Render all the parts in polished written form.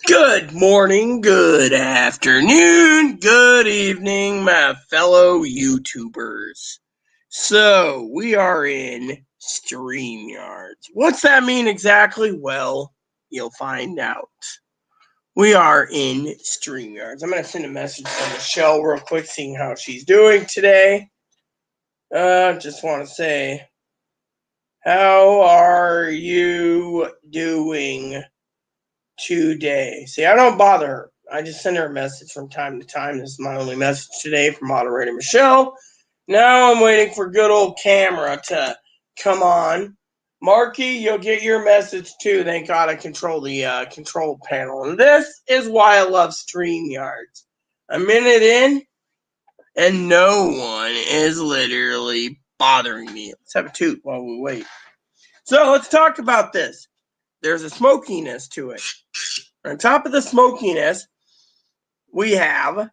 Good morning, good afternoon, good evening, my fellow YouTubers. So, we are in StreamYards. What's that mean exactly? Well, you'll find out. We are in StreamYards. I'm going to send a message to Michelle real quick, seeing how she's doing today. Just want to say, how are you doing today? See, I don't bother her. I just send her a message from time to time. This is my only message today from moderator Michelle. Now I'm waiting for good old camera to come on. Marky, you'll get your message too. Thank God I control the control panel. And this is why I love StreamYards. A minute in, and no one is literally bothering me. Let's have a toot while we wait. So let's talk about this. There's a smokiness to it. On top of the smokiness, we have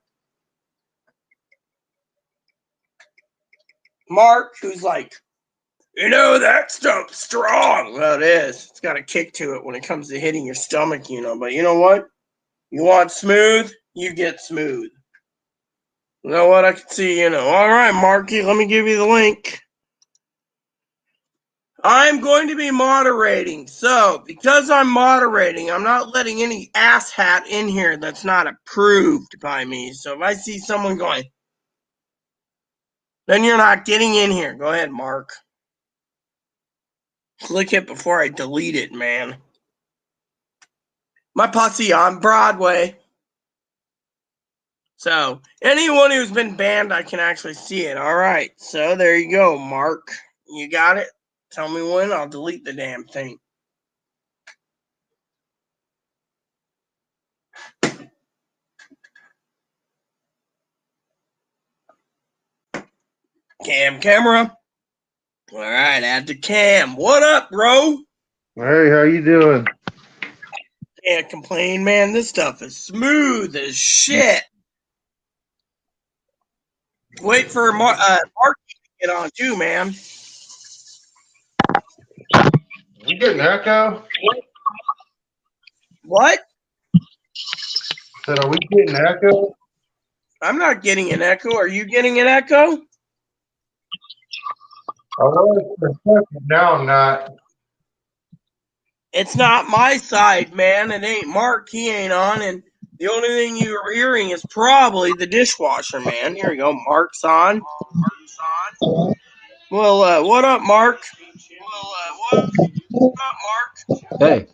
Mark, who's like, that stuff's strong. Well, it is. It's got a kick to it when it comes to hitting your stomach, But you know what? You want smooth, you get smooth. You know what? I can see, All right, Marky, let me give you the link. I'm going to be moderating. So, because I'm moderating, I'm not letting any asshat in here that's not approved by me. So, if I see someone going, then you're not getting in here. Go ahead, Mark. Click it before I delete it, man. My posse on Broadway. So, anyone who's been banned, I can actually see it. All right. So, there you go, Mark. You got it? Tell me when. I'll delete the damn thing. Camera. All right, add to Cam. What up, bro? Hey, how you doing? Can't complain, man. This stuff is smooth as shit. Wait for Mark to get on too, man. You getting echo? What? Said, are we getting echo? I'm not getting an echo. Are you getting an echo? I was for a second. Now I'm not. It's not my side, man. It ain't Mark. He ain't on. And the only thing you're hearing is probably the dishwasher, man. Here we go. Mark's on. Well, what up, Mark? Hey.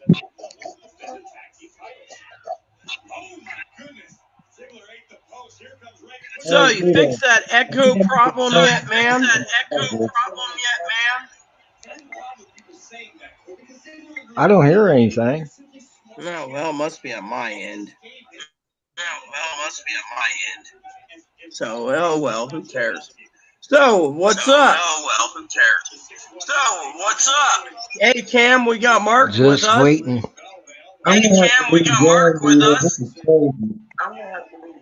So, you fixed that echo problem yet, man? I don't hear anything. No, well, it must be on my end. So, well, who cares? So, what's up? Hey, Cam, we got Mark with Just us. waiting. I'm gonna have to rejoin you. This is crazy.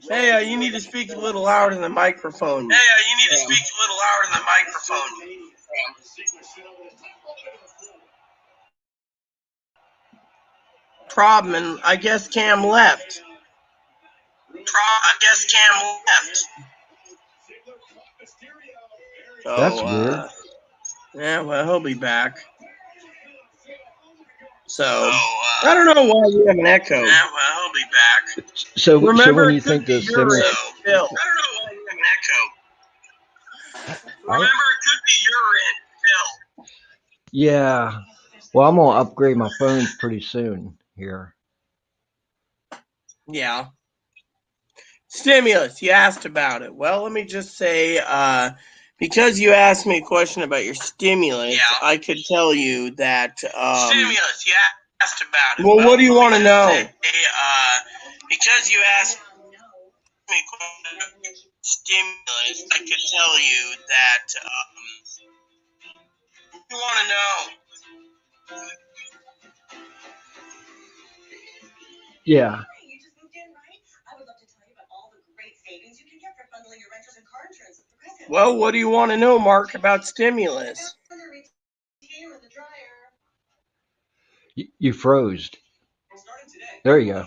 Hey, you need to speak a little louder in the microphone. Problem, and I guess Cam left. So, That's weird. Yeah, well, he'll be back. So, I don't know why you have an echo. So Remember, when you it could think be the your stimulus, end still. yeah. Well, I'm gonna upgrade my phone pretty soon here. Yeah. Stimulus, you asked about it. Well, let me just say, because you asked me a question about your stimulus, I could tell you that. Stimulus, you asked about it. Well, what do you want to know? Because you asked me a question about stimulus, I could tell you that. What do you want to know? Yeah. Well, what do you want to know, Mark, about stimulus? You froze. There you go.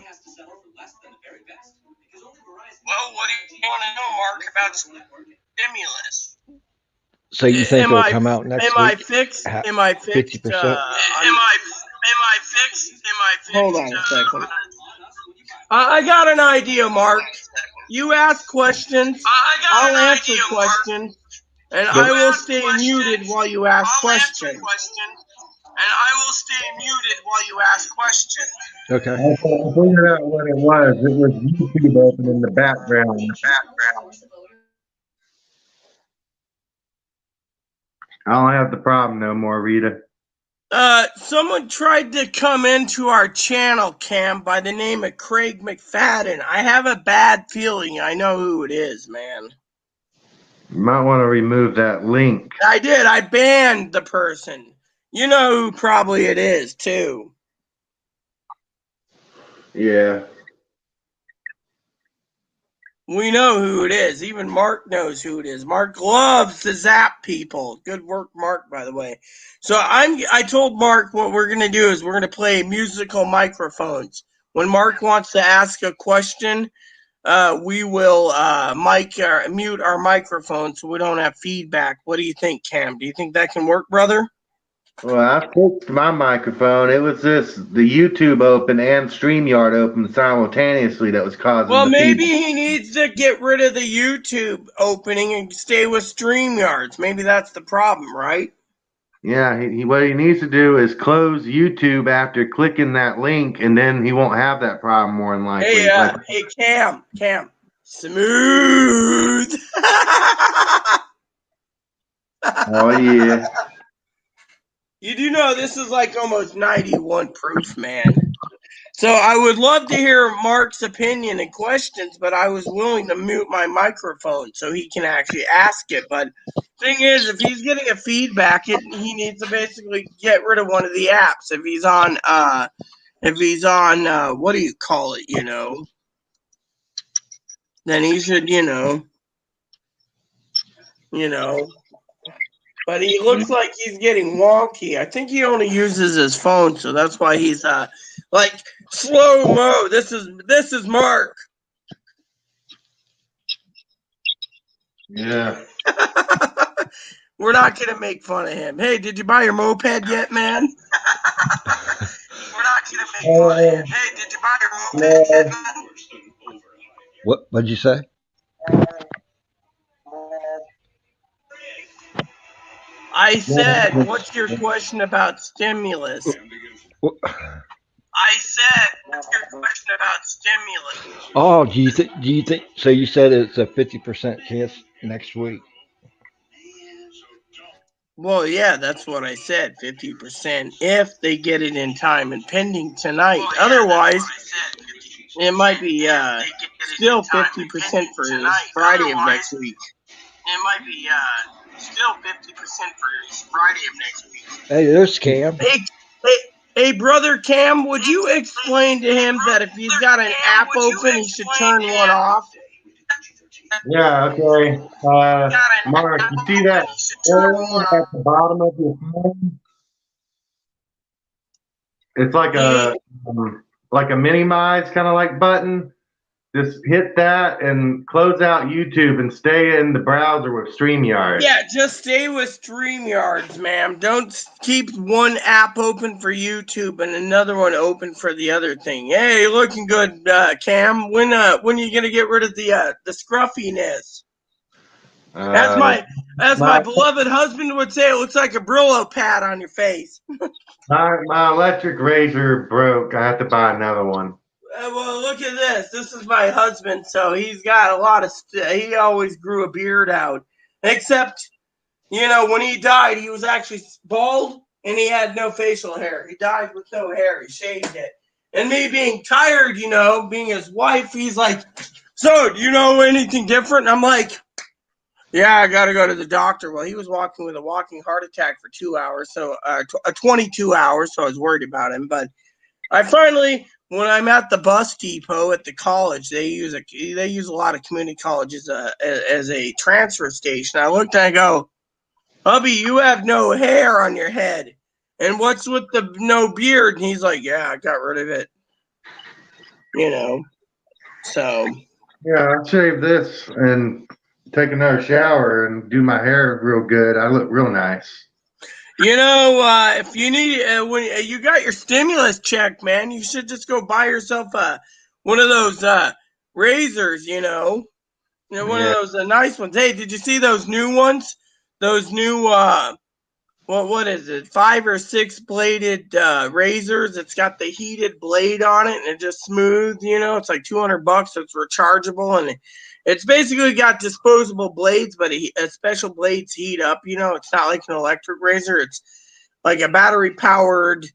wants stimulus. So you think it'll come out next week? Am I fixed? 50%? Am I fixed? Hold on a second. I got an idea, Mark. You ask questions. I'll answer questions, and I will stay muted while you ask questions. Okay. I figured out what it was. It was YouTube open in the background. I don't have the problem no more, Rita. Someone tried to come into our channel, Cam, by the name of Craig McFadden. I have a bad feeling I know who it is, man. You might want to remove that link. I did. I banned the person. You know who probably it is, too. Yeah. We know who it is. Even Mark knows who it is. Mark loves to zap people. Good work, Mark, by the way. So I told Mark what we're going to do is we're going to play musical microphones. When Mark wants to ask a question, we will mute our microphone so we don't have feedback. What do you think, Cam? Do you think that can work, brother? Well, I fixed my microphone. It was the YouTube open and StreamYard open simultaneously that was causing Well, the maybe feedback. he needs to get rid of the YouTube opening and stay with StreamYards. Maybe that's the problem, right? Yeah, what he needs to do is close YouTube after clicking that link, and then he won't have that problem more than likely. Hey, Cam, smooth. Oh yeah. You do know this is like almost 91 proof, man. So I would love to hear Mark's opinion and questions, but I was willing to mute my microphone so he can actually ask it. But thing is, if he's getting a feedback, he needs to basically get rid of one of the apps. If he's on, what do you call it? Then he should, But he looks like he's getting wonky. I think he only uses his phone, so that's why he's like slow mo. This is Mark. Yeah. We're not gonna make fun of him. Hey, did you buy your moped yet, man? We're not gonna make fun of him. Hey, did you buy your moped yet, man? What'd you say? I said, what's your question about stimulus? I said, what's your question about stimulus? Oh, do you think? So you said it's a 50% chance next week. Well, yeah, that's what I said. 50% if they get it in time and pending tonight. Well, yeah, otherwise, it might be still 50% for Friday of next week. It might be still 50% for Friday of next week. Hey, there's Cam. Hey, brother Cam, would you explain to him that if he's got an app open, he should turn one off? Yeah, okay. Mark, you see that arrow at the bottom of your phone? It's like a minimize kind of like button. Just hit that and close out YouTube and stay in the browser with StreamYard. Yeah, just stay with StreamYards, ma'am. Don't keep one app open for YouTube and another one open for the other thing. Hey, looking good, Cam. When are you gonna get rid of the scruffiness? As my beloved husband would say, it looks like a Brillo pad on your face. My electric razor broke. I have to buy another one. Well, look at this. This is my husband, so he's got a lot of he always grew a beard out. Except, when he died, he was actually bald and he had no facial hair. He died with no hair. He shaved it. And me being tired, being his wife, he's like, so, do you know anything different? And I'm like, yeah, I got to go to the doctor. Well, he was walking with a walking heart attack for 2 hours, so 22 hours, so I was worried about him. But I finally, when I'm at the bus depot at the college, they use a lot of community colleges as a transfer station. I looked and I go, hubby, you have no hair on your head. And what's with the no beard? And he's like, yeah, I got rid of it. So. Yeah, I shaved this and take another shower and do my hair real good. I look real nice. You know, if you need, when you got your stimulus check, man, you should just go buy yourself one of those razors. One Yeah. of those nice ones. Hey, did you see those new ones? Those new what is it? 5 or 6 bladed razors. It's got the heated blade on it, and it's just smooth. It's like $200. It's rechargeable, and it's basically got disposable blades, but a special blades heat up. It's not like an electric razor. It's like a battery powered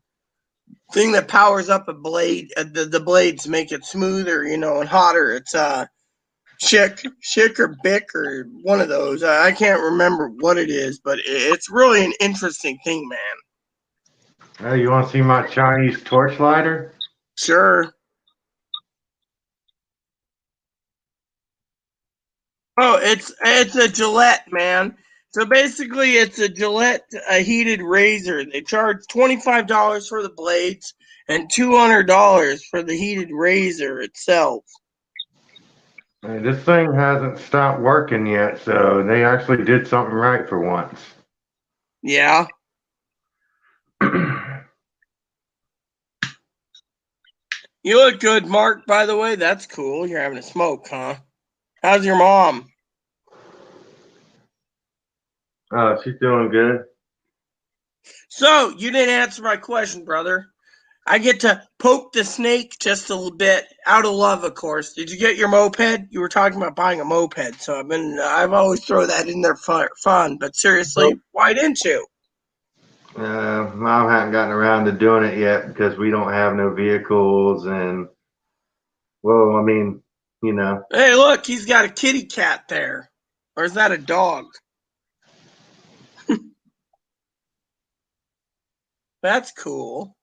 thing that powers up a blade. The blades make it smoother, and hotter. It's Schick or Bic or one of those. I can't remember what it is, but it's really an interesting thing, man. Hey, you want to see my Chinese torch lighter? Sure. Oh, it's a Gillette, man. So basically, it's a Gillette heated razor. They charge $25 for the blades and $200 for the heated razor itself. Hey, this thing hasn't stopped working yet, so they actually did something right for once. Yeah. You look good, Mark, by the way. That's cool. You're having a smoke, huh? How's your mom? She's doing good. So, you didn't answer my question, brother. I get to poke the snake just a little bit, out of love, of course. Did you get your moped? You were talking about buying a moped, so I've always throw that in there for fun. But seriously, why didn't you? Mom hadn't gotten around to doing it yet because we don't have no vehicles, and well, I mean, Hey, look, he's got a kitty cat there. Or is that a dog? That's cool.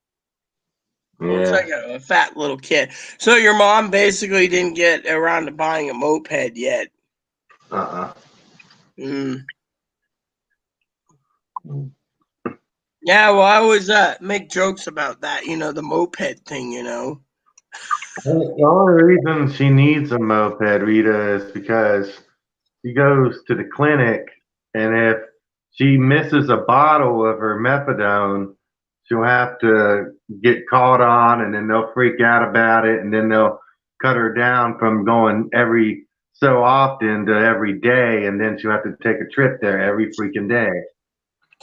Looks yeah. like a fat little kid. So your mom basically didn't get around to buying a moped yet. Mm. Yeah, well, I always make jokes about that, the moped thing, The only reason she needs a moped, Rita, is because she goes to the clinic, and if she misses a bottle of her methadone, she'll have to get called on, and then they'll freak out about it, and then they'll cut her down from going every so often to every day, and then she'll have to take a trip there every freaking day.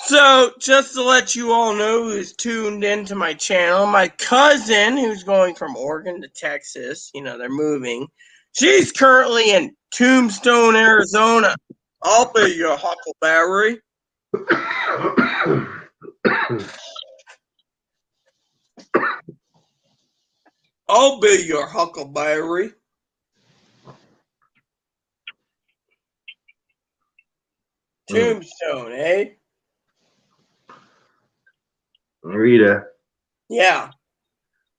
So, just to let you all know who's tuned into my channel, my cousin, who's going from Oregon to Texas, they're moving. She's currently in Tombstone, Arizona. I'll be your Huckleberry. I'll be your Huckleberry. Tombstone, eh? Rita, Yeah.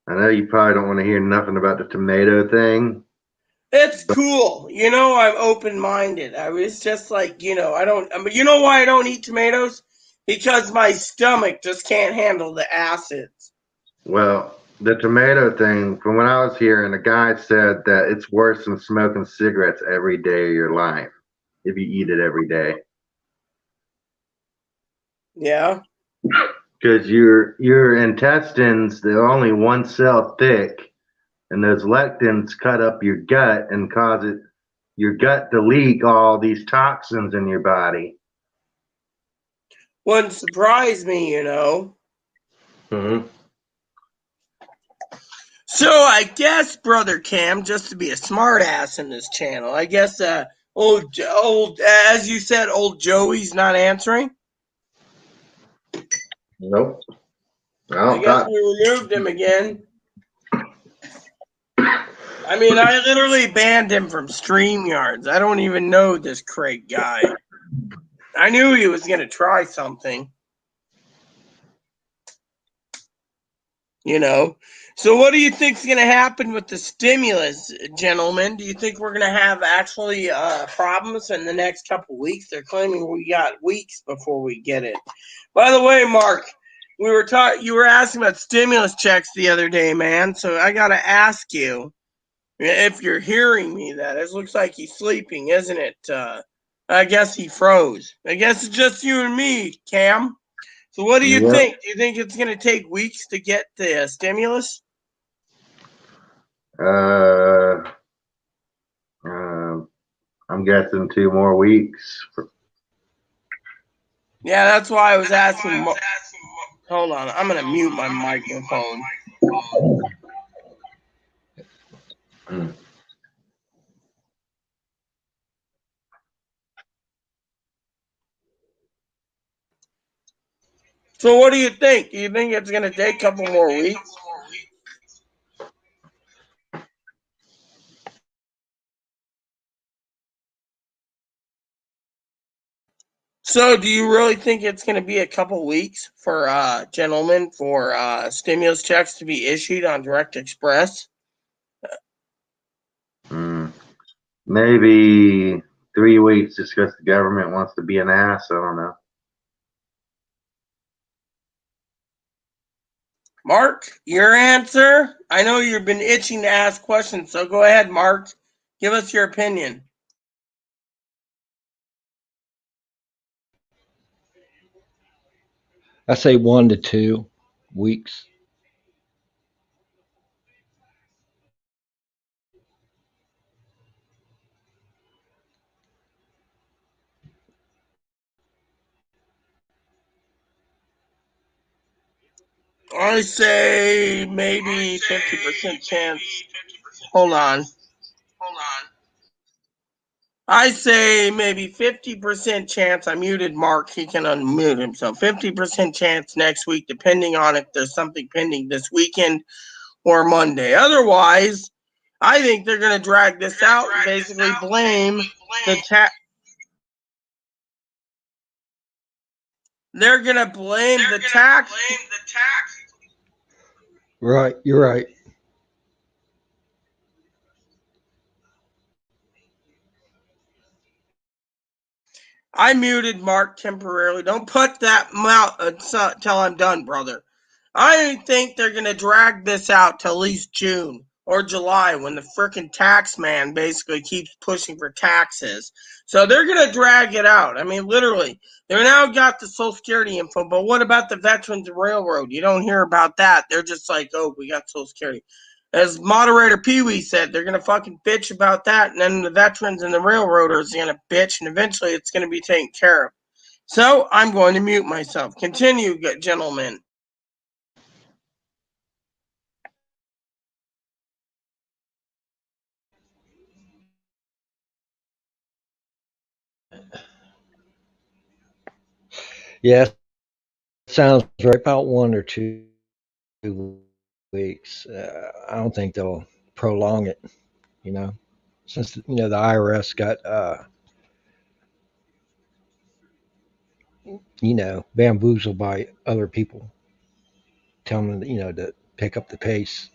I know you probably don't want to hear nothing about the tomato thing. It's cool. I'm open-minded. I was just like, I don't, you know why I don't eat tomatoes? Because my stomach just can't handle the acids. Well, the tomato thing, from when I was hearing, a guy said that it's worse than smoking cigarettes every day of your life if you eat it every day. Yeah. Because your intestines, they're only one cell thick, and those lectins cut up your gut and cause your gut to leak all these toxins in your body. Wouldn't surprise me, Mm-hmm. So I guess, Brother Cam, just to be a smart ass in this channel, I guess old as you said, old Joey's not answering. Nope. I guess we removed him again. I mean, I literally banned him from StreamYards. I don't even know this Craig guy. I knew he was going to try something. So what do you think's going to happen with the stimulus, gentlemen? Do you think we're going to have actually problems in the next couple of weeks? They're claiming we got weeks before we get it. By the way, Mark, you were asking about stimulus checks the other day, man. So I got to ask you if you're hearing me. That it looks like he's sleeping, isn't it, I guess he froze. I guess it's just you and me, Cam. So what do you Yep. think? Do you think it's going to take weeks to get the stimulus? Uh, I'm guessing 2 more weeks. Yeah, that's why I was asking. Hold on, I'm going to mute my microphone. So what do you think? Do you think it's going to take a couple more weeks? So do you really think it's going to be a couple weeks for gentlemen for stimulus checks to be issued on Direct Express? Maybe 3 weeks just because the government wants to be an ass. I don't know. Mark, your answer? I know you've been itching to ask questions, so go ahead, Mark. Give us your opinion. I say 1 to 2 weeks. I say maybe 50% chance. Hold on. I say maybe 50% chance. I muted Mark. He can unmute himself. 50% chance next week, depending on if there's something pending this weekend or Monday. Otherwise, I think they're going to drag this out and basically blame the tax. They're going to blame the tax. Right, you're right. I muted Mark temporarily. Don't put that mouth until I'm done, brother. I think they're going to drag this out till at least June or July when the frickin' tax man basically keeps pushing for taxes. So they're going to drag it out. I mean, literally, they're now got the Social Security info, but what about the Veterans and Railroad? You don't hear about that. They're just like, oh, we got Social Security. As moderator Pee Wee said, they're going to fucking bitch about that, and then the veterans and the railroaders are going to bitch, and eventually it's going to be taken care of. So I'm going to mute myself. Continue, gentlemen. Yeah, sounds right. About 1 or 2 weeks. I don't think they'll prolong it, you know, since, the IRS got, bamboozled by other people telling them, to pick up the pace.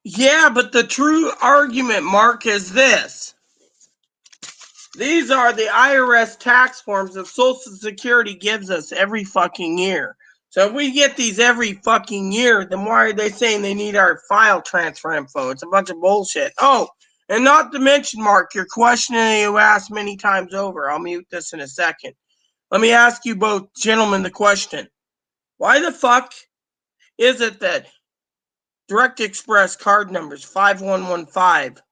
Yeah, but the true argument, Mark, is this. These are the IRS tax forms that Social Security gives us every fucking year. So if we get these every fucking year, then why are they saying they need our file transfer info? It's a bunch of bullshit. Oh, and not to mention, Mark, your question you asked many times over. I'll mute this in a second. Let me ask you both gentlemen the question. Why the fuck is it that Direct Express card numbers 5115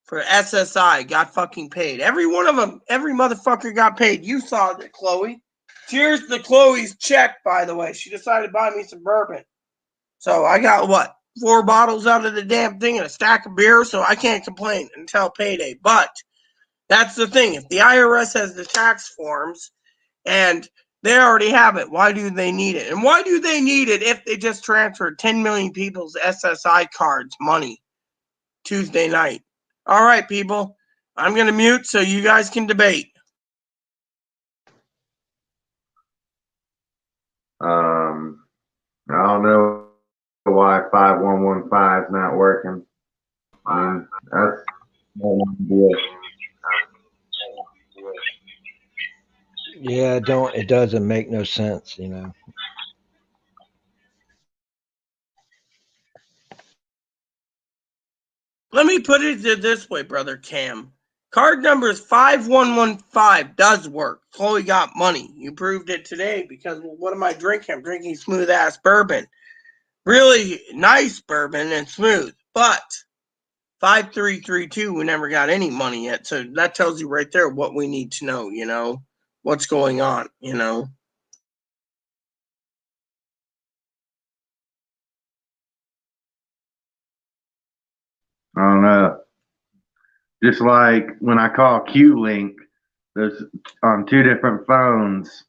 for SSI got fucking paid? Every one of them, every motherfucker got paid. You saw it, Chloe. Cheers to Chloe's check, by the way. She decided to buy me some bourbon. So I got what? 4 bottles out of the damn thing and a stack of beer, so I can't complain until payday. But that's the thing. If the IRS has the tax forms and they already have it, why do they need it? And why do they need it if they just transferred 10 million people's SSI cards money Tuesday night? All right, people. I'm going to mute so you guys can debate. I don't know why 5115 is not working. That's no idea. Yeah, it doesn't make no sense, you know. Let me put it this way, brother Cam. Card number 5115 does work. Chloe got money. You proved it today because, well, what am I drinking? I'm drinking smooth ass bourbon. Really nice bourbon and smooth. But 5332, we never got any money yet. So that tells you right there what we need to know, you know, what's going on, you know. I don't know. Just like when I call Q-Link, there's on two different phones,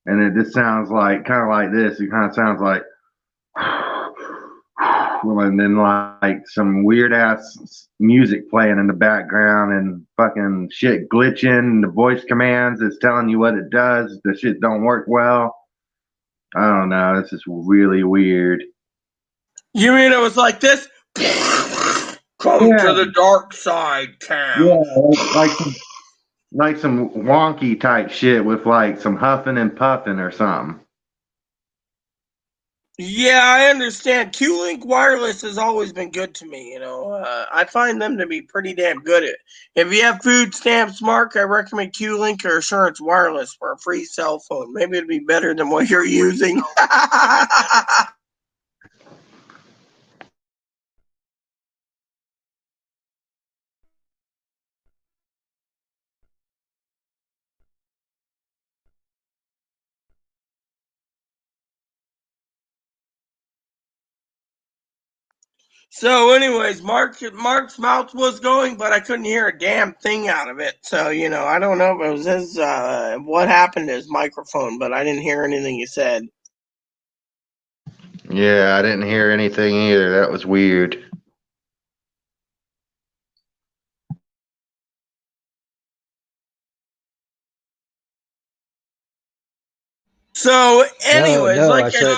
and it just sounds like kind of like this. It kind of sounds like, and then like some weird ass music playing in the background and fucking shit glitching. The voice commands is telling you what it does. The shit don't work well. I don't know. It's just really weird. You mean it was like this? Come Yeah, to the dark side, Cam. yeah, like some wonky type shit with like some huffing and puffing or something. Yeah, I understand. Q-Link Wireless has always been good to me. You know, I find them to be pretty damn good at it. If you have food stamps, Mark, I recommend Q-Link or Assurance Wireless for a free cell phone. Maybe it'd be better than what you're using. So, anyways, Mark's mouth was going, but I couldn't hear a damn thing out of it. So, you know, I don't know if it was his what happened to his microphone, but I didn't hear anything he said. Yeah, I didn't hear anything either. That was weird. So, No, anyways, no, like I I said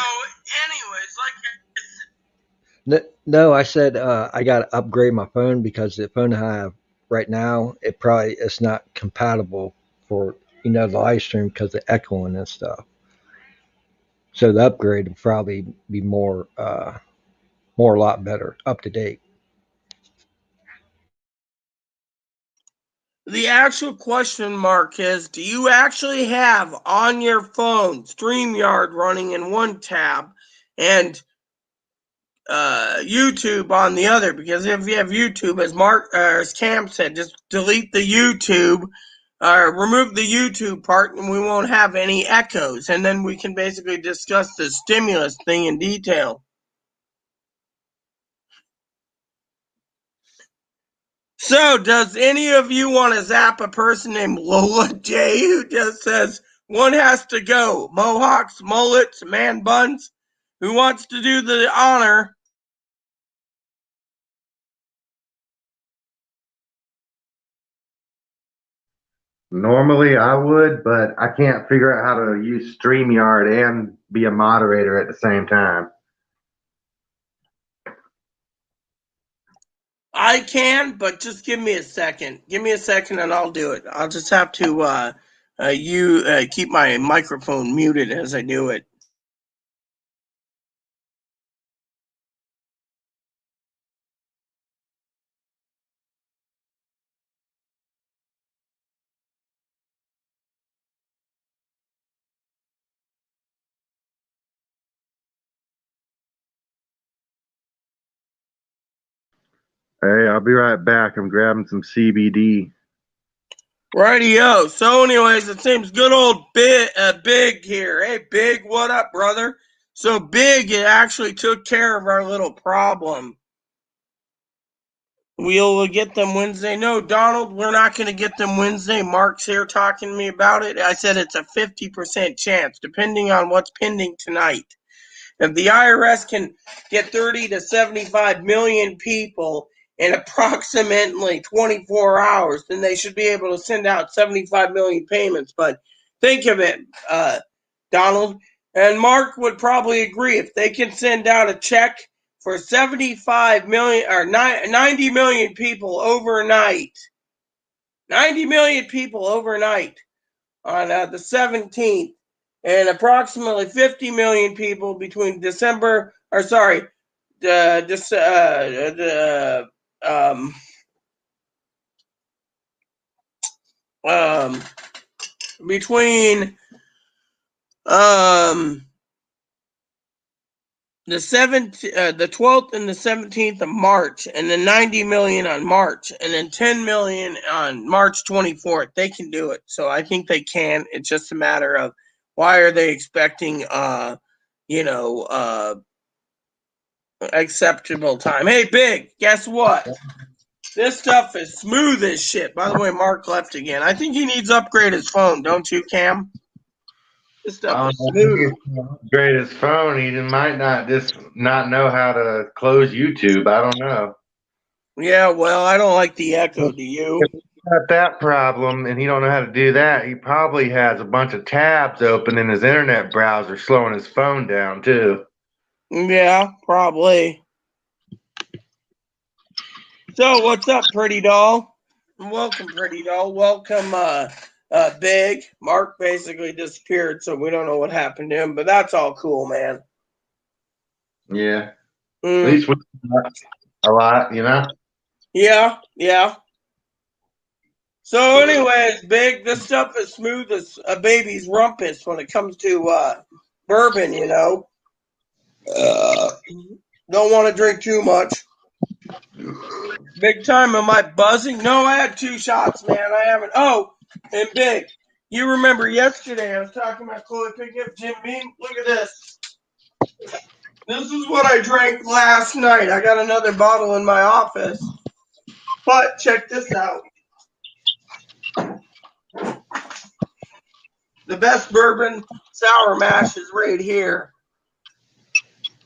no. I said I got to upgrade my phone because the phone I have right now it's not compatible for the live stream because of echoing and stuff. So the upgrade would probably be more a lot better, up to date. the actual question mark is, do you actually have on your phone StreamYard running in one tab and YouTube on the other? Because if you have YouTube, as Cam said, just delete the YouTube or remove the YouTube part and we won't have any echoes. And then we can basically discuss the stimulus thing in detail. So, does any of you want to zap a person named Lola J who just says, one has to go? Mohawks, mullets, man buns? Who wants to do the honor? Normally I would, but I can't figure out how to use StreamYard and be a moderator at the same time. I can, but just give me a second. Give me a second and I'll do it. I'll just have to keep my microphone muted as I do it. Hey, I'll be right back. I'm grabbing some CBD. Rightio. So, anyways, it seems good old Big here. Hey, Big, what up, brother? So, Big, it actually took care of our little problem. We'll get them Wednesday. No, Donald, we're not going to get them Wednesday. Mark's here talking to me about it. I said it's a 50% chance, depending on what's pending tonight. If the IRS can get 30 to 75 million people in approximately 24 hours, then they should be able to send out 75 million payments. But think of it, Donald, and Mark would probably agree. If they can send out a check for 75 million or 90 million people overnight, 90 million people overnight on the 17th, and approximately 50 million people between between the 12th and the 17th of March, and then 90 million on March, and then 10 million on March 24th. They can do it. So I think they can. It's just a matter of why are they expecting acceptable time. Hey, Big, guess what? This stuff is smooth as shit. By the way, Mark left again. I think he needs to upgrade his phone, don't you, Cam? This stuff is smooth. Upgrade his phone. He might not know how to close YouTube. I don't know. Yeah, well, I don't like the echo. Do you? If he's got that problem and he don't know how to do that, he probably has a bunch of tabs open in his internet browser, slowing his phone down too. Yeah, probably. So, what's up, Pretty Doll? Welcome, Pretty Doll. Welcome, Big. Mark basically disappeared, so we don't know what happened to him, but that's all cool, man. Yeah. At least we a lot, you know? Yeah, yeah. So, anyways, Big, this stuff is smooth as a baby's rumpus when it comes to bourbon, you know. Don't want to drink too much. Big time. Am I buzzing? No, I had 2 shots, man. I haven't. Oh, and Big, you remember yesterday I was talking about Chloe Pickup, Jim Beam? Look at this. This is what I drank last night. I got another bottle in my office. But check this out. The best bourbon sour mash is right here.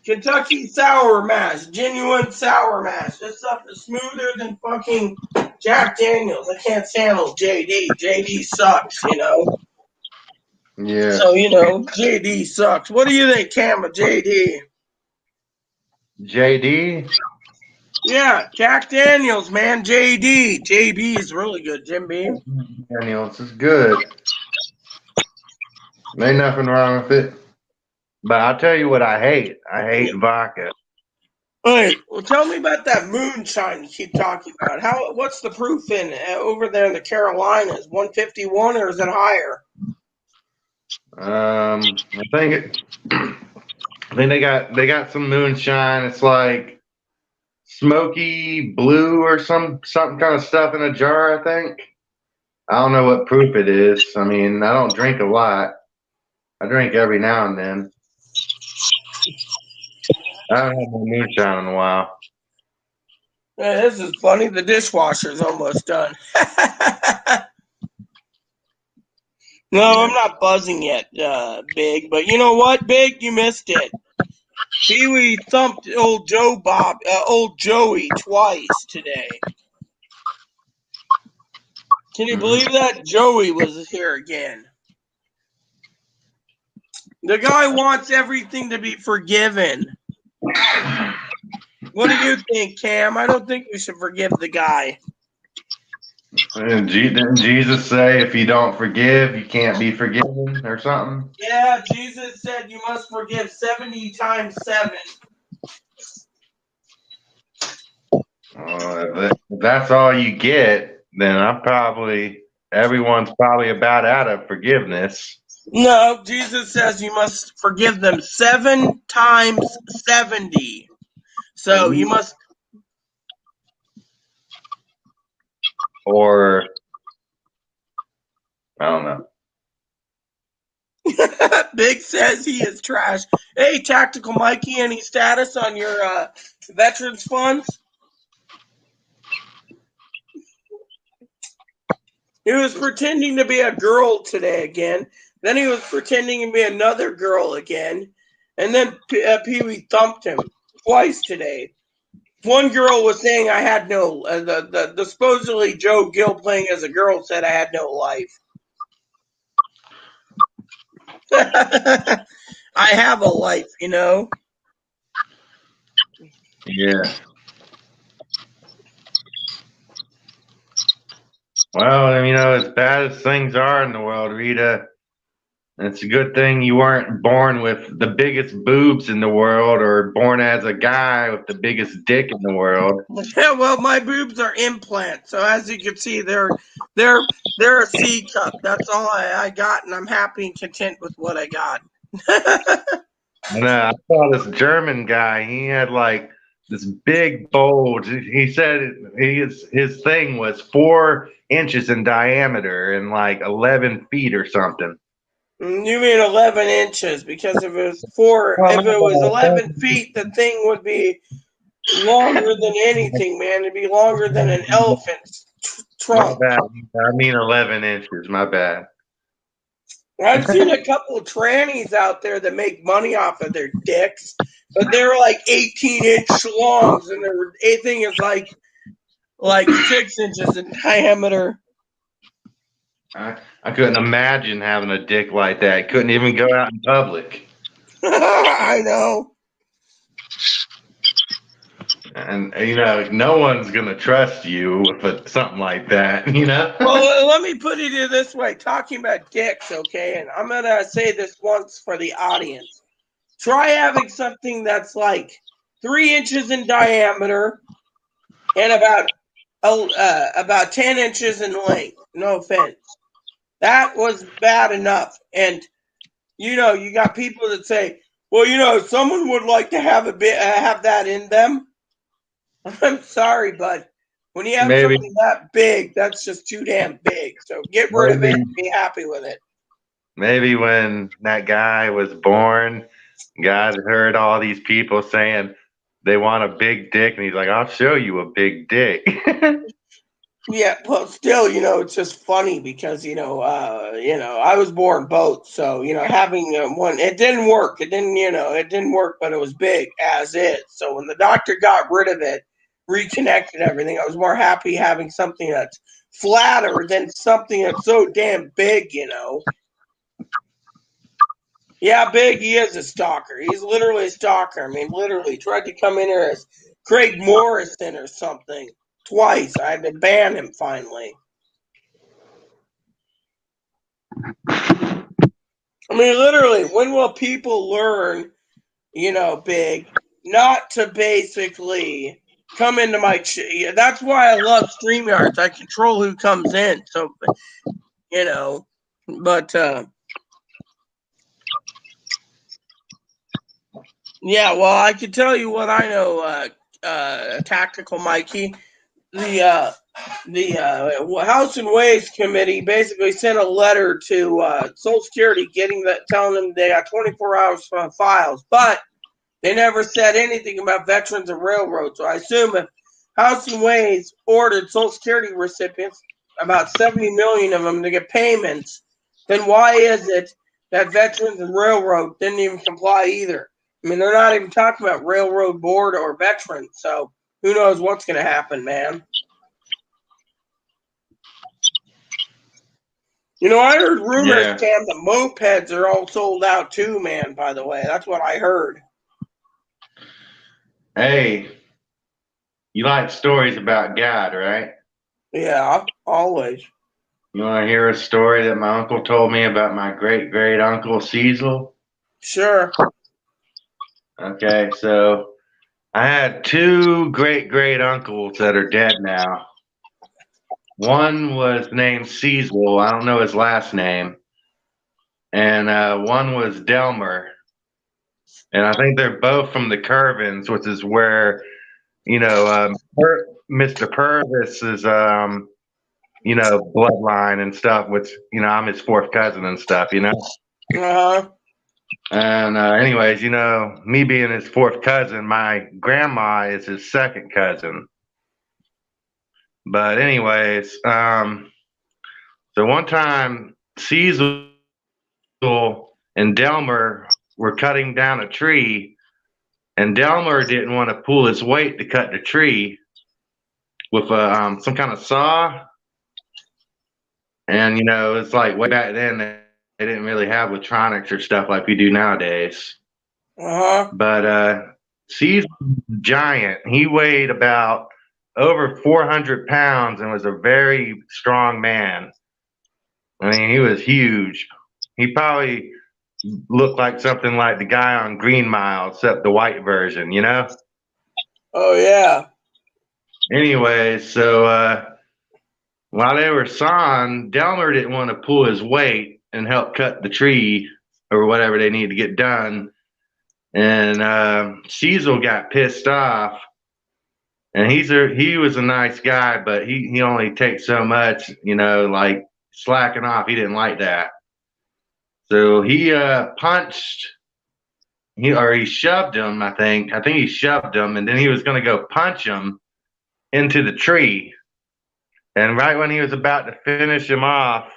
Kentucky Sour Mash, genuine sour mash. This stuff is smoother than fucking Jack Daniels. I can't stand old JD. JD sucks, you know. Yeah. So, you know, JD sucks. What do you think, Cam, of JD? JD? Yeah, Jack Daniels, man. JD. JB is really good, Jim Beam. Daniels is good. Ain't nothing wrong with it. But I'll tell you what I hate. I hate vodka. Hey, well, tell me about that moonshine you keep talking about. What's the proof in over there in the Carolinas? 151 or is it higher? I think they got some moonshine. It's like smoky blue or something kind of stuff in a jar, I think. I don't know what proof it is. I mean, I don't drink a lot. I drink every now and then. I haven't had no moonshine in a while. Yeah, this is funny. The dishwasher's almost done. No, I'm not buzzing yet, Big. But you know what, Big? You missed it. Pee-wee thumped old Joey twice today. Can you believe that? Joey was here again. The guy wants everything to be forgiven. What do you think, Cam? I don't think we should forgive the guy. Didn't Jesus say if you don't forgive, you can't be forgiven or something? Yeah, Jesus said you must forgive 70 times 7. If that's all you get, then everyone's probably about out of forgiveness. No, Jesus says you must forgive them 7 times 70. So you must. Or, I don't know. Big says he is trash. Hey, Tactical Mikey, any status on your veterans funds? He was pretending to be a girl today again. Then he was pretending to be another girl again. And then Pee-wee thumped him twice today. One girl was saying I had no, the supposedly Joe Gill playing as a girl said I had no life. I have a life, you know? Yeah. Well, you know, as bad as things are in the world, Rita, It's a good thing you weren't born with the biggest boobs in the world or born as a guy with the biggest dick in the world. Yeah, well, my boobs are implants, so as you can see, they're a C cup. That's all I got, and I'm happy and content with what I got. And I saw this German guy. He had like this big bulge. He said his thing was 4 inches in diameter and like 11 feet or something. You mean 11 inches? Because if it was if it was 11 feet, the thing would be longer than anything, man. It'd be longer than an elephant's trunk. My bad. I mean 11 inches. My bad. I've seen a couple of trannies out there that make money off of their dicks, but they're like 18-inch longs, and their thing is like 6 inches in diameter. I couldn't imagine having a dick like that. Couldn't even go out in public. I know. And you know, no one's gonna trust you with something like that. You know. Well, let me put it this way: talking about dicks, okay, and I'm gonna say this once for the audience. Try having something that's like 3 inches in diameter and about 10 inches in length. No offense. That was bad enough. And you know, you got people that say, "Well, you know, someone would like to have have that in them." I'm sorry, but when you have something that big, that's just too damn big. So get rid of it and be happy with it. Maybe when that guy was born, God heard all these people saying they want a big dick, and he's like, "I'll show you a big dick." Yeah, but still, you know, it's just funny because I was born both, so having one, it didn't work. It didn't work, but it was big as is. So when the doctor got rid of it, reconnected everything, I was more happy having something that's flatter than something that's so damn big. Yeah, Big, he is a stalker. He's literally a stalker. I mean, literally tried to come in here as Craig Morrison or something. Twice. I had to ban him finally. I mean, literally, when will people learn, Big, not to basically come into my... That's why I love StreamYards. I control who comes in. So, but... yeah, well, I can tell you what I know, Tactical Mikey. The House and Ways Committee basically sent a letter to Social Security telling them they got 24 hours for files, but they never said anything about veterans and railroads. So I assume if House and Ways ordered Social Security recipients, about 70 million of them, to get payments, then why is it that veterans and railroad didn't even comply either? I mean, they're not even talking about railroad board or veterans, so who knows what's going to happen, man. I heard rumors, Cam, the mopeds are all sold out too, man, by the way. That's what I heard. Hey, you like stories about God, right? Yeah, always. You want to hear a story that my uncle told me about my great-great-uncle Cecil? Sure. Okay, so I had 2 great-great-uncles that are dead now. One was named Cecil. I don't know his last name. And one was Delmer. And I think they're both from the Curvins, which is where, Mr. Purvis's, bloodline and stuff, which, I'm his 4th cousin and stuff, Uh-huh. And anyways, me being his 4th cousin, my grandma is his 2nd cousin. But anyways, so one time Cecil and Delmer were cutting down a tree, and Delmer didn't want to pull his weight to cut the tree with some kind of saw. And it's like way back then they didn't really have electronics or stuff like we do nowadays. Uh-huh. But Cecil's giant. He weighed about over 400 pounds and was a very strong man. I mean, he was huge. He probably looked like something like the guy on Green Mile, except the white version, you know? Oh yeah. Anyway, so while they were sawing, Delmer didn't want to pull his weight and help cut the tree or whatever they need to get done. And Cecil got pissed off. And he was a nice guy, but he only takes so much, you know, like slacking off. He didn't like that. So he punched he shoved him, I think. I think he shoved him, and then he was gonna go punch him into the tree. And right when he was about to finish him off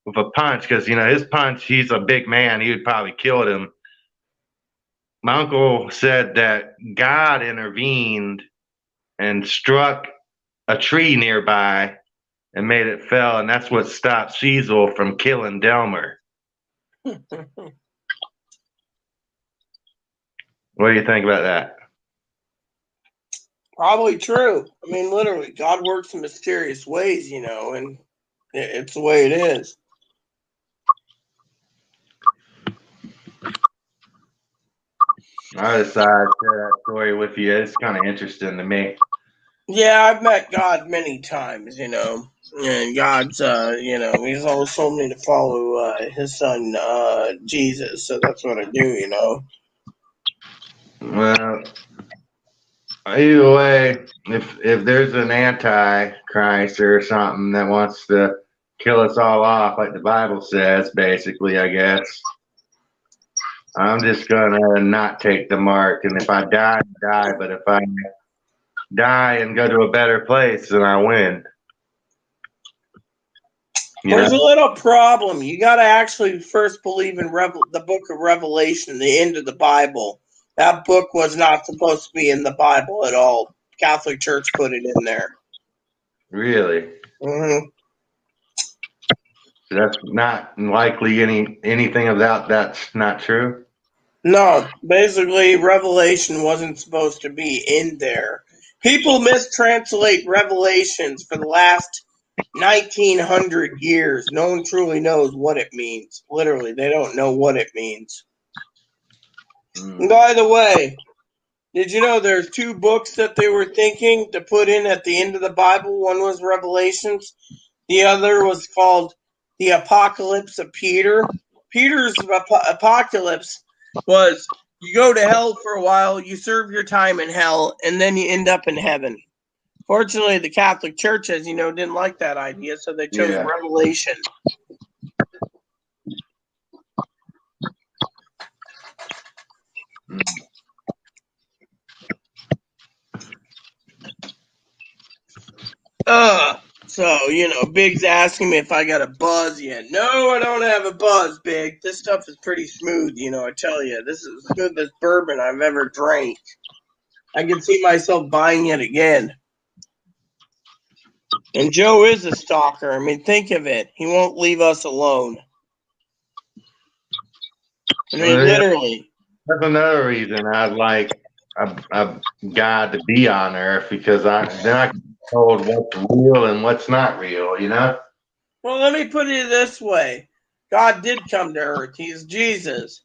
with a punch, because you know his punch, he's a big man, he would probably killed him. My uncle said that God intervened and struck a tree nearby and made it fell, and that's what stopped Cecil from killing Delmer. What do you think about that? Probably true. I mean, literally, God works in mysterious ways, you know, and it's the way it is. I decided to share that story with you. It's kind of interesting to me. Yeah, I've met God many times, you know, and God's, you know, He's always told me to follow His Son, Jesus. So that's what I do, you know. Well, either way, if there's an antichrist or something that wants to kill us all off, like the Bible says, basically, I guess, I'm just gonna not take the mark. And if I die, I die. But if I die and go to a better place, then I win. There's a little problem. You got to actually first believe in the book of Revelation, the end of the Bible. That book was not supposed to be in the Bible at all. Catholic Church put it in there. Really? Mm-hmm. So that's not likely anything about that's not true? No, basically Revelation wasn't supposed to be in there. People mistranslate Revelations for the last 1900 years. No one truly knows what it means. Literally, they don't know what it means. And by the way, did you know there's two books that they were thinking to put in at the end of the Bible? One was Revelations. The other was called the Apocalypse of Peter. Peter's apocalypse was you go to hell for a while, you serve your time in hell, and then you end up in heaven. Fortunately, the Catholic Church, as you know, didn't like that idea, so they chose Revelation. So, you know, Big's asking me if I got a buzz yet. No, I don't have a buzz, Big. This stuff is pretty smooth, you know, I tell you. This is as good as bourbon I've ever drank. I can see myself buying it again. And Joe is a stalker. I mean, think of it. He won't leave us alone. I mean, literally. That's another reason I'd like a God to be on Earth, because then I can be told what's real and what's not real, you know? Well, let me put it this way. God did come to Earth. He's Jesus.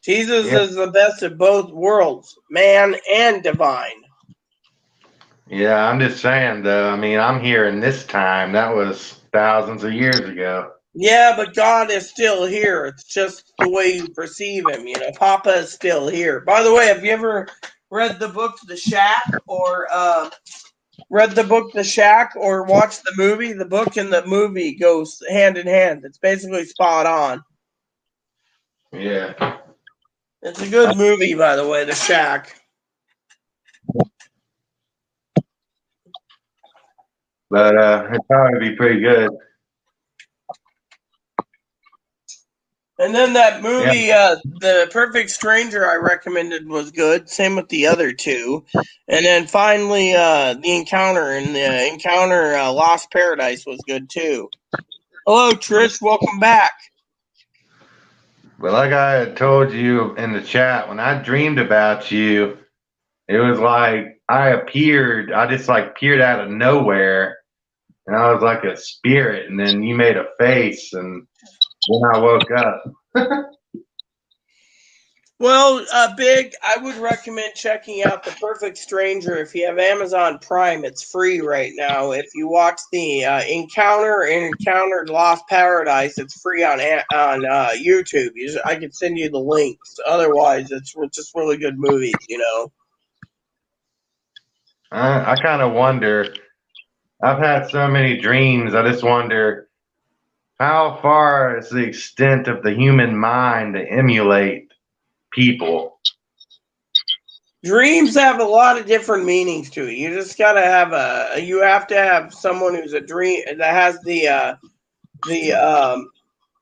Jesus is the best of both worlds, man and divine. Yeah, I'm just saying, though. I mean, I'm here in this time. That was thousands of years ago. Yeah, but God is still here. It's just the way you perceive him. You know, Papa is still here. By the way, have you ever read the book The Shack or watched the movie? The book and the movie goes hand in hand. It's basically spot on. Yeah. It's a good movie, by the way, The Shack. But it'd probably be pretty good. And then that movie, The Perfect Stranger, I recommended was good. Same with the other two. And then finally, The Encounter and The Encounter Lost Paradise was good too. Hello, Trish. Welcome back. But like I had told you in the chat, when I dreamed about you, it was like I just like appeared out of nowhere, and I was like a spirit, and then you made a face, and then I woke up. Well, Big, I would recommend checking out The Perfect Stranger. If you have Amazon Prime, it's free right now. If you watch the Encounter and Encountered Lost Paradise, it's free on YouTube. I can send you the links. Otherwise, it's just really good movies, you know. I kind of wonder. I've had so many dreams. I just wonder how far is the extent of the human mind to emulate people. Dreams have a lot of different meanings to it. You just gotta have you have to have someone who's a dream that has the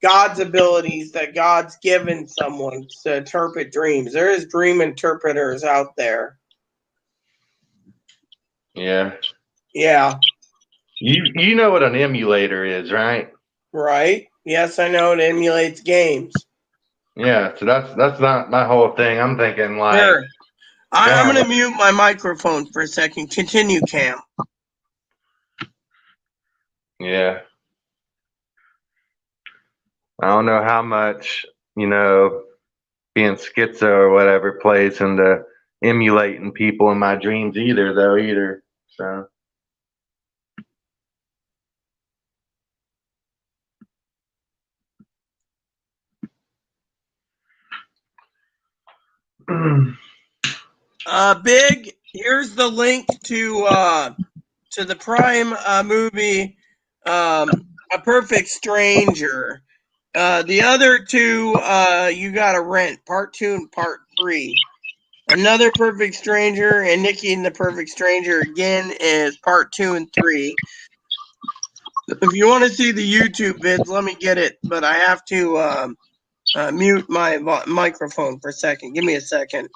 God's abilities that God's given someone to interpret dreams. There is dream interpreters out there. Yeah. Yeah. You know what an emulator is, right? Right. Yes, I know it emulates games. Yeah, so that's not my whole thing. I'm thinking like Sure. I'm going to mute my microphone for a second. Continue, Cam. Yeah. I don't know how much, being schizo or whatever plays into emulating people in my dreams either. So Big, here's the link to the Prime movie, A Perfect Stranger. The other two, you got to rent, Part 2 and Part 3. Another Perfect Stranger and Nikki and the Perfect Stranger again is Part 2 and 3. If you want to see the YouTube vids, let me get it, but I have to mute my microphone for a second. Give me a second.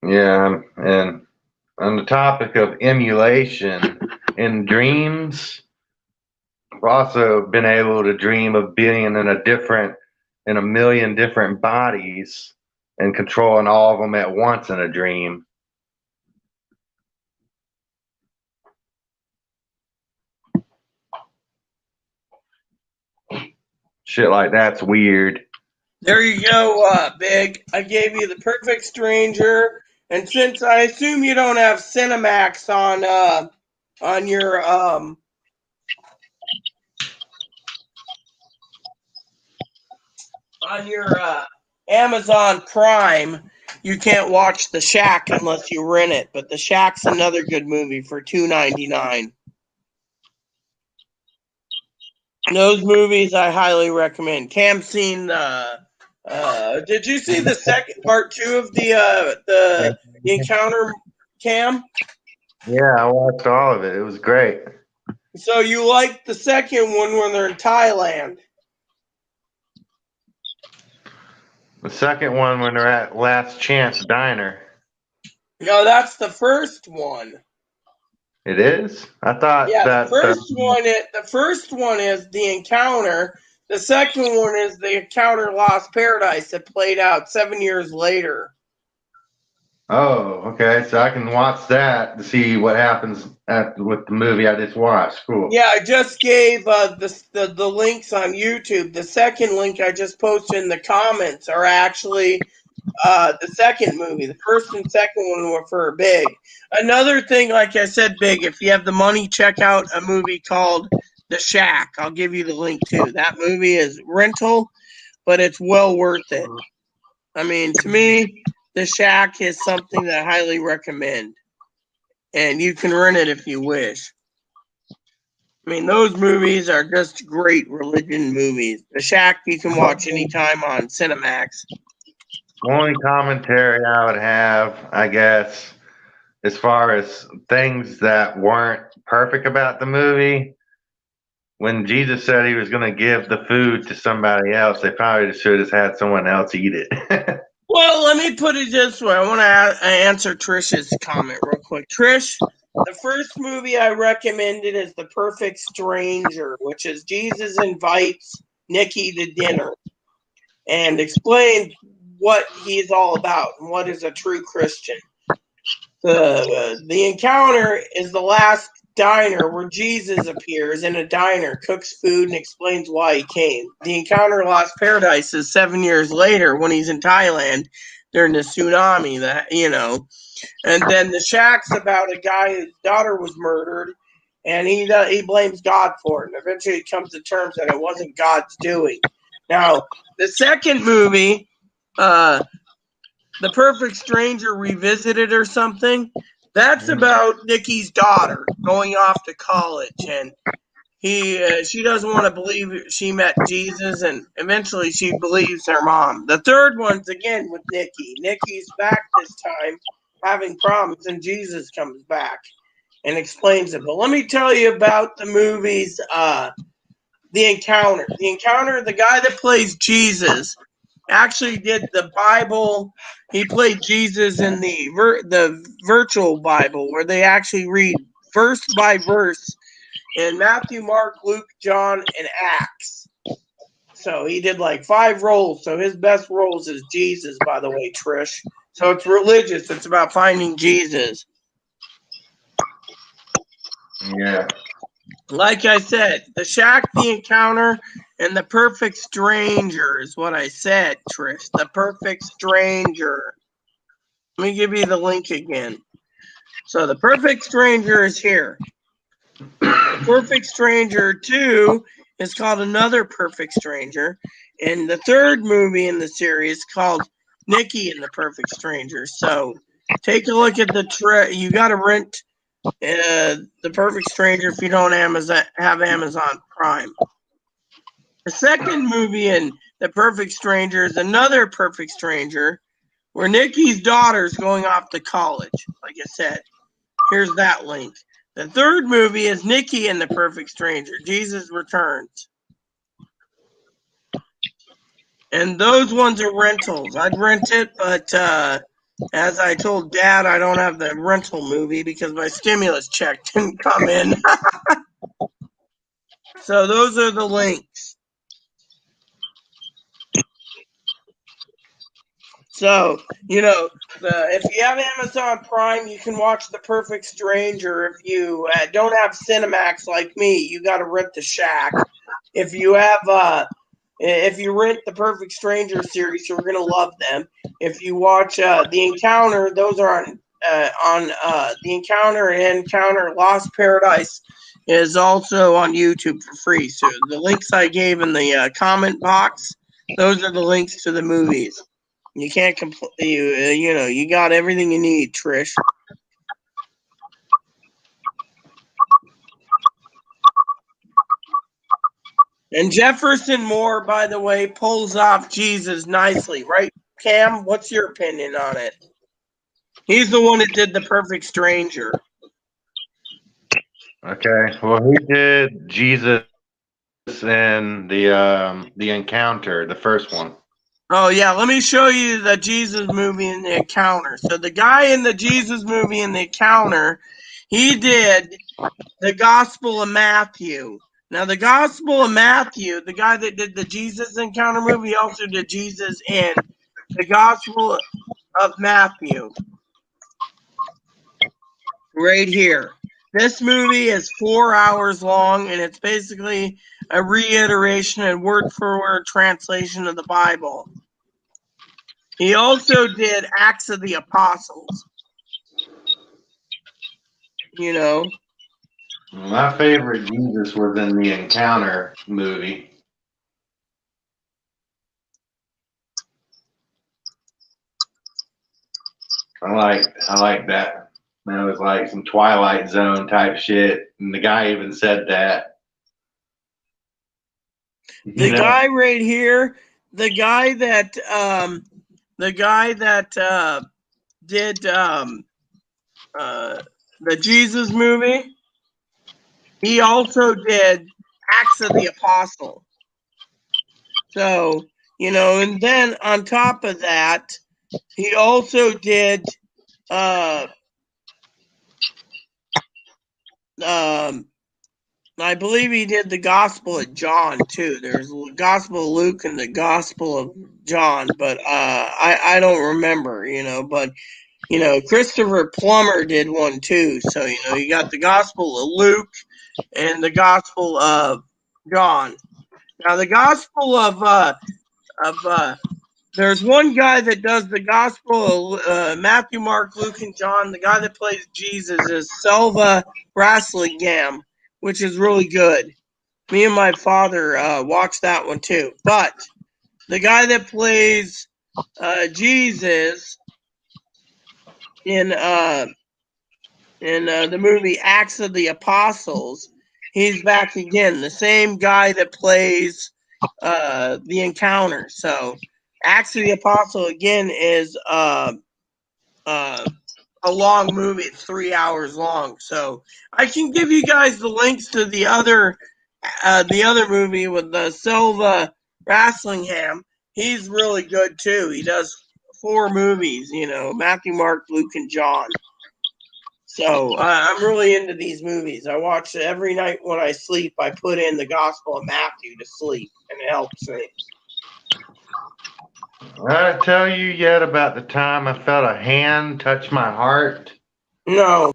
yeah, and on the topic of emulation in dreams, I've also been able to dream of being in a million different bodies and controlling all of them at once in a dream. Shit like that's weird. There you go, Big. I gave you the Perfect Stranger, and since I assume you don't have Cinemax on your Amazon Prime, you can't watch The Shack unless you rent it. But The Shack's another good movie for $2.99. Those movies I highly recommend. Cam's seen did you see the second part 2 of the Encounter, Cam? Yeah, I watched all of it. It was great. So you like the second one when they're in Thailand? The second one when they're at Last Chance Diner. No, that's the first one. It is? I thought the first one is the Encounter. The second one is the Encounter Lost Paradise that played out 7 years later. Oh, okay. So I can watch that to see what happens with the movie I just watched. Cool. Yeah, I just gave the links on YouTube. The second link I just posted in the comments are actually the second movie. The first and second one were for Big. Another thing, like I said, Big, if you have the money, check out a movie called The Shack. I'll give you the link too. That movie is rental, but it's well worth it. I mean, to me, The Shack is something that I highly recommend. And you can rent it if you wish. I mean, those movies are just great religion movies. The Shack you can watch anytime on Cinemax. Only commentary I would have, I guess, as far as things that weren't perfect about the movie, when Jesus said he was going to give the food to somebody else, they probably should have had someone else eat it. Well, let me put it this way. I want to answer Trish's comment real quick. Trish, the first movie I recommended is The Perfect Stranger, which is Jesus invites Nikki to dinner and explains what he's all about and what is a true Christian. The encounter is the last diner where Jesus appears in a diner, cooks food, and explains why he came. The encounter Lost Paradise is 7 years later when he's in Thailand during the tsunami, and then the Shack's about a guy whose daughter was murdered, and he blames God for it. And eventually he comes to terms that it wasn't God's doing. Now, the second movie, The Perfect Stranger Revisited or something, that's about Nikki's daughter going off to college, and she doesn't want to believe she met Jesus, and eventually she believes her mom. The third one's again with Nikki. Nikki's back this time having problems, and Jesus comes back and explains it. But let me tell you about the movies. The Encounter. The Encounter, the guy that plays Jesus actually did the Bible. He played Jesus in the virtual Bible, where they actually read verse by verse in Matthew, Mark, Luke, John, and Acts. So he did like 5 roles. So his best roles is Jesus, by the way, Trish. So it's religious. It's about finding Jesus. Yeah. Like I said, The Shack, The Encounter, and The Perfect Stranger is what I said, Trish. The Perfect Stranger. Let me give you the link again. So The Perfect Stranger is here. The Perfect Stranger 2 is called Another Perfect Stranger. And the third movie in the series is called Nikki and the Perfect Stranger. So take a look at you got to rent The Perfect Stranger if you don't have Amazon Prime. The second movie in The Perfect Stranger is Another Perfect Stranger, where Nikki's daughter's going off to college. Like I said, here's that link. The third movie is Nikki and the Perfect Stranger, Jesus Returns. And those ones are rentals. I'd rent it, but as I told Dad, I don't have the rental movie because my stimulus check didn't come in. So those are the links. So, if you have Amazon Prime, you can watch The Perfect Stranger. If you don't have Cinemax like me, you got to rent The Shack. If you rent the Perfect Stranger series, you're gonna love them. If you watch The Encounter, those are on The Encounter, and Encounter Lost Paradise is also on YouTube for free. So the links I gave in the comment box, those are the links to the movies. You can't complain. You got everything you need, Trish. And Jefferson Moore, by the way, pulls off Jesus nicely, right, Cam? What's your opinion on it? He's the one that did The Perfect Stranger. Okay. Well, he did Jesus and the Encounter, the first one. Oh, yeah. Let me show you the Jesus movie and the Encounter. So the guy in the Jesus movie and the Encounter, he did the Gospel of Matthew. Now, the Gospel of Matthew, the guy that did the Jesus Encounter movie, also did Jesus in the Gospel of Matthew. Right here. This movie is 4 hours long, and it's basically a reiteration and word-for-word translation of the Bible. He also did Acts of the Apostles. My favorite Jesus was in the Encounter movie. I like that. That was like some Twilight Zone type shit, and the guy even said that. The guy right here, the guy that did the Jesus movie, he also did Acts of the Apostle. So, and then on top of that, he also did I believe he did the Gospel of John too. There's the Gospel of Luke and the Gospel of John, but I don't remember, But Christopher Plummer did one too. So you got the Gospel of Luke and the Gospel of John. Now the Gospel of there's one guy that does the Gospel of Matthew, Mark, Luke, and John. The guy that plays Jesus is Selva Wrestlingham, which is really good. Me and my father watched that one too. But the guy that plays Jesus in the movie Acts of the Apostles, he's back again. The same guy that plays the Encounter. So Acts of the Apostle again is a long movie. It's 3 hours long. So I can give you guys the links to the other movie with the Silva Wrestlingham. He's really good too. He does 4 movies, Matthew, Mark, Luke, and John. So I'm really into these movies. I watch it every night when I sleep. I put in the Gospel of Matthew to sleep, and it helps me. Did I tell you yet about the time I felt a hand touch my heart? No.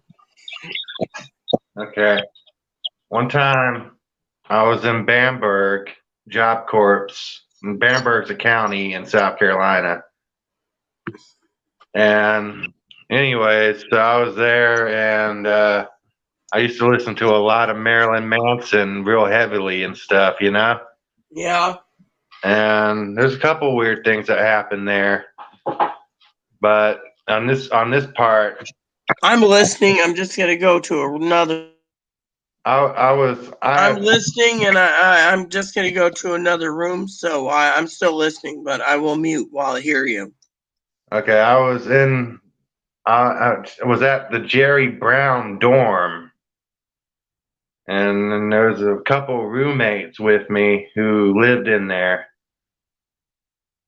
Okay. One time I was in Bamberg, Job Corps. And Bamberg's a county in South Carolina. And anyways, so I was there, and I used to listen to a lot of Marilyn Manson real heavily and stuff, Yeah. And there's a couple weird things that happened there. But on this part, I'm listening. I'm just gonna go to another. I'm listening, and I'm just gonna go to another room. So I'm still listening, but I will mute while I hear you. Okay, I was at the Jerry Brown dorm, and then there was a couple roommates with me who lived in there,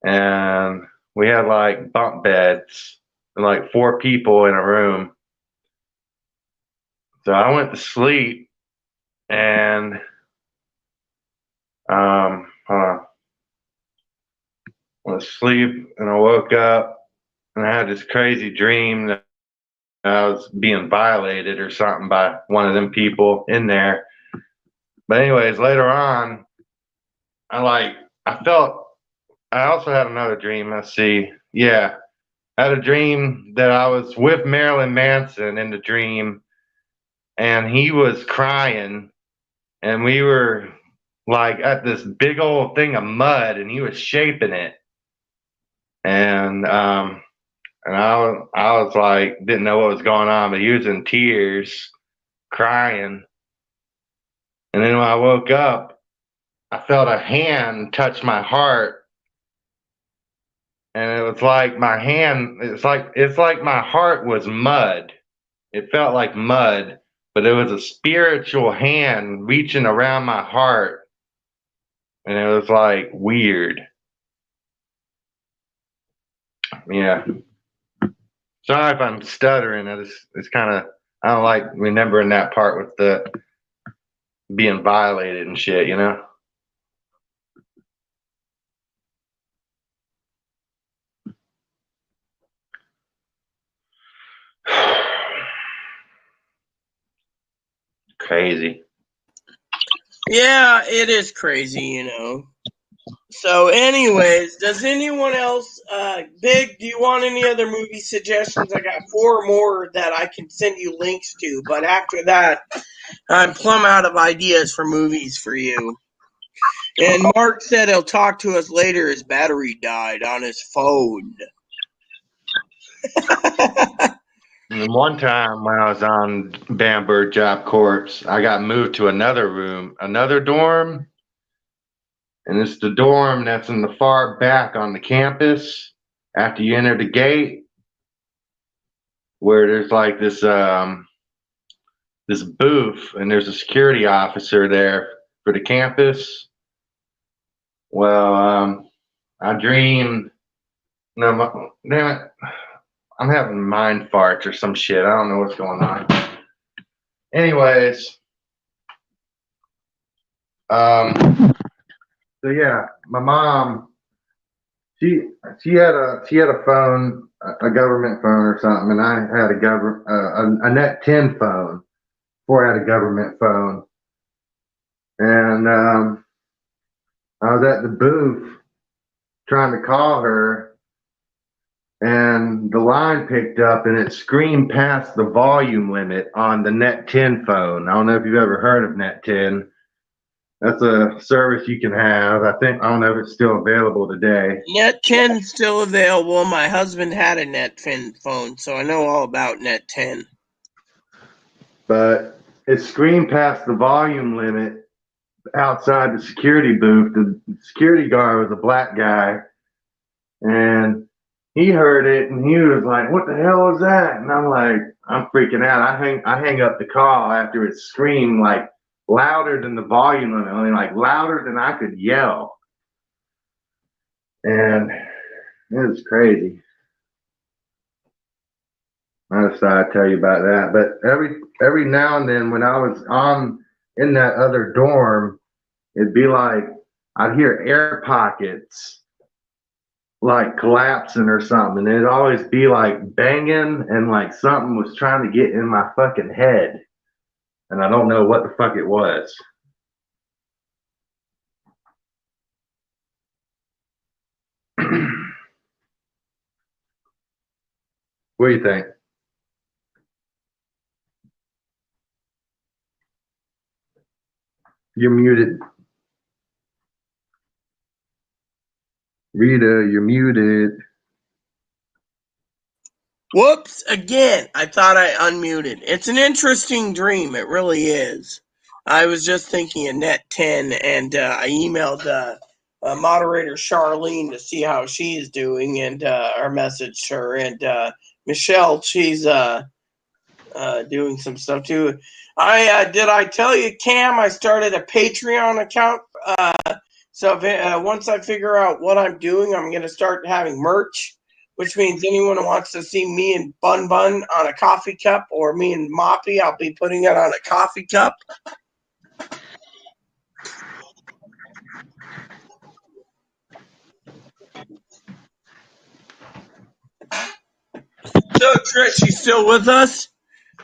and we had like bunk beds and like 4 people in a room. So I went to sleep, and hold on. I went to sleep, and I woke up, and I had this crazy dream that I was being violated or something by one of them people in there. But anyways, later on, I also had another dream. Let's see. Yeah. I had a dream that I was with Marilyn Manson in the dream, and he was crying, and we were like at this big old thing of mud, and he was shaping it. And I was like, didn't know what was going on, but he was in tears, crying. And then when I woke up, I felt a hand touch my heart. And it was like my hand, it's like my heart was mud. It felt like mud, but it was a spiritual hand reaching around my heart. And it was like weird. Yeah. Sorry if I'm stuttering. It's kind of, I don't like remembering that part with the being violated and shit, Crazy. Yeah, it is crazy, So anyways, does anyone else, Big, do you want any other movie suggestions? I got 4 more that I can send you links to, but after that, I'm plumb out of ideas for movies for you. And Mark said he'll talk to us later. His battery died on his phone. And one time when I was on Bamberg Job Corps, I got moved to another room, another dorm. And it's the dorm that's in the far back on the campus after you enter the gate, where there's like this booth, and there's a security officer there for the campus. Well, I dreamed. No, damn it. I'm having mind farts or some shit. I don't know what's going on. Anyways, So yeah, my mom, she had a phone, a government phone or something, and I had a Net 10 phone before I had a government phone, and I was at the booth trying to call her, and the line picked up, and it screamed past the volume limit on the Net 10 phone. I don't know if you've ever heard of Net 10. That's a service you can have. I don't know if it's still available today. Net 10 is still available. My husband had a Net 10 phone, so I know all about Net 10. But it screamed past the volume limit outside the security booth. The security guard was a black guy, and he heard it, and he was like, "What the hell was that?" And I'm like, I'm freaking out. I hang up the call after it screamed like louder than the volume limit, I mean, like louder than I could yell. And it was crazy. I just thought I'd tell you about that. But every now and then when I was in that other dorm, it'd be like I'd hear air pockets like collapsing or something. And it'd always be like banging and like something was trying to get in my fucking head. And I don't know what the fuck it was. What do you think? You're muted. Rita, you're muted. Whoops, again, I thought I unmuted. It's an interesting dream, it really is. I was just thinking of Net 10, and I emailed moderator Charlene to see how she's doing, and I messaged her, and Michelle, she's doing some stuff too. Did I tell you, Cam, I started a Patreon account, so once I figure out what I'm doing, I'm going to start having merch, which means anyone who wants to see me and Bun Bun on a coffee cup, or me and Moppy, I'll be putting it on a coffee cup. So, Trish, you still with us?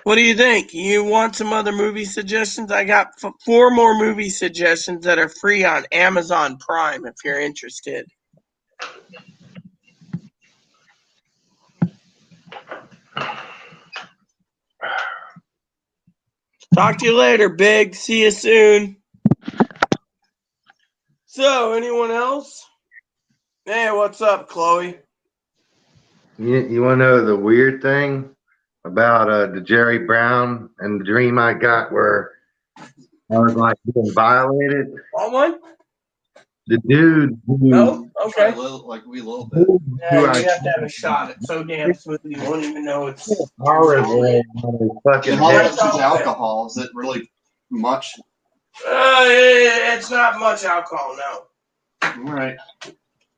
What do you think? You want some other movie suggestions? I got 4 more movie suggestions that are free on Amazon Prime if you're interested. Talk to you later, Big. See you soon. So, anyone else? Hey, what's up, Chloe? You want to know the weird thing about the Jerry Brown and the dream I got where I was like being violated? Want one? The dude who, No? Okay. Like we a little bit. Yeah, you have to have a shot. It's so damn smooth you won't even know it's. fucking And how head. much is alcohol? Is it really much? It's not much alcohol, no. All right.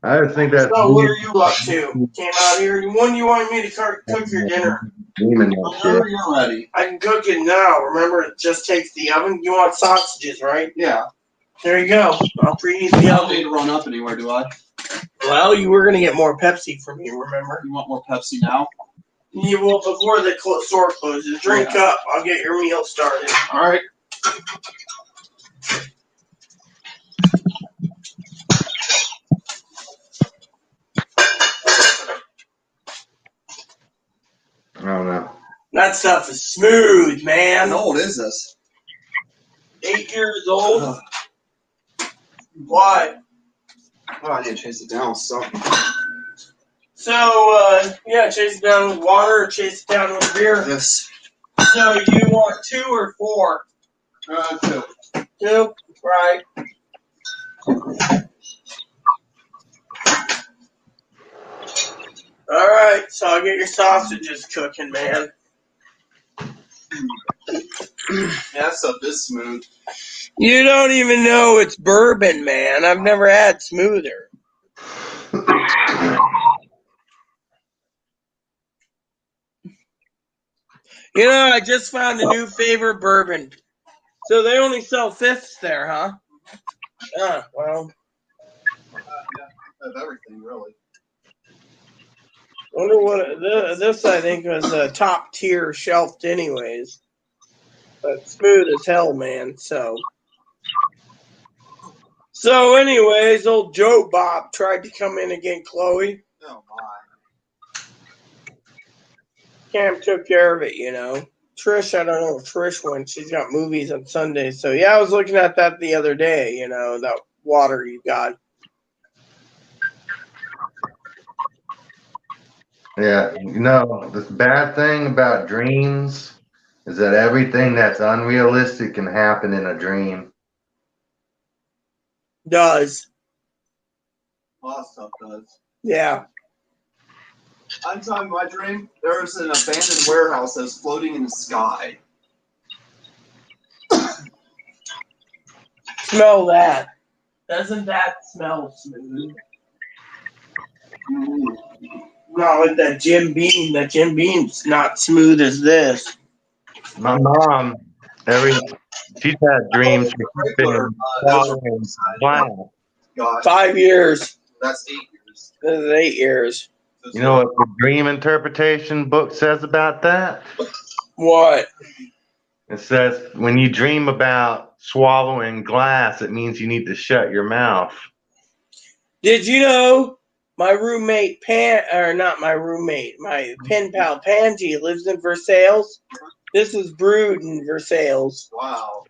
I just think that's So, what are you up to? Came out here. When do you want me to cook your dinner? demon that shit. Whenever you're ready. I can cook it now. Remember, it just takes the oven. You want sausages, right? Yeah. There you go. I'll preheat the I don't need oven. to run up anywhere, do I? Well, you were going to get more Pepsi from me, remember? You want more Pepsi now? You will before the store closes. Drink up. I'll get your meal started. All right. I don't know. That stuff is smooth, man. How old is this? 8 years old. Why? Oh, I need to chase it down with something. So, chase it down with water or chase it down with beer. This. So, you want 2 or 4? 2. 2? Right. All right, so I'll get your sausages cooking, man. Yeah, that stuff is smooth. You don't even know it's bourbon, man. I've never had smoother. You know, I just found a new favorite bourbon. So they only sell fifths there, huh? Well, Of everything, really. wonder what this I think was a top tier shelved anyways, but smooth as hell, man. So anyways, old Joe Bob tried to come in again, Chloe. Oh my. Cam took care of it, you know. Trish, I don't know if Trish went. She's got movies on Sunday. So yeah, I was looking at that the other day, you know, that water you got. Yeah, you know, the bad thing about dreams is that everything that's unrealistic can happen in a dream. Does. A lot of stuff does. Yeah. I'm telling my dream, there was an abandoned warehouse that was floating in the sky. Smell that. Doesn't that smell smooth? Not like that Jim Beam. That Jim Beam's not smooth as this. My mom, she's had dreams she's been swallowing glass. God, 5 years. that's 8 years. This is 8 years. You know what the dream interpretation book says about that? What? It says when you dream about swallowing glass, it means you need to shut your mouth. Did you know my roommate not my roommate, my pen pal Pansy lives in Versailles? This is brewed in Versailles. Wow.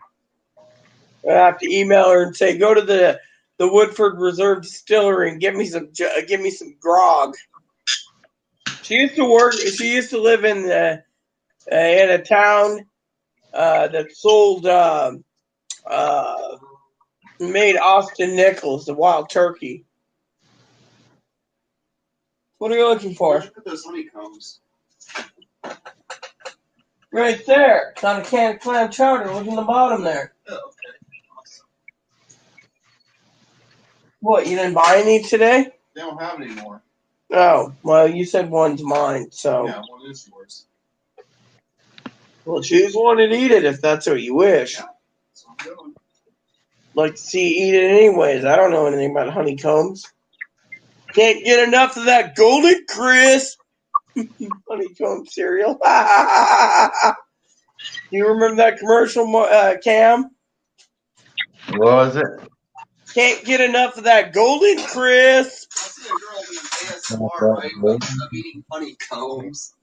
I have to email her and say, go to the Woodford Reserve Distillery and give me some grog. She used to live in a town that sold made Austin Nichols, the wild turkey. What are you looking for? Where'd you put those honeycombs? Right there. It's on a can of clam chowder. Look in the bottom there. Oh, okay. Awesome. What, you didn't buy any today? They don't have it anymore. Oh, well, you said one's mine, so. Yeah, one is yours. Well, choose one and eat it if that's what you wish. Yeah. That's what I'm doing. Like to see you eat it anyways. I don't know anything about honeycombs. Can't get enough of that Golden Crisp honeycomb cereal. You remember that commercial, Cam? What was it? Can't get enough of that Golden Crisp. I see a girl doing ASMR, right? Like, I'm eating honeycombs.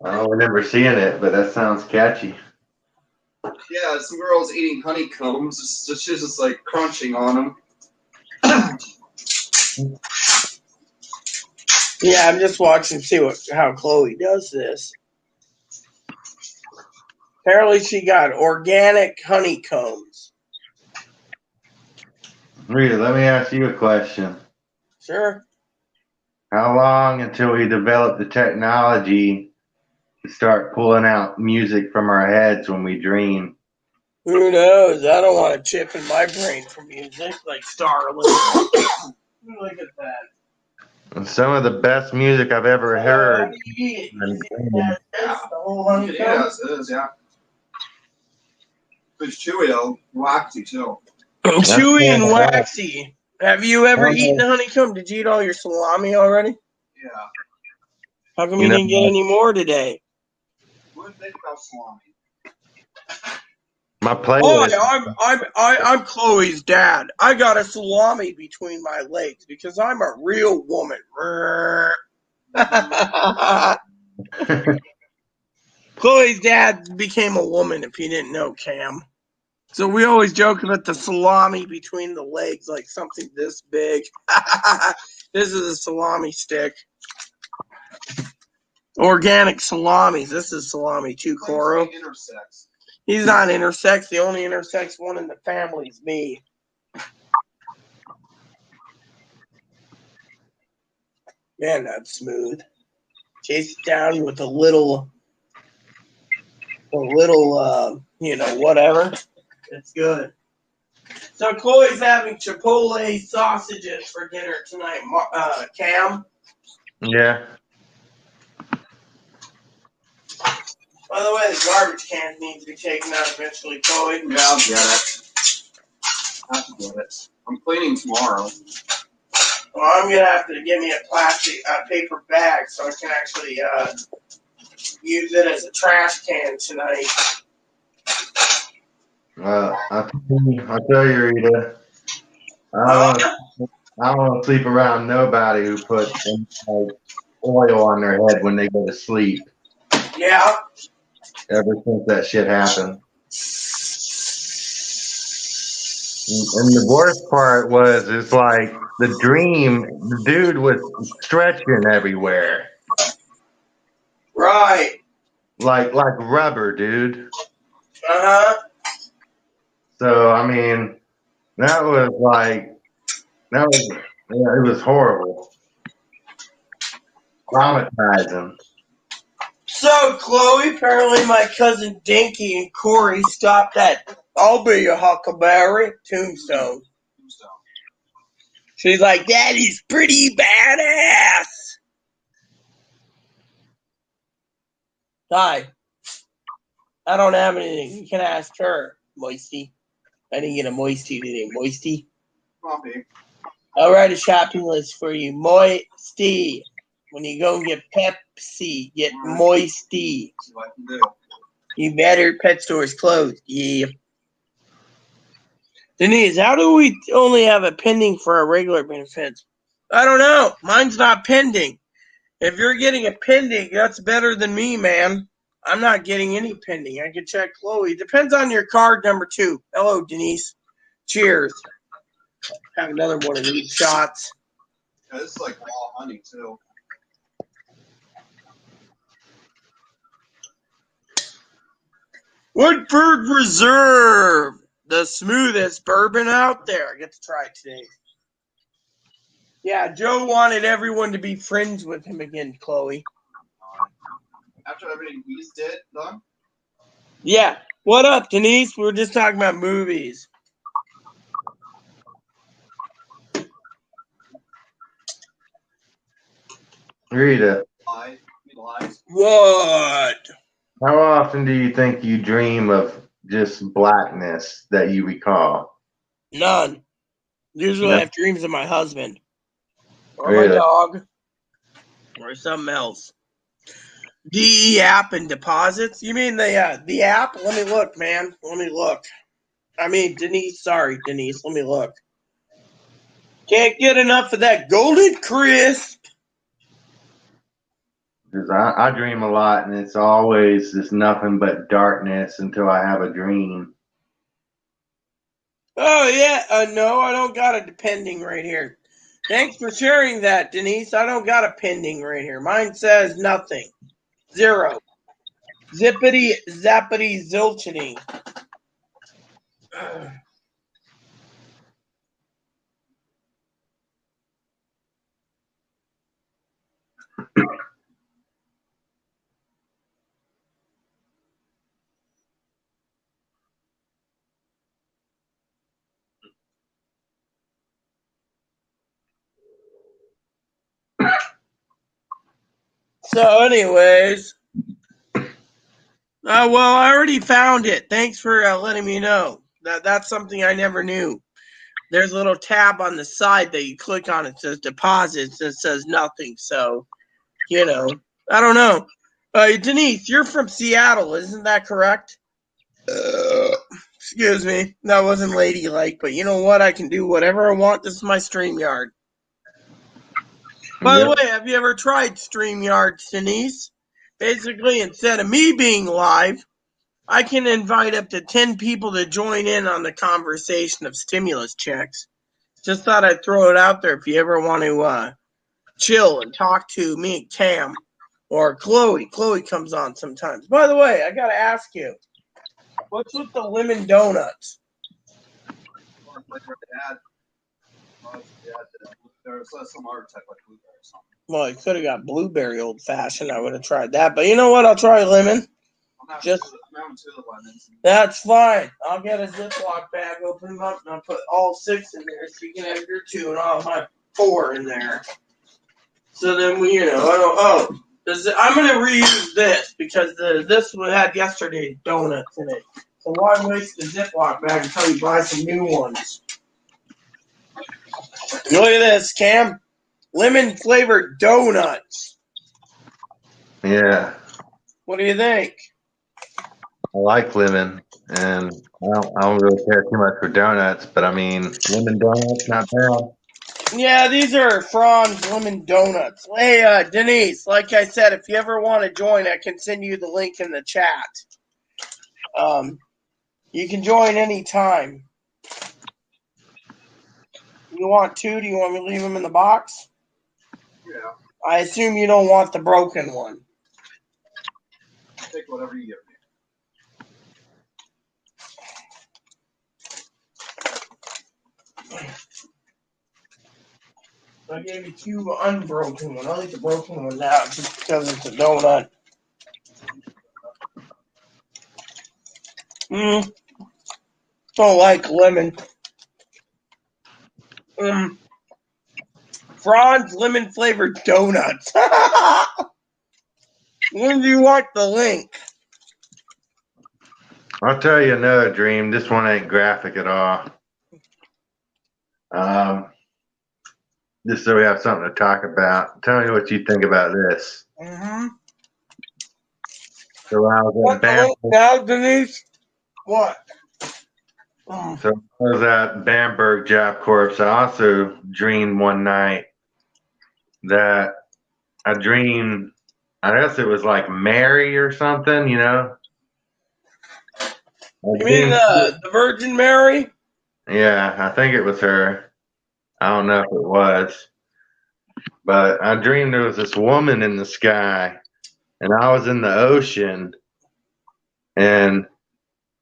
I don't remember seeing it, but that sounds catchy. Yeah, some girl's eating honeycombs. She's just like crunching on them. Yeah, I'm just watching to see how Chloe does this. Apparently she got organic honeycombs. Rita, let me ask you a question. Sure. How long until we develop the technology to start pulling out music from our heads when we dream? Who knows? I don't want a chip in my brain for music like Starling. Look at that. And some of the best music I've ever heard. How do you eat it? The whole honeycomb? Yes, it is, yeah. It's chewy though. Waxy too. Chewy and waxy. Have you ever eaten a honeycomb? Did you eat all your salami already? Yeah. How come you didn't get any more today? What do you think about salami? My Boy, playlist. I'm Chloe's dad. I got a salami between my legs because I'm a real woman. Chloe's dad became a woman, if you didn't know, Cam. So we always joke about the salami between the legs, like something this big. This is a salami stick. Organic salamis. This is salami too, Coro. Intersex. He's not intersex. The only intersex one in the family is me. Man, that's smooth. Chase it down with a little, whatever. It's good. So Chloe's having Chipotle sausages for dinner tonight, Cam. Yeah. By the way, the garbage can needs to be taken out eventually, Chloe. Yeah, I'll get it. have to get it. I'm cleaning tomorrow. Well, I'm gonna have to give me a plastic paper bag so I can actually use it as a trash can tonight. I tell you, Rita, I don't want to sleep around nobody who puts oil on their head when they go to sleep. Yeah. Ever since that shit happened. And the worst part is like the dream, the dude was stretching everywhere. Right. Like rubber, dude. Uh-huh. So, I mean, it was horrible. Traumatizing. So, Chloe, apparently my cousin Dinky and Corey stopped at I'll Be a Huckleberry Tombstone. She's like, Daddy's pretty badass. Hi. I don't have anything. You can ask her, Moisty. I didn't get a Moisty today. Moisty. Coffee. I'll write a shopping list for you. Moisty. When you go and get Pepsi, get Moisty. See what I can do. You better. Pet store's closed. Yeah. Denise, how do we only have a pending for our regular benefits? I don't know. Mine's not pending. If you're getting a pending, that's better than me, man. I'm not getting any pending. I can check Chloe. Depends on your card number 2. Hello, Denise. Cheers. Have another one of these shots. Yeah, this is like raw honey too. Woodford Reserve, the smoothest bourbon out there. I get to try it today. Yeah, Joe wanted everyone to be friends with him again, Chloe. After everything he's done? Yeah. What up, Denise? We were just talking about movies. Rita. He lies. What? How often do you think you dream of just blackness that you recall? None. Usually No. I have dreams of my husband. Or Really? my dog. Or something else. DE app and deposits? You mean the app? Let me look, man. Let me look. I mean, Denise. Sorry, Denise. Let me look. Can't get enough of that golden crisp. Because I dream a lot, and it's always just nothing but darkness until I have a dream. Oh, yeah. No, I don't got a pending right here. Thanks for sharing that, Denise. I don't got a pending right here. Mine says nothing. 0. Zippity, zappity, zilchity. So, anyways. Well, I already found it. Thanks for letting me know. That's something I never knew. There's a little tab on the side that you click on. It says deposits. It says nothing. So, I don't know. Denise, you're from Seattle. Isn't that correct? Excuse me. That wasn't ladylike, but you know what? I can do whatever I want. This is my StreamYard. By the way, have you ever tried StreamYard, Denise? Basically, instead of me being live, I can invite up to 10 people to join in on the conversation of stimulus checks. Just thought I'd throw it out there if you ever want to chill and talk to me and Cam or Chloe. Chloe comes on sometimes. By the way, I got to ask you, what's with the lemon donuts? There's some other type like blueberry or something. Well, I could have got blueberry old fashioned. I would have tried that. But you know what? I'll try lemon. I'm having two of the lemons. That's fine. I'll get a Ziploc bag, open them up, and I'll put all 6 in there so you can have your 2 and I'll have my 4 in there. So then I'm going to reuse this because this one had yesterday's donuts in it. So why waste the Ziploc bag until you buy some new ones? Look at this, Cam. Lemon flavored donuts. Yeah, What do you think? I like lemon, and I don't really care too much for donuts, but I mean, lemon donuts, not bad. Yeah, these are Franz lemon donuts. Hey, Denise, like I said, if you ever want to join, I can send you the link in the chat. You can join anytime. You want two? Do you want me to leave them in the box? Yeah. I assume you don't want the broken one. Take whatever you give me. I gave you two unbroken ones. I'll leave the broken one out just because it's a donut. Don't like lemon. Franz lemon flavored donuts. When do you want the link? I'll tell you another dream. This one ain't graphic at all. Just so we have something to talk about. Tell me what you think about this. So I was Want at the link now, Denise? What? So I was at Bamberg Job Corps. I also dreamed one night that I dreamed, I guess it was like Mary or something, you know? You mean the Virgin Mary? Yeah, I think it was her. I don't know if it was. But I dreamed there was this woman in the sky, and I was in the ocean, and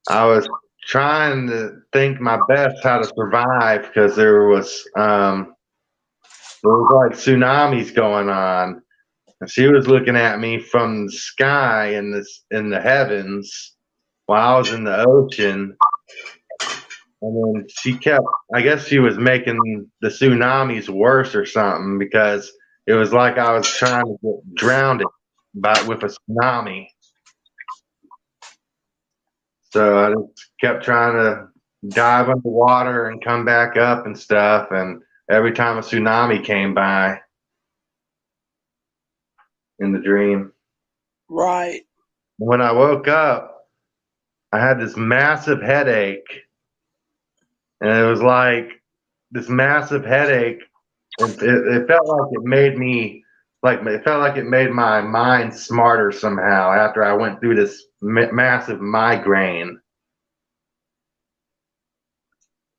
I was trying to think my best how to survive because there was like tsunamis going on. And she was looking at me from the sky in the heavens while I was in the ocean. And then she kept, I guess she was making the tsunamis worse or something because it was like I was trying to get drowned with a tsunami. So I just kept trying to dive underwater and come back up and stuff. And every time a tsunami came by in the dream. Right. When I woke up, I had this massive headache. And it was like this massive headache. It felt like it made me, it felt like it made my mind smarter somehow after I went through this massive migraine.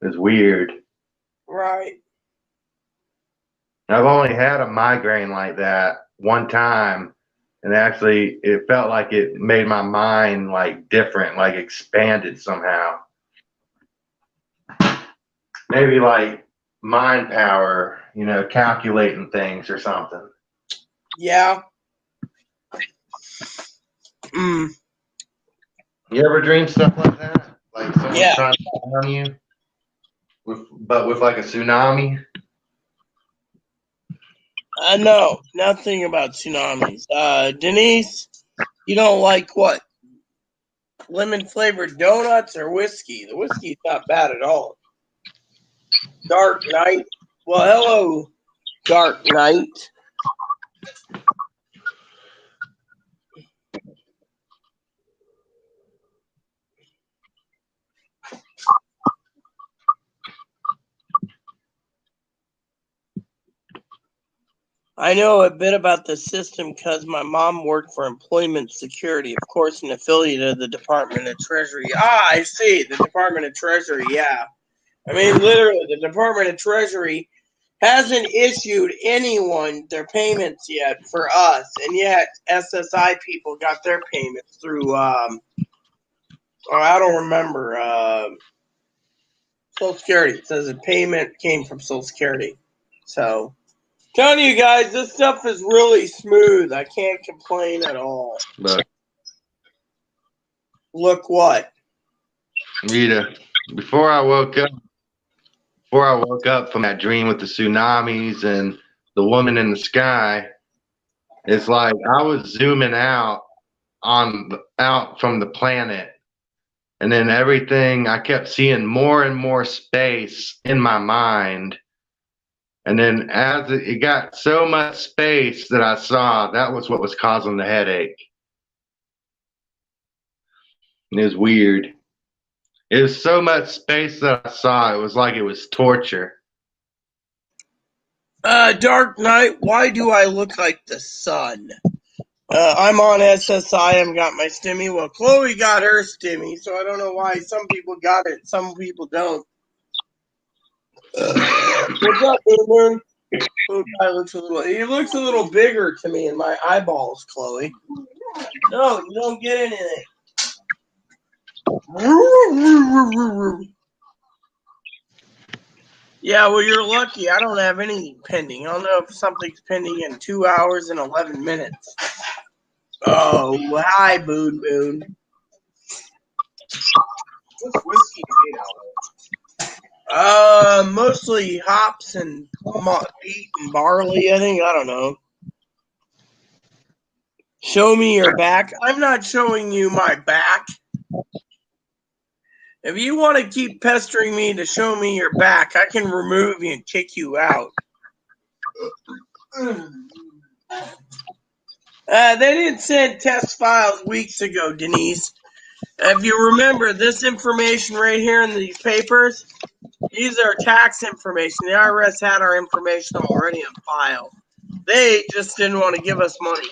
It was weird. Right. I've only had a migraine like that one time, and actually it felt like it made my mind like different, like expanded somehow. Maybe like mind power, you know, calculating things or something. Yeah. You ever dream stuff like that? Like someone's trying to harm you? But with like a tsunami? No, nothing about tsunamis. Denise, you don't like what? Lemon flavored donuts or whiskey? The whiskey's not bad at all. Dark Knight. Well, hello, Dark Knight. I know a bit about the system because my mom worked for Employment Security, of course, an affiliate of the Department of Treasury. Ah, I see. The Department of Treasury, yeah. I mean, literally, the Department of Treasury hasn't issued anyone their payments yet for us, and yet SSI people got their payments through, I don't remember, Social Security. It says the payment came from Social Security. So, telling you guys, this stuff is really smooth. I can't complain at all. But Look what? Rita, before I woke up from that dream with the tsunamis and the woman in the sky, it's like I was zooming out from the planet, and then everything I kept seeing more and more space in my mind, And then as it got so much space that I saw, that was what was causing the headache. It was weird. It was so much space that I saw, it was like it was torture. Dark Knight, why do I look like the sun? I'm on SSI. I've got my stimmy. Well, Chloe got her stimmy, so I don't know why some people got it, some people don't. What's up, Moon? Little guy looks he looks a little bigger to me in my eyeballs, Chloe. No, you don't get anything. Yeah, well, you're lucky. I don't have anything pending. I'll know if something's pending in 2 hours and 11 minutes. Oh, hi, Boon Boon. What's whiskey made out of? Mostly hops and wheat and barley, I think. I don't know. Show me your back. I'm not showing you my back. If you want to keep pestering me to show me your back, I can remove you and kick you out. They didn't send test files weeks ago, Denise. If you remember, this information right here in these papers, these are tax information. The IRS had our information already on file. They just didn't want to give us money.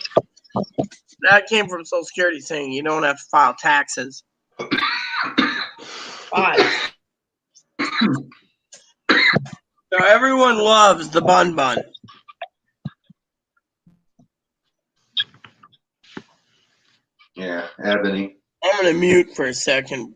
That came from Social Security saying you don't have to file taxes. Fine. So everyone loves the bun bun. Yeah, Ebony. I'm going to mute for a second.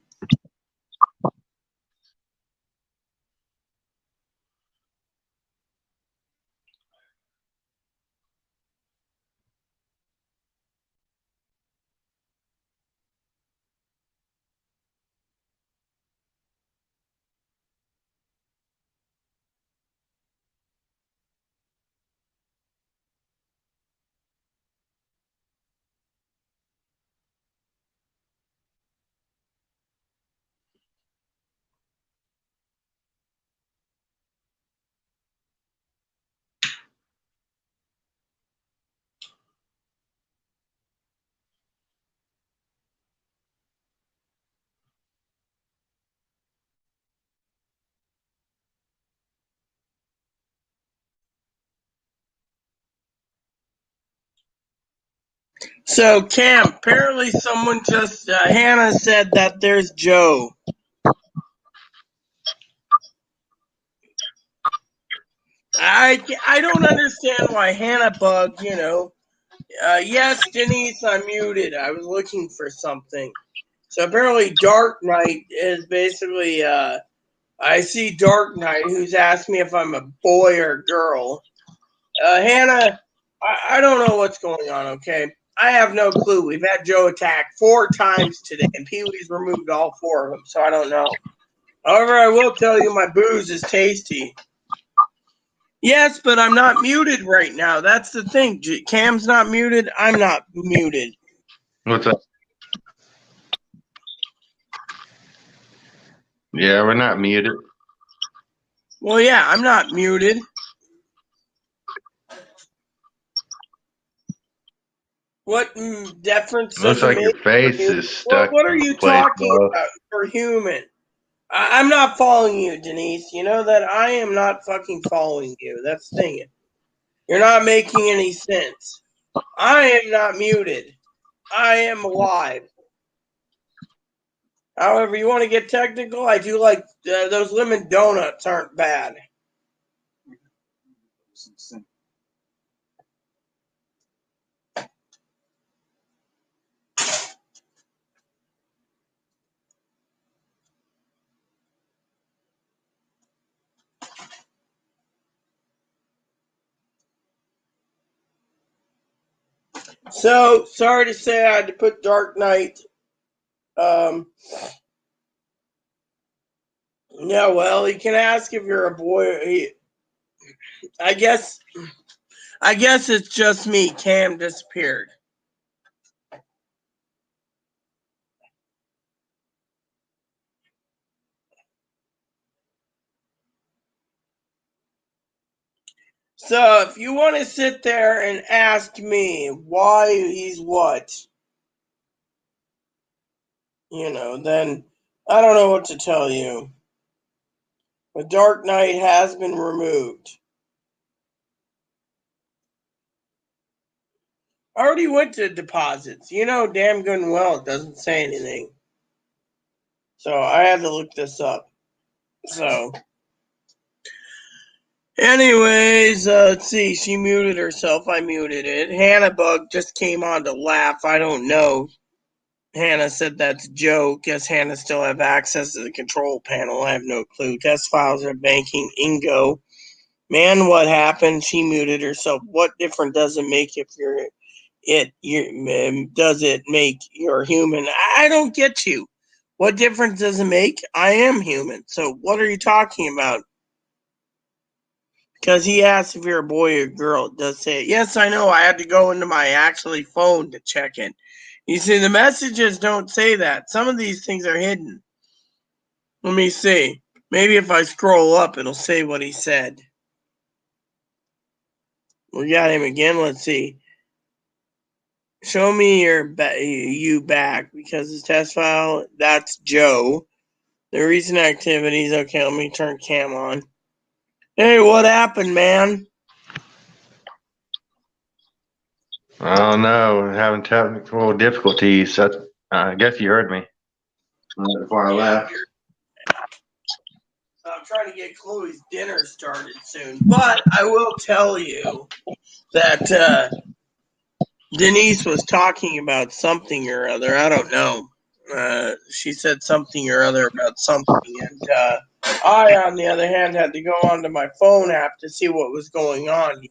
So, Cam, apparently someone just, Hannah said that there's Joe. I don't understand why Hannah bugged, yes, Denise, I'm muted. I was looking for something. So apparently Dark Knight is basically, I see Dark Knight who's asked me if I'm a boy or a girl. Hannah, I don't know what's going on, okay? I have no clue. We've had Joe attack 4 times today, and Pee-wee's removed all 4 of them, so I don't know. However, I will tell you my booze is tasty. Yes, but I'm not muted right now. That's the thing. Cam's not muted. I'm not muted. What's up? Yeah, we're not muted. Well, yeah, I'm not muted. What difference does Looks it like make? your face is stuck. What are you talking about? You're human. I'm not following you, Denise. You know that I am not fucking following you. That's the thing. You're not making any sense. I am not muted. I am alive. However, you want to get technical? I do like those lemon donuts aren't bad. So, sorry to say I had to put Dark Knight. Yeah, well, he can ask if you're a boy. I guess it's just me. Cam disappeared. So if you want to sit there and ask me why he's what, then I don't know what to tell you. The Dark Knight has been removed. I already went to deposits. Damn good and well it doesn't say anything. So I had to look this up. So, anyways, let's see. She muted herself. I muted it. Hannah Bug just came on to laugh. I don't know. Hannah said that's a joke. Guess Hannah still have access to the control panel. I have no clue. Test files are banking. Ingo. Man, what happened? She muted herself. What difference does it make if does it make you're human? I don't get you. What difference does it make? I am human. So what are you talking about? Because he asked if you're a boy or girl. It does say it. Yes, I know. I had to go into my actually phone to check it. You see, the messages don't say that. Some of these things are hidden. Let me see. Maybe if I scroll up, it'll say what he said. We got him again. Let's see. Show me you back because his test file. That's Joe. The recent activities. Okay, let me turn cam on. Hey, what happened, man? I don't know. I'm having technical difficulties. I guess you heard me before I left. I'm trying to get Chloe's dinner started soon. But I will tell you that Denise was talking about something or other. I don't know. She said something or other about something. And I, on the other hand, had to go onto my phone app to see what was going on,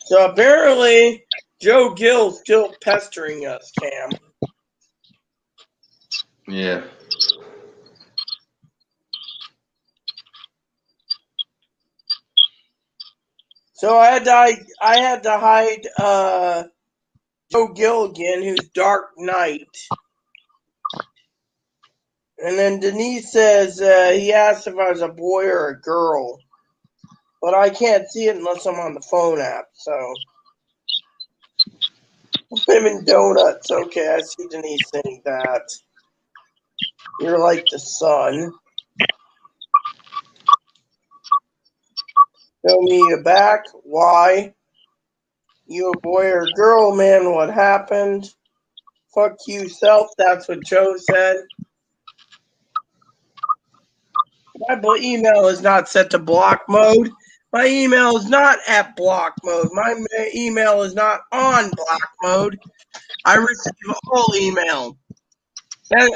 So apparently, Joe Gill's still pestering us, Cam. Yeah. So I had to hide Joe Gill again, who's Dark Knight. And then Denise says he asked if I was a boy or a girl. But I can't see it unless I'm on the phone app, so. Women donuts. Okay, I see Denise saying that. You're like the sun. Show me your back. Why? You a boy or a girl, man? What happened? Fuck you, self. That's what Joe said. My email is not set to block mode. My email is not at block mode. My email is not on block mode. I receive all email. And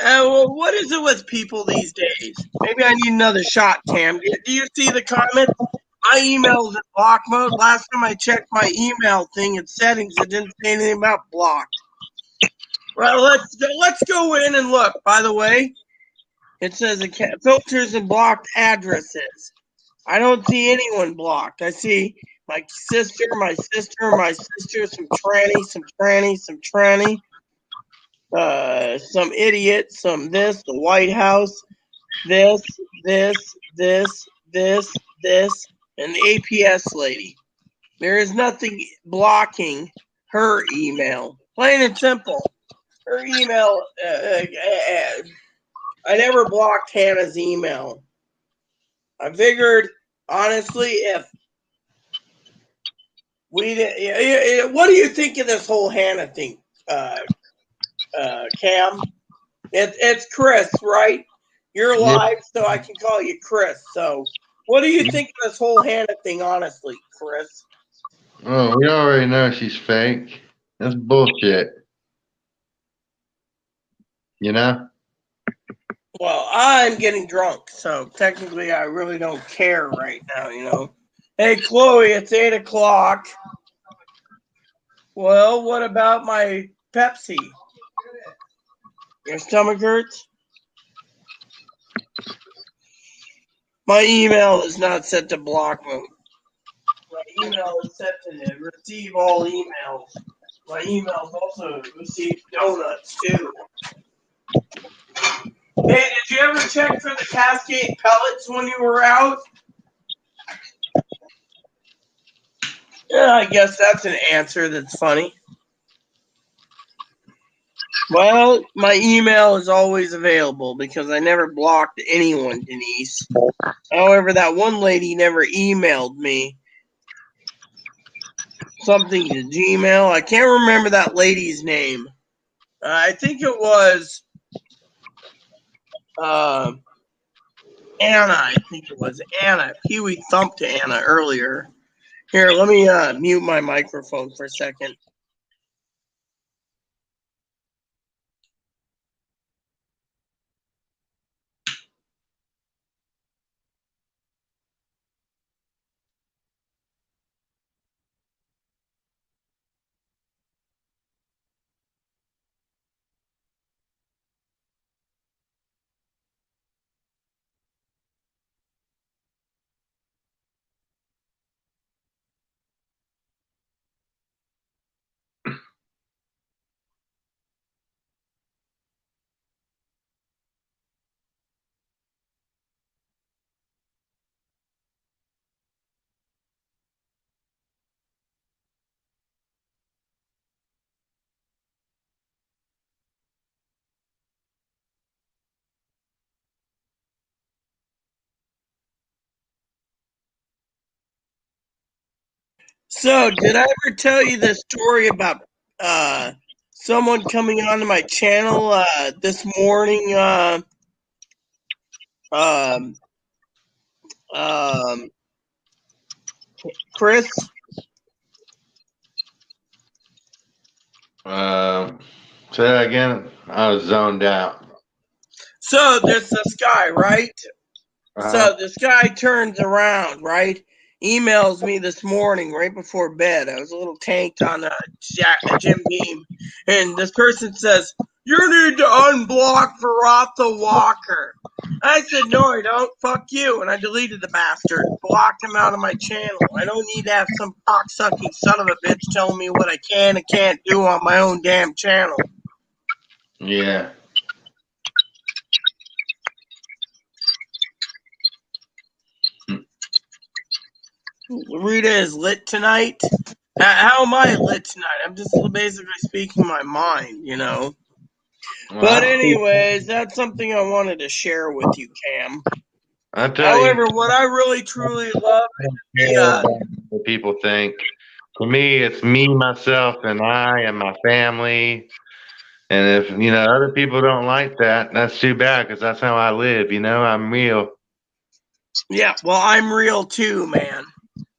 what is it with people these days? Maybe I need another shot, Tam. Do you see the comment? My email is in block mode. Last time I checked my email thing in settings, it didn't say anything about blocked. Well, let's go in and look. By the way, it says it filters and blocked addresses. I don't see anyone blocked. I see my sister, some tranny, some idiot, some this, the White House, this, and the APS lady. There is nothing blocking her email. Plain and simple. Her email, I never blocked Hannah's email. I figured, honestly, if we did, what do you think of this whole Hannah thing, Cam? It's Chris, right? You're live, so I can call you Chris. So, what do you think of this whole Hannah thing, honestly, Chris? Oh, we already know she's fake. That's bullshit. You know? Well, I'm getting drunk, so technically I really don't care right now, Hey, Chloe, it's 8 o'clock. Well, what about my Pepsi? Your stomach hurts? My email is not set to block mode. My email is set to receive all emails. My emails also receive donuts, too. Hey, did you ever check for the Cascade pellets when you were out? Yeah, I guess that's an answer that's funny. Well, my email is always available because I never blocked anyone, Denise. However, that one lady never emailed me something to Gmail. I can't remember that lady's name. I think it was Anna. I think it was Anna. Pee-wee thumped Anna earlier. Here, let me mute my microphone for a second. So, did I ever tell you the story about someone coming onto my channel this morning? Um, um, Chris? Say that again. I was zoned out. So, there's this guy, right? Uh-huh. So, this guy turns around, right? Emails me this morning right before bed. I was a little tanked on a Jim Beam. And this person says, "You need to unblock Veratha Walker." I said, "No, I don't. Fuck you." And I deleted the bastard. Blocked him out of my channel. I don't need to have some cocksucking son of a bitch telling me what I can and can't do on my own damn channel. Yeah. Rita is lit tonight. How am I lit tonight? I'm just basically speaking my mind, you know. But anyways, that's something I wanted to share with you, Cam. I tell you, However, what I really truly love is what people think. For me, it's me, myself, and I, and my family. And if other people don't like that, that's too bad because that's how I live. I'm real. yeah, well, I'm real too, man.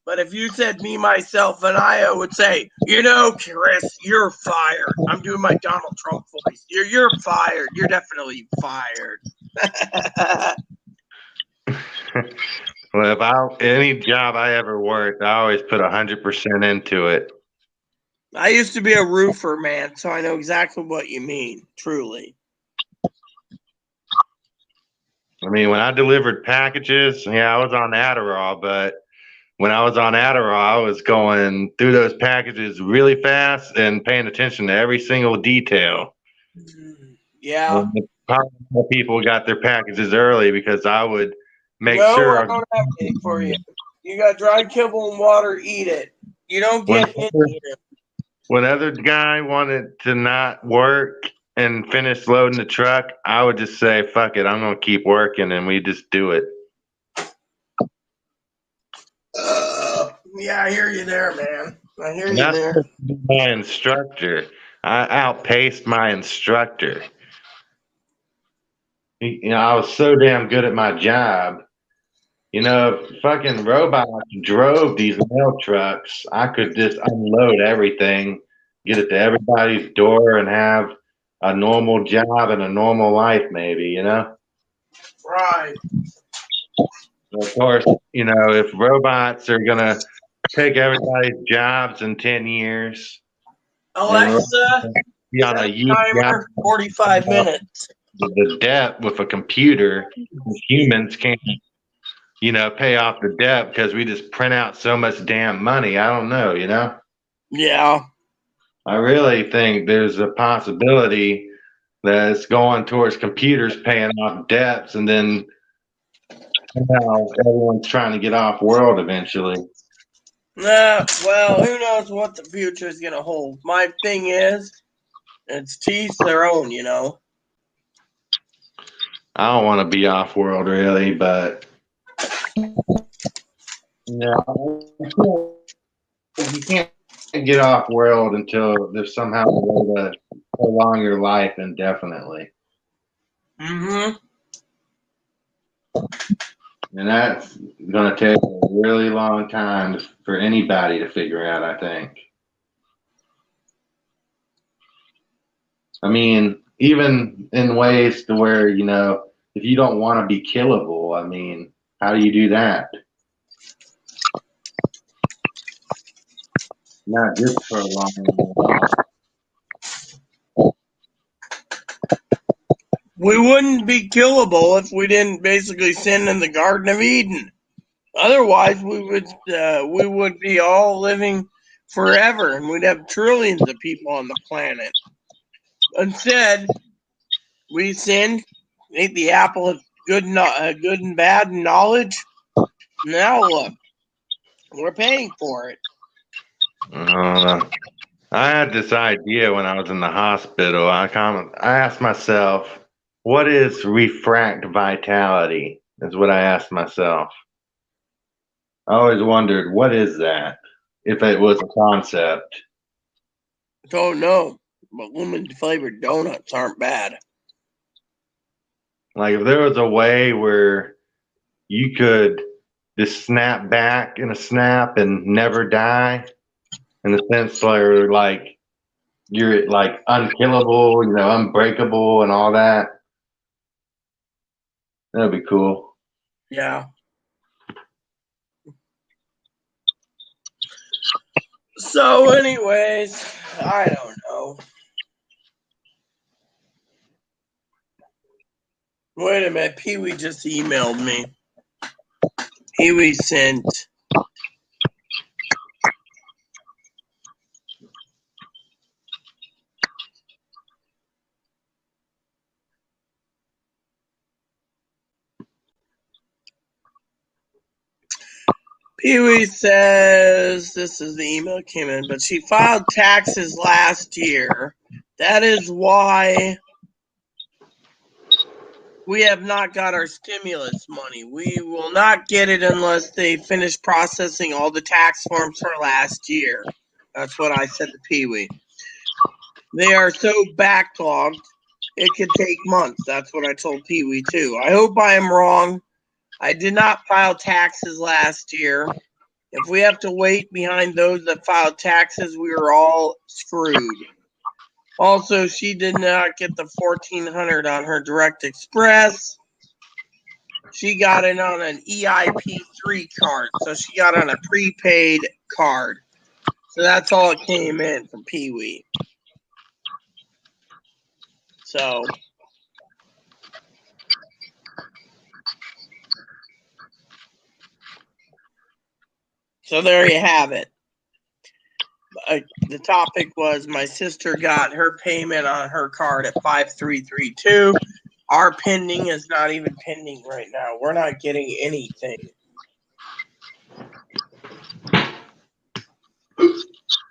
But if you said me, myself, and I would say, Chris, you're fired. I'm doing my Donald Trump voice. You're fired. You're definitely fired. Well, any job I ever worked, I always put 100% into it. I used to be a roofer, man, so I know exactly what you mean, truly. I mean, when I delivered packages, I was on Adderall, but when I was on Adderall, I was going through those packages really fast and paying attention to every single detail. Yeah. More people got their packages early because I would make No, sure. I don't have anything for you. You got dry kibble and water, eat it. You don't get Indian. When other guy wanted to not work and finish loading the truck, I would just say, fuck it, I'm going to keep working, and we just do it. Yeah, I hear you there, man. I hear you That's there. my instructor. I outpaced my instructor. I was so damn good at my job. If fucking robots drove these mail trucks, I could just unload everything, get it to everybody's door, and have a normal job and a normal life, maybe, Right. Of course, if robots are going to take everybody's jobs in 10 years, Alexa, be on a huge timer, 45 minutes. The debt with a computer, humans can't, pay off the debt because we just print out so much damn money. I don't know, Yeah. I really think there's a possibility that it's going towards computers paying off debts, and then somehow everyone's trying to get off world eventually. Well, who knows what the future is going to hold. My thing is, it's to each their own, you know. I don't want to be off world really, but no, you can't get off world until there's somehow a way to prolong your life indefinitely. Mm-hmm. And that's going to take a really long time for anybody to figure out, I think. I mean, even in ways to where, you know, if you don't want to be killable, I mean, how do you do that? Not just for a long time. We wouldn't be killable if we didn't basically sin in the Garden of Eden. Otherwise, we would be all living forever, and we'd have trillions of people on the planet. Instead, we sinned, ate the apple of good and bad knowledge. Now look, we're paying for it. I had this idea when I was in the hospital. I asked myself, what is refract vitality? Is what I asked myself. I always wondered, what is that? If it was a concept. Don't know, but lemon flavored donuts aren't bad. Like if there was a way where you could just snap back in a snap and never die, in the sense where like you're like unkillable, you know, unbreakable and all that. That'd be cool. Yeah. So, anyways, I don't know. Wait a minute, Pee Wee just emailed me. Pee Wee sent. Pee Wee says this is the email that came in, but she filed taxes last year. That is why we have not got our stimulus money. We will not get it unless they finish processing all the tax forms for last year. That's what I said to Pee Wee. They are so backlogged, it could take months. That's what I told Pee Wee too. I hope I am wrong. I did not file taxes last year. If we have to wait behind those that filed taxes, we are all screwed. Also, she did not get the $1,400 on her Direct Express. She got it on an EIP3 card, so she got on a prepaid card. So that's all it came in from Pee Wee. So there you have it. The topic was my sister got her payment on her card at 5332. Our pending is not even pending right now. We're not getting anything.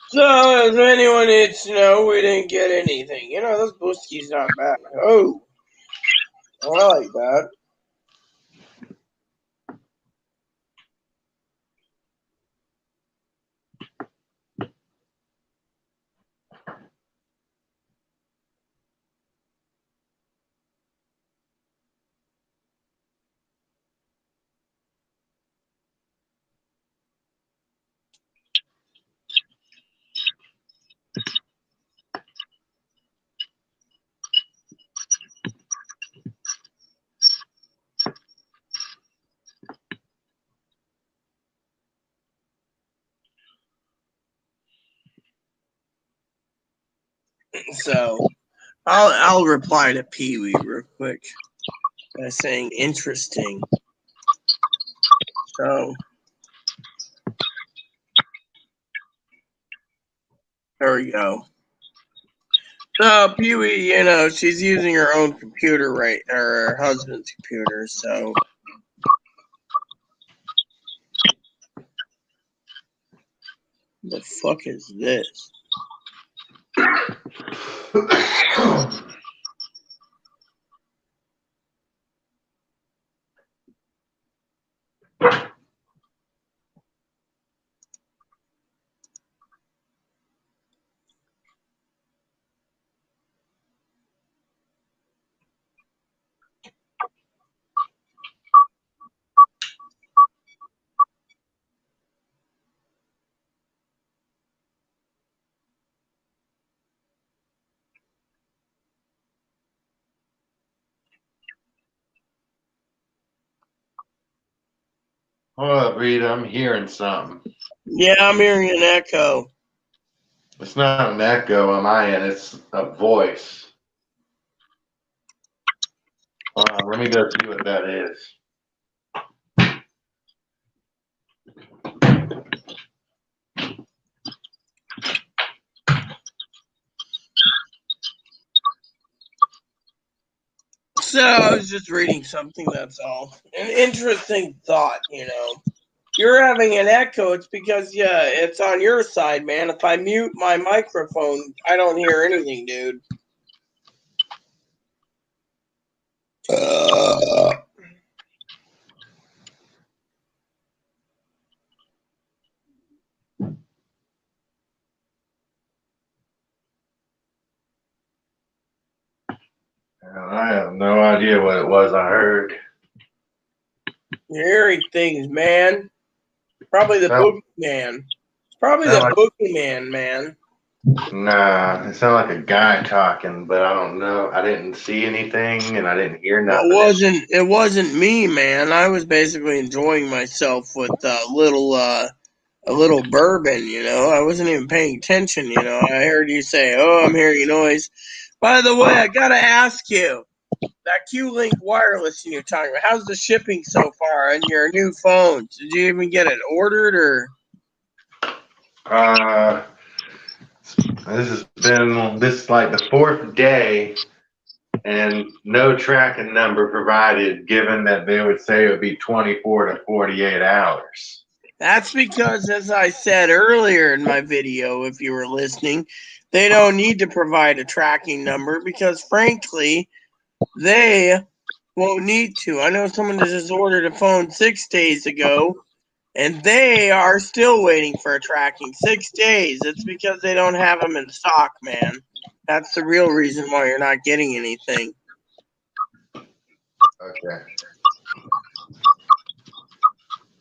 So, if anyone needs to know, we didn't get anything. You know, this Booskie's not bad. Oh, I like that. So, I'll reply to Pee Wee real quick by saying interesting. So, there we go. Pee-wee, she's using her own computer, right? Or her husband's computer, so. The fuck is this? Hold up, Rita. I'm hearing something. Yeah, I'm hearing an echo. It's not an echo on my end. It's a voice. Hold on, let me go see what that is. So I was just reading something, that's all. An interesting thought, You're having an echo, it's because, it's on your side, man. If I mute my microphone, I don't hear anything, dude. I have no idea what it was I heard. You're hearing things, man. Probably the boogeyman. It's probably the boogeyman, man. Nah, it sounded like a guy talking, but I don't know. I didn't see anything and I didn't hear nothing. It wasn't me, man. I was basically enjoying myself with a little bourbon, I wasn't even paying attention, I heard you say, "Oh, I'm hearing noise." By the way, I gotta ask you, that Q-Link wireless you're talking about, how's the shipping so far on your new phones? Did you even get it ordered, or? This is like the fourth day and no tracking number provided, given that they would say it would be 24 to 48 hours. That's because, as I said earlier in my video, if you were listening, they don't need to provide a tracking number because, frankly, they won't need to. I know someone that just ordered a phone 6 days ago, and they are still waiting for a tracking. 6 days. It's because they don't have them in stock, man. That's the real reason why you're not getting anything. Okay.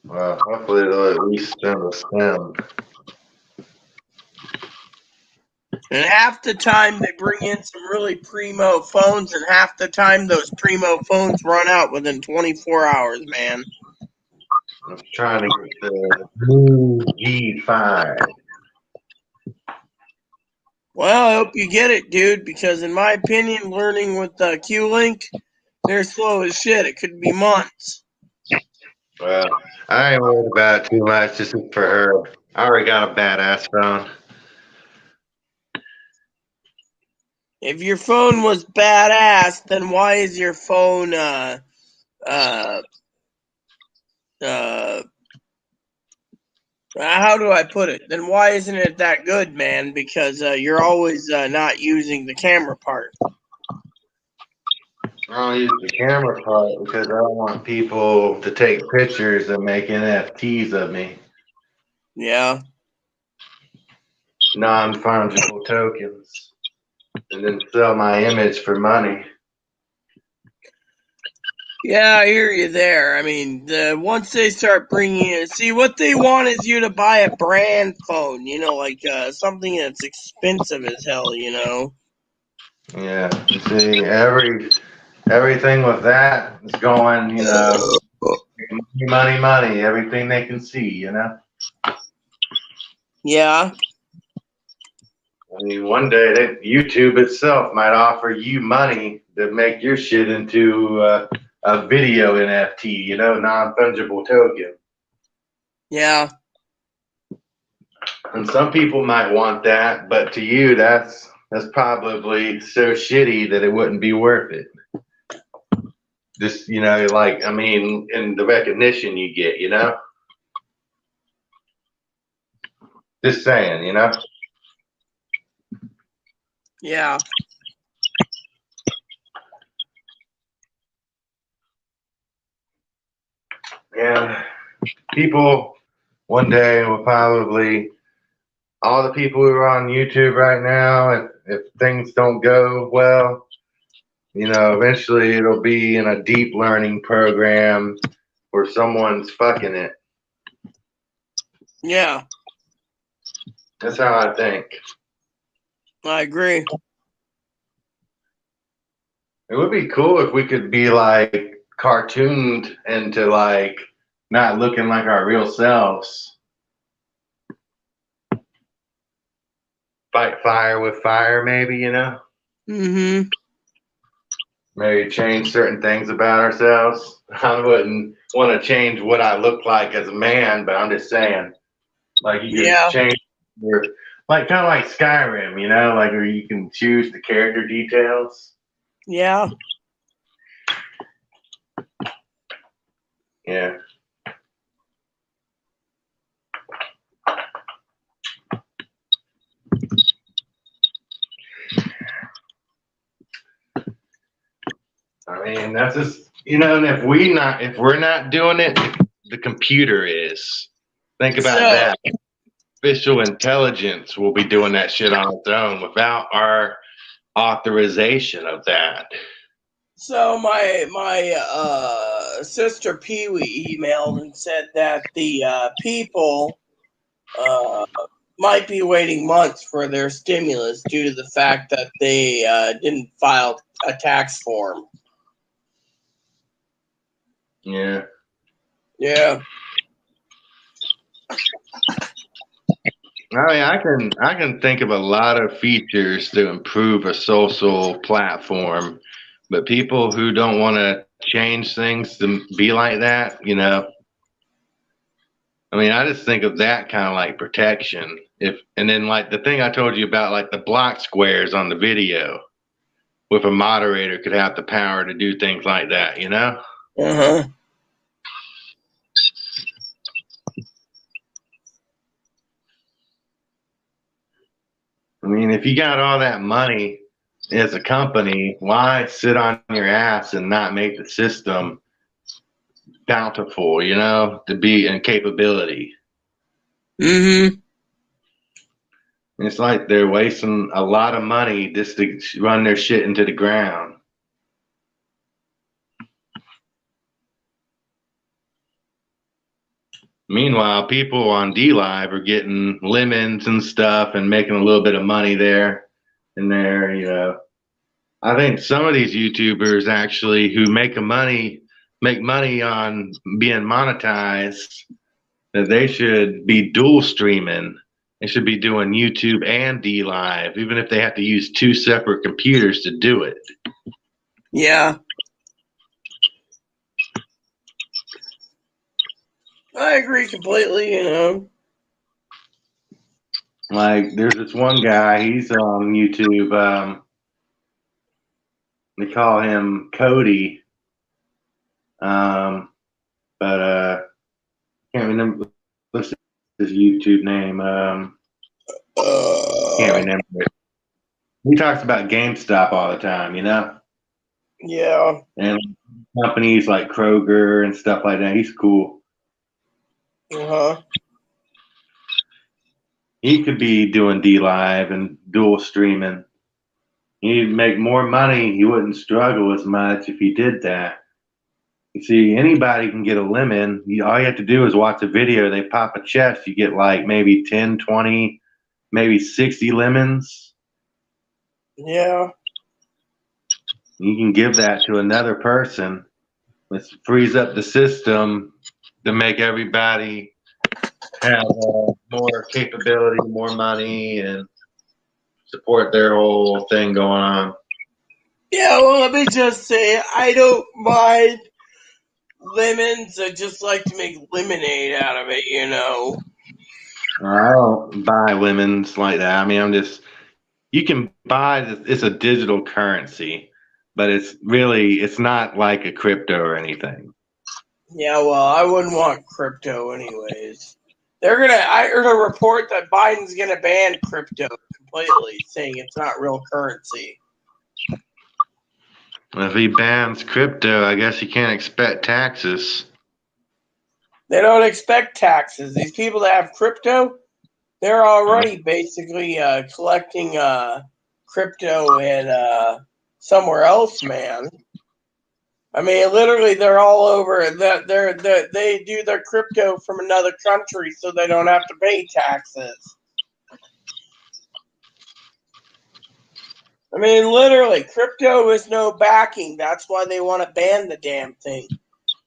Well, hopefully they'll at least send a stem. And half the time they bring in some really primo phones, and half the time those primo phones run out within 24 hours, man. I'm trying to get the new G5. Well, I hope you get it, dude, because in my opinion, learning with Q-Link, they're slow as shit. It could be months. Well, I ain't worried about it too much. This is for her. I already got a badass phone. If your phone was badass, then why is your phone how do I put it? Then why isn't it that good, man? Because you're always not using the camera part. I don't use the camera part because I don't want people to take pictures and make NFTs of me. Yeah. Non-fungible tokens. And then sell my image for money. Yeah, I hear you there. I mean, once they start bringing it, see, what they want is you to buy a brand phone, like something that's expensive as hell, Yeah, you see, everything with that is going, money, everything they can see, Yeah. I mean, one day YouTube itself might offer you money to make your shit into a video NFT, non-fungible token. Yeah. And some people might want that, but to you, that's that's probably so shitty that it wouldn't be worth it. Just, like, I mean, in the recognition you get, Just saying, Yeah. Yeah. People one day will probably, all the people who are on YouTube right now, if things don't go well, eventually it'll be in a deep learning program where someone's fucking it. Yeah. That's how I think. I agree. It would be cool if we could be like cartooned into like not looking like our real selves. Fight fire with fire, maybe, Mm-hmm. Maybe change certain things about ourselves. I wouldn't want to change what I look like as a man, but I'm just saying, like you Yeah. could change your, like kind of like Skyrim, like where you can choose the character details. Yeah. Yeah. I mean, that's just, and if we're not doing it, the computer is. Think about that. Artificial intelligence will be doing that shit on its own without our authorization of that. So my sister Pee Wee emailed and said that the people might be waiting months for their stimulus due to the fact that they didn't file a tax form. Yeah. Yeah. I mean, I can think of a lot of features to improve a social platform, but people who don't want to change things to be like that, I mean, I just think of that kind of like protection. And then like the thing I told you about, like the block squares on the video, with a moderator could have the power to do things like that, Uh-huh. I mean, if you got all that money as a company, why sit on your ass and not make the system bountiful, to be in capability? Mm-hmm. It's like they're wasting a lot of money just to run their shit into the ground. Meanwhile, people on DLive are getting lemons and stuff and making a little bit of money there and there, I think some of these YouTubers actually who make money on being monetized, that they should be dual streaming. They should be doing YouTube and DLive, even if they have to use two separate computers to do it. Yeah. I agree completely, Like, there's this one guy, he's on YouTube. They call him Cody. But can't remember what's his YouTube name. Can't remember it. He talks about GameStop all the time, Yeah. and companies like Kroger and stuff like that. He's cool. Uh-huh. He could be doing DLive and dual streaming. He'd make more money. He wouldn't struggle as much if he did that. You see, anybody can get a lemon. All you have to do is watch a video. They pop a chest. You get like maybe 10, 20, maybe 60 lemons. Yeah. You can give that to another person. It frees up the system to make everybody have more capability, more money, and support their whole thing going on. Yeah, well, let me just say, I don't mind lemons. I just like to make lemonade out of it, I don't buy lemons like that. I mean, you can buy this. It's a digital currency, but it's not like a crypto or anything. Yeah, well, I wouldn't want crypto anyways. I heard a report that Biden's gonna ban crypto completely, saying it's not real currency. If he bans crypto, I guess you can't expect taxes. They don't expect taxes. These people that have crypto, they're already basically collecting crypto in somewhere else, man. I mean, literally, they're all over. They do their crypto from another country, so they don't have to pay taxes. I mean, literally, crypto is no backing. That's why they want to ban the damn thing.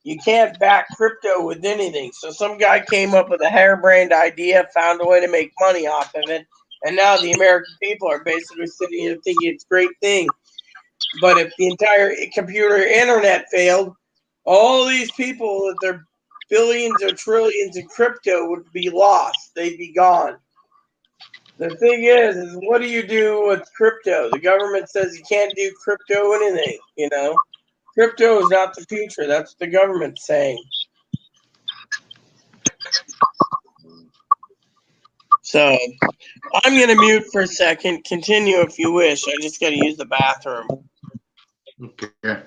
You can't back crypto with anything. So some guy came up with a harebrained idea, found a way to make money off of it, and now the American people are basically sitting here thinking it's a great thing. But if the entire computer internet failed, all these people with their billions or trillions in crypto would be lost. They'd be gone. The thing is what do you do with crypto? The government says you can't do crypto anything, you know? Crypto is not the future. That's what the government's saying. So I'm going to mute for a second. Continue if you wish. I just got to use the bathroom. Okay.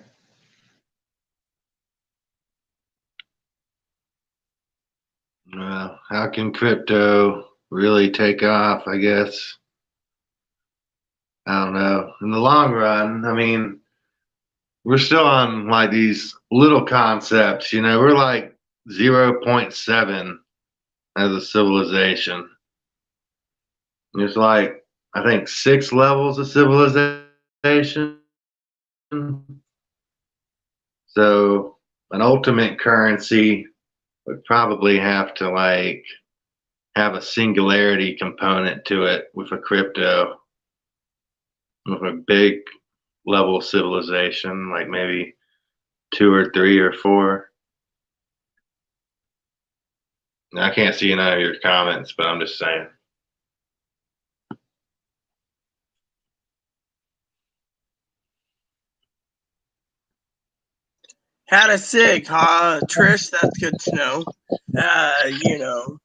Well, how can crypto really take off, I guess? I don't know. In the long run, I mean, we're still on like these little concepts, you know, we're like 0.7 as a civilization. There's like, I think 6 levels of civilization. So an ultimate currency would probably have to like have a singularity component to it with a crypto, with a big level civilization, like maybe 2 or 3 or 4. Now, I can't see none of your comments, but I'm just saying. Had a sig, huh? Trish, that's good to know. You know.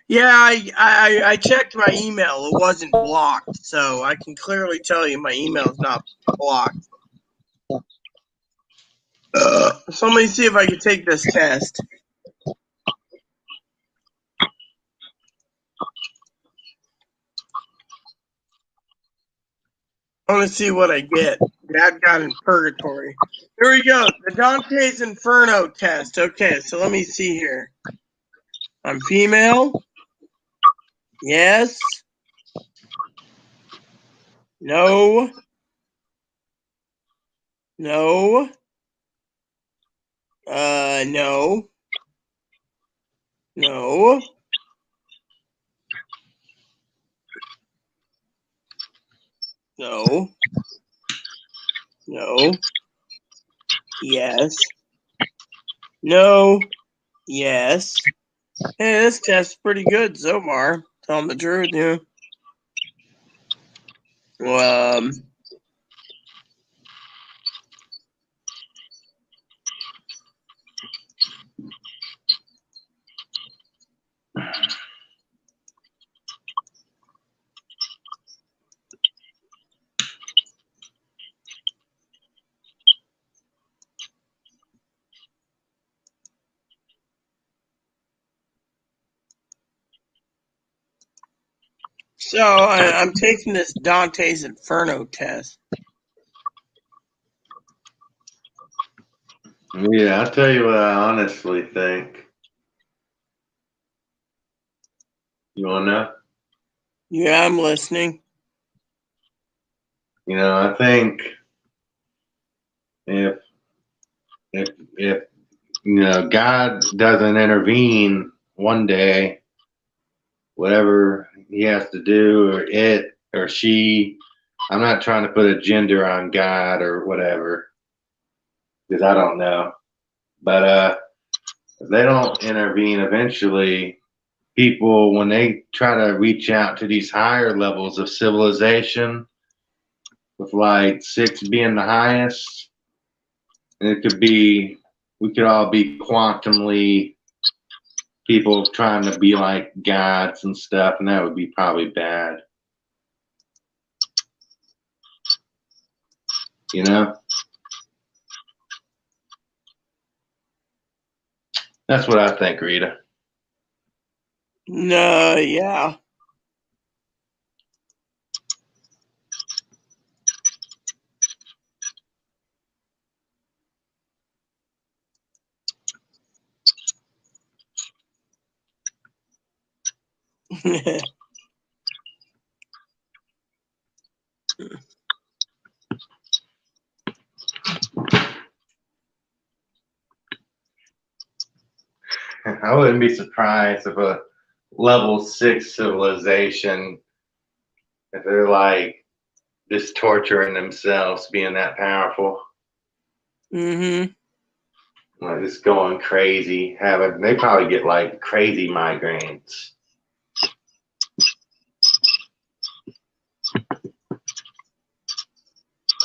Yeah, I checked my email. It wasn't blocked, so I can clearly tell you my email's not blocked. So let me see if I can take this test. I want to see what I get. Dad got in purgatory. Here we go. The Dante's Inferno test. Okay, so let me see here. I'm female. Yes. No. No. No. No. No. No. Yes. No. Yes. Hey, this test's pretty good so far. Telling the truth, yeah. So I'm taking this Dante's Inferno test. Yeah, I'll tell you what I honestly think. You want to know? Yeah, I'm listening. You know, I think if you know God doesn't intervene one day, whatever he has to do, or it or she, I'm not trying to put a gender on God or whatever, because I don't know. But if they don't intervene eventually, people, when they try to reach out to these higher levels of civilization, with like 6 being the highest, and it could be, we could all be quantumly people trying to be like gods and stuff, and that would be probably bad. You know? That's what I think, Rita. No, yeah. I wouldn't be surprised if a level 6 civilization, if they're like just torturing themselves being that powerful. Mm-hmm. Like just going crazy. They probably get like crazy migraines.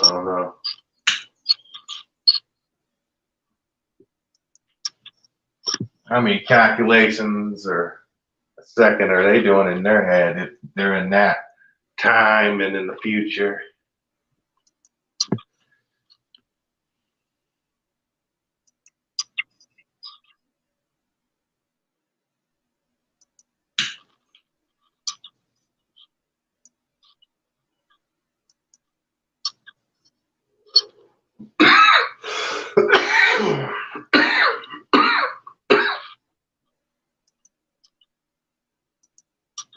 I don't know. How many calculations or a second are they doing in their head if they're in that time and in the future?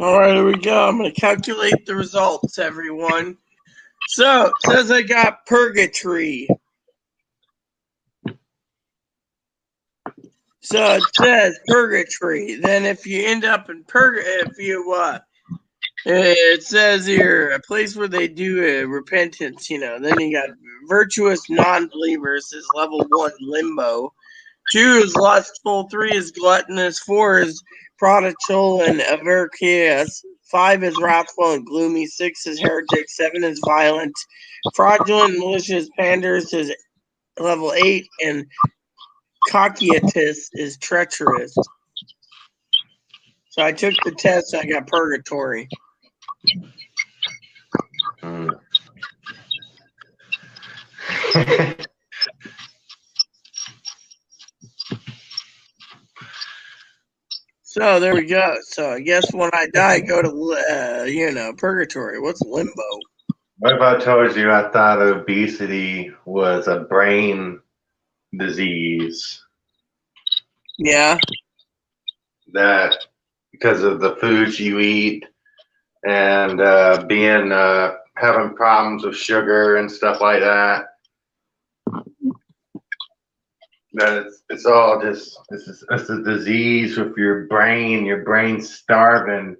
All right, here we go. I'm going to calculate the results, everyone. So, it says I got purgatory. So, it says purgatory. Then if you end up in it says here, a place where they do repentance, Then you got virtuous non-believers is level 1, limbo. 2 is lustful. 3 is gluttonous. 4 is prodigal and avaricious. 5 is wrathful and gloomy. 6 is heretic. 7 is violent. Fraudulent, malicious, panders is level 8. And cocytus is treacherous. So I took the test. I got purgatory. So there we go. So I guess when I die, I go to purgatory. What's limbo? What if I told you I thought obesity was a brain disease? Yeah. That because of the foods you eat and having problems with sugar and stuff like that. That it's all just it's a disease with your brain. Your brain's starving,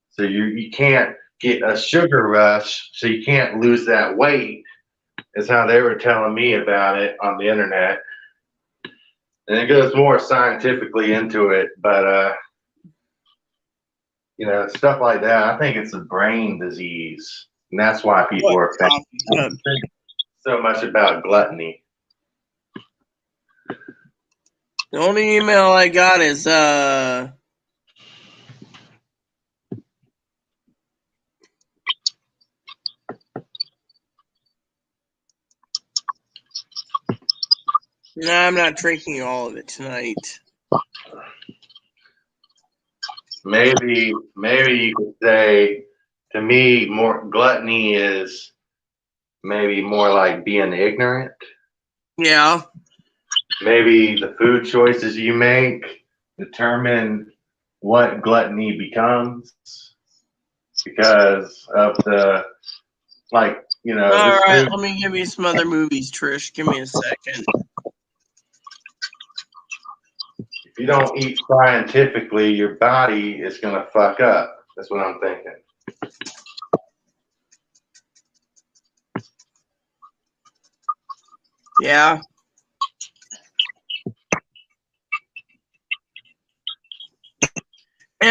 so you can't get a sugar rush, so you can't lose that weight. Is how they were telling me about it on the internet, and it goes more scientifically into it, but stuff like that. I think it's a brain disease, and that's why people are so much about gluttony. The only email I got is no, I'm not drinking all of it tonight. Maybe you could say, to me, more gluttony is maybe more like being ignorant. Yeah. Maybe the food choices you make determine what gluttony becomes because of the, like, All right, let me give you some other movies, Trish. Give me a second. If you don't eat scientifically, your body is going to fuck up. That's what I'm thinking. Yeah.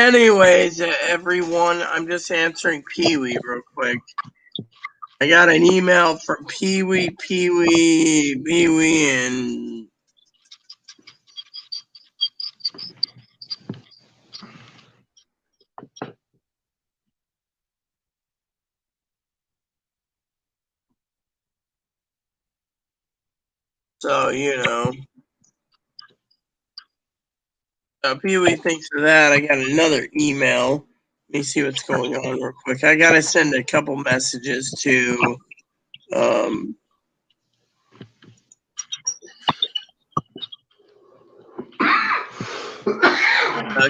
Anyways, everyone, I'm just answering Pee-wee real quick. I got an email from Pee-wee, and so, Pee-wee, thanks for that. I got another email. Let me see what's going on real quick. I got to send a couple messages to a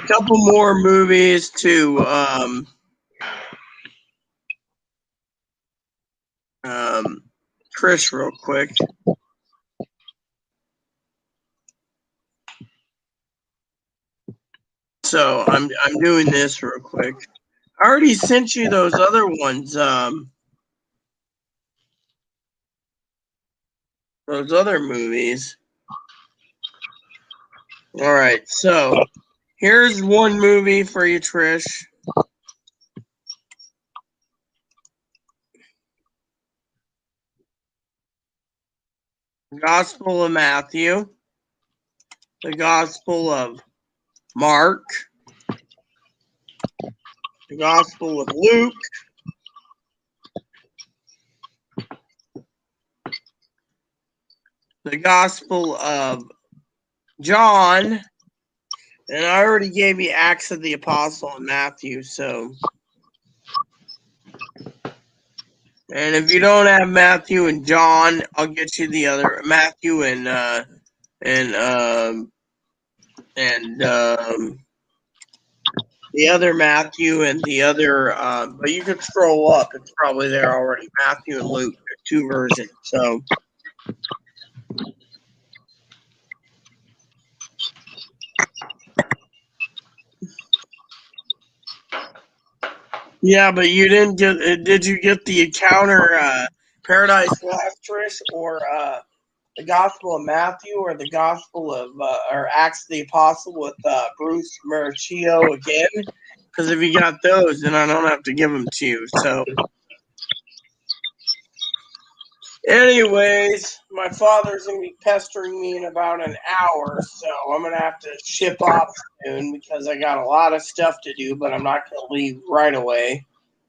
couple more movies to Chris real quick. So I'm doing this real quick. I already sent you those other ones. Those other movies. All right, so here's one movie for you, Trish. Gospel of Matthew, the Gospel of Mark, the Gospel of Luke, the Gospel of John, and I already gave you Acts of the Apostle and Matthew, so. And if you don't have Matthew and John, I'll get you the other Matthew and the other Matthew and the other, but you can scroll up. It's probably there already. Matthew and Luke, two versions. So, yeah, but you didn't get. Did you get the Encounter Paradise Lost, Trish, or the Gospel of Matthew, or the Gospel of or Acts of the Apostle with Bruce Marchio again? Because if you got those, then I don't have to give them to you. So, anyways, my father's going to be pestering me in about an hour, so I'm going to have to ship off soon because I got a lot of stuff to do, but I'm not going to leave right away.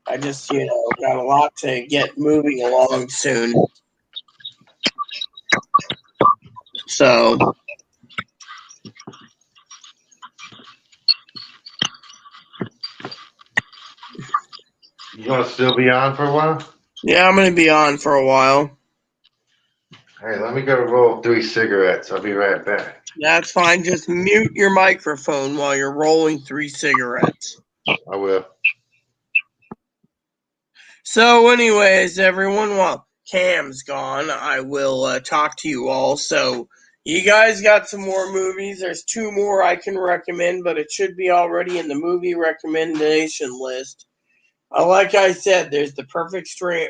I just, got a lot to get moving along soon. So, You gonna still be on for a while? yeah, I'm going to be on for a while. Hey, let me go roll 3 cigarettes. I'll be right back. That's fine. Just mute your microphone while you're rolling 3 cigarettes. I will. So, anyways, everyone, while Cam's gone, I will talk to you all. So, you guys got some more movies. There's 2 more I can recommend, but it should be already in the movie recommendation list. Like I said, there's the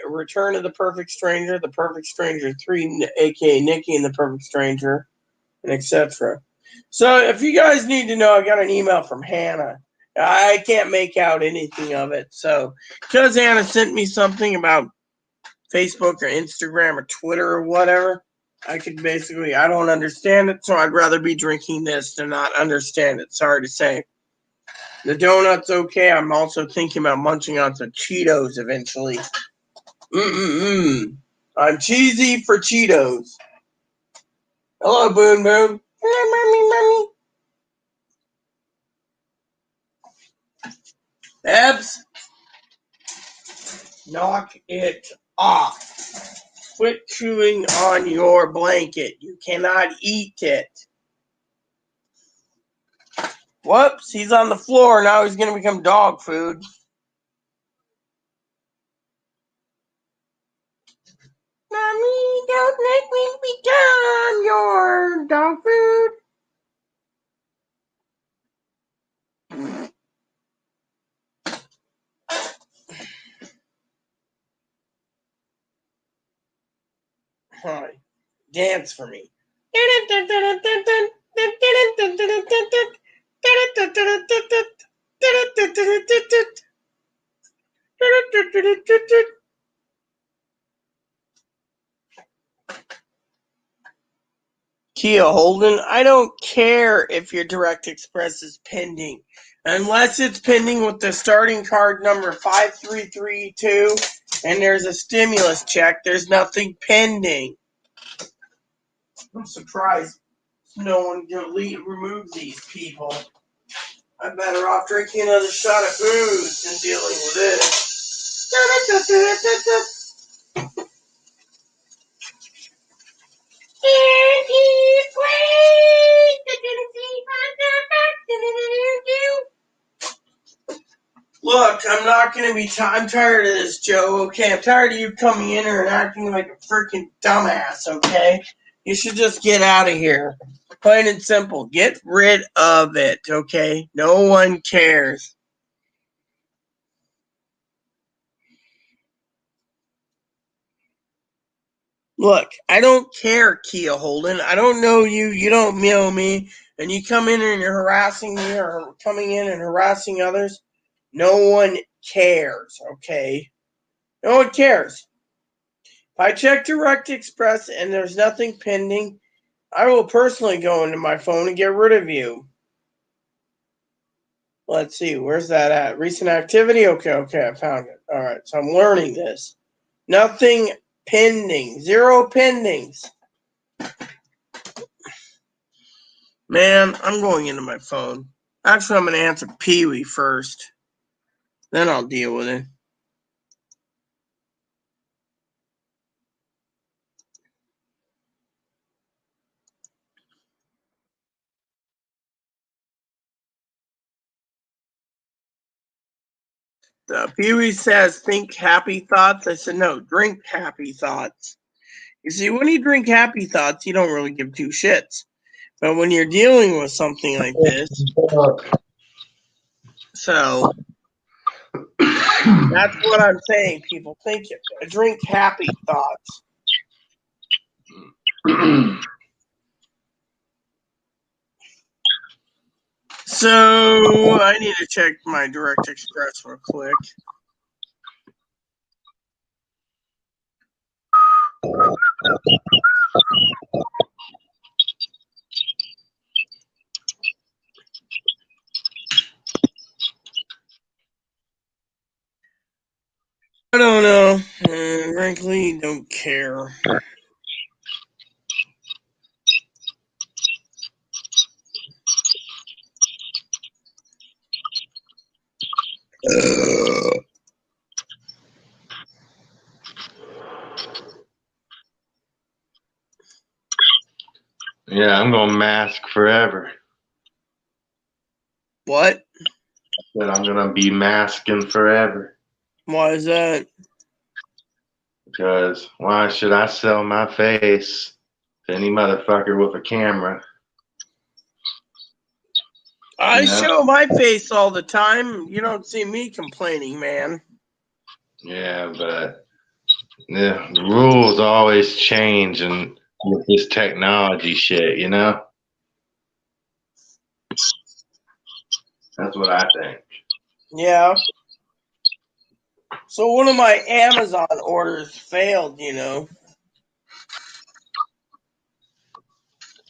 Return of the Perfect Stranger, The Perfect Stranger 3, aka Nikki and the Perfect Stranger, and etc. So if you guys need to know, I got an email from Hannah. I can't make out anything of it. So because Hannah sent me something about Facebook or Instagram or Twitter or whatever, I don't understand it, so I'd rather be drinking this than not understand it. Sorry to say. The donut's okay. I'm also thinking about munching on some Cheetos eventually. I'm cheesy for Cheetos. Hello, Boon Boon. Mommy. Ebs, knock it off. Quit chewing on your blanket. You cannot eat it. Whoops, he's on the floor. Now he's going to become dog food. Mommy, don't make me become your dog food. Hi, dance for me. Kia Holden, I don't care if your Direct Express is pending. Unless it's pending with the starting card number 5332 and there's a stimulus check, there's nothing pending. I'm surprised no one removed these people. I'm better off drinking another shot of booze than dealing with this. Look, I'm not going to be I'm tired of this, Joe, okay? I'm tired of you coming in here and acting like a freaking dumbass, okay? You should just get out of here. Plain and simple. Get rid of it, okay? No one cares. Look, I don't care, Kia Holden. I don't know you. You don't know me. And you come in and you're harassing me or coming in and harassing others. No one cares, okay? No one cares. If I check Direct Express and there's nothing pending, I will personally go into my phone and get rid of you. Let's see, where's that at? Recent activity? Okay, I found it. All right, so I'm learning this. Nothing pending. 0 pendings. Man, I'm going into my phone. Actually, I'm going to answer Pee-wee first. Then I'll deal with it. Pee-wee says, think happy thoughts. I said, no, drink happy thoughts. You see, when you drink happy thoughts, you don't really give two shits. But when you're dealing with something like this, so that's what I'm saying, people. Think drink happy thoughts. So I need to check my Direct Express real quick. I don't know. Frankly, don't care. Yeah, I'm going to mask forever. What? That I'm going to be masking forever. Why is that? Because why should I sell my face to any motherfucker with a camera? I show my face all the time. You don't see me complaining, man. Yeah, but the rules always change and with this technology shit, you know? That's what I think. Yeah. So one of my Amazon orders failed, you know.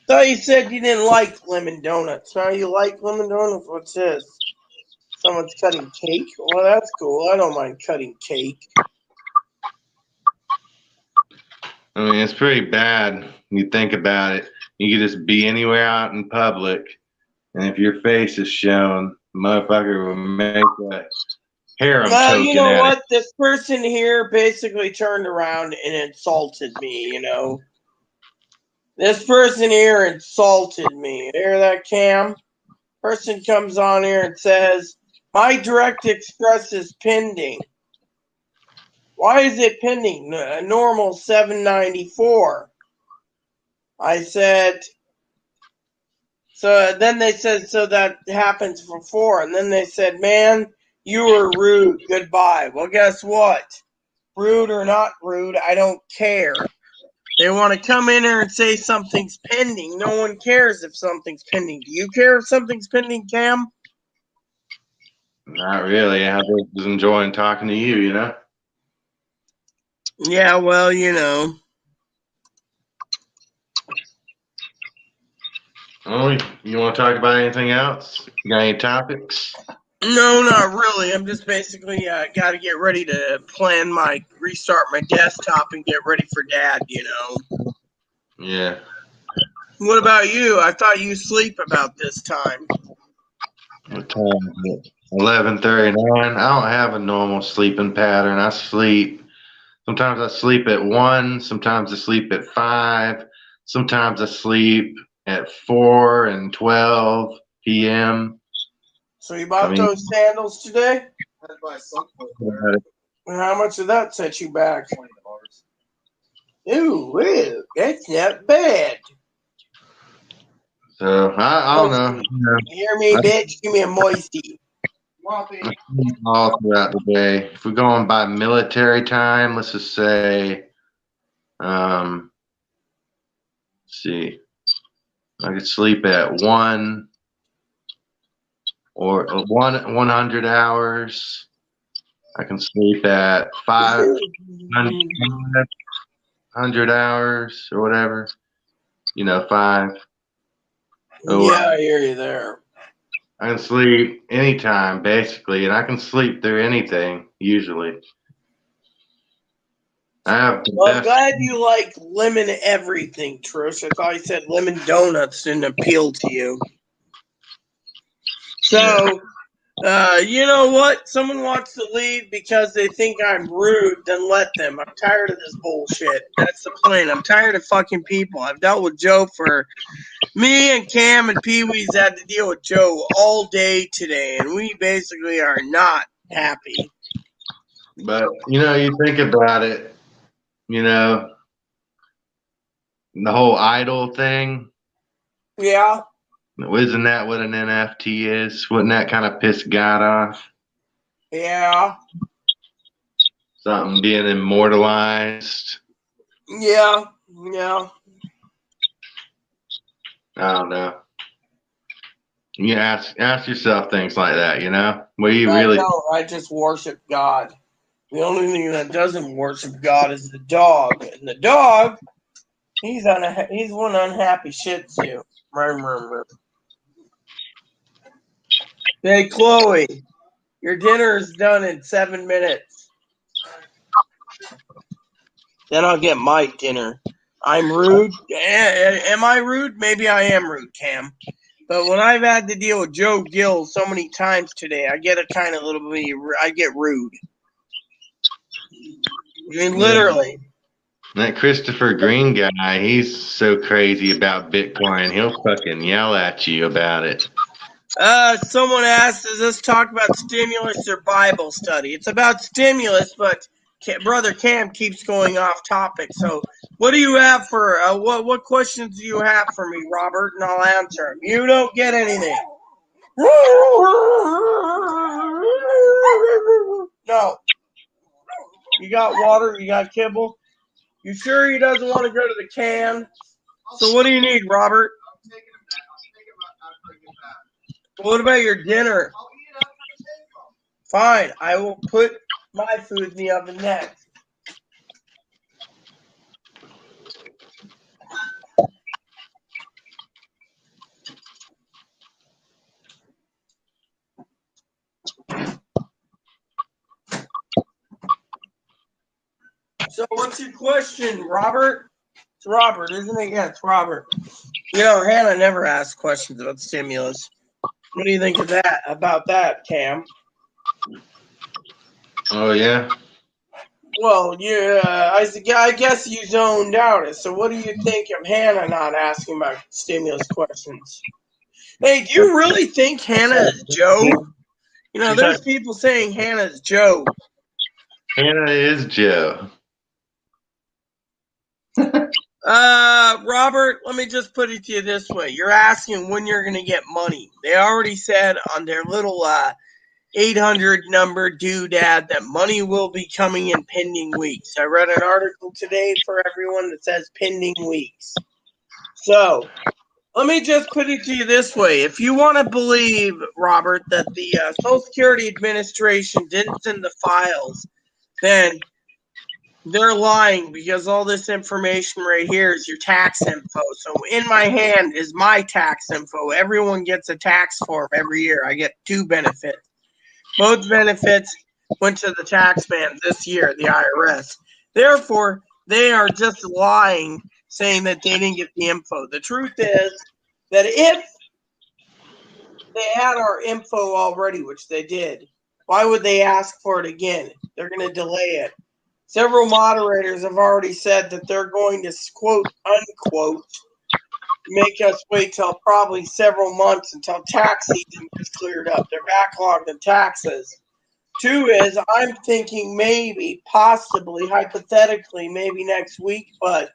Thought you said you didn't like lemon donuts. Now you like lemon donuts? What's this? Someone's cutting cake? Well, that's cool. I don't mind cutting cake. I mean, it's pretty bad. You think about it. You could just be anywhere out in public, and if your face is shown, the motherfucker will make a harem Well, token you know at what? it. This person here basically turned around and insulted me, you know. This person here insulted me. Hear that, Cam? Person comes on here and says, my Direct Express is pending. Why is it pending? A normal $7.94. I said, so then they said, so that happens for 4. And then they said, man, you were rude. Goodbye. Well, guess what? Rude or not rude, I don't care. They want to come in here and say something's pending. No one cares if something's pending. Do you care if something's pending, Cam? Not really. I was enjoying talking to you, you know? Yeah, well, you know. Oh, you want to talk about anything else? You got any topics? No, not really. I'm just basically got to get ready to restart my desktop and get ready for Dad, you know. Yeah. What about you? I thought you sleep about this time. What time is it? 11:39. I don't have a normal sleeping pattern. I sleep. Sometimes I sleep at 1. Sometimes I sleep at 5. Sometimes I sleep at 4 and 12 p.m. So you bought those sandals today? I had to buy something there. And how much did that set you back? $20. Ooh, that's not bad. So I don't know. You hear me, bitch? Give me a moisty. Moppy. All throughout the day. If we're going by military time, let's just say, let's see, I could sleep at 1 or 100 hours. I can sleep at 500 hours or whatever. You know, 5. Yeah, I hear you there. I can sleep anytime, basically, and I can sleep through anything, usually. I have the Well, I'm best. glad you like lemon everything, Trish. I thought you said lemon donuts didn't appeal to you. So, you know what? Someone wants to leave because they think I'm rude, then let them. I'm tired of this bullshit. That's the plan. I'm tired of fucking people. I've dealt with Joe for... Me and Cam and Pee-wee's had to deal with Joe all day today, and we basically are not happy. But, you know, you think about it, you know, the whole idol thing. Yeah. Isn't that what an NFT is? Wouldn't that kind of piss God off? Yeah. Something being immortalized. Yeah. Yeah. I don't know. You ask yourself things like that, you know? What do you I really? don't. I just worship God. The only thing that doesn't worship God is the dog. And the dog, he's one unhappy shih tzu. Hey, Chloe, your dinner is done in 7 minutes. Then I'll get my dinner. I'm rude. Am I rude? Maybe I am rude, Cam. But when I've had to deal with Joe Gill so many times today, I get I get rude. I mean, literally. That Christopher Green guy, he's so crazy about Bitcoin. He'll fucking yell at you about it. Someone asked, does this talk about stimulus or Bible study? It's about stimulus, but Brother Cam keeps going off topic. So what do you have for, what questions do you have for me, Robert? And I'll answer them. You don't get anything. No. You got water? You got kibble? You sure he doesn't want to go to the can? So what do you need, Robert? I'm taking him back. I'll take him after I get back. What about your dinner? I'll eat it after I take him. Fine. I will put my food in the oven next. So what's your question, Robert? It's Robert, isn't it? Yeah, it's Robert. You know, Hannah never asks questions about stimulus. What do you think of that? About that, Cam? Oh, yeah? Well, yeah, I guess you zoned out. So what do you think of Hannah not asking about stimulus questions? Hey, do you really think Hannah is Joe? You know, there's people saying Hannah's Joe. Hannah is Joe. Robert, let me just put it to you this way. You're asking when you're going to get money. They already said on their little 800 number doodad that money will be coming in pending weeks. I read an article today for everyone that says pending weeks. So, Let me just put it to you this way. If you want to believe, Robert, that the Social Security Administration didn't send the files, then they're lying, because all this information right here is your tax info. So in my hand is my tax info. Everyone gets a tax form every year. I get 2 benefits. Both benefits went to the tax man this year, the IRS. Therefore, they are just lying, saying that they didn't get the info. The truth is that if they had our info already, which they did, why would they ask for it again? They're going to delay it. Several moderators have already said that they're going to, quote, unquote, make us wait till probably several months until tax season gets cleared up. They're backlogged in taxes. 2 is, I'm thinking maybe, possibly, hypothetically, maybe next week, but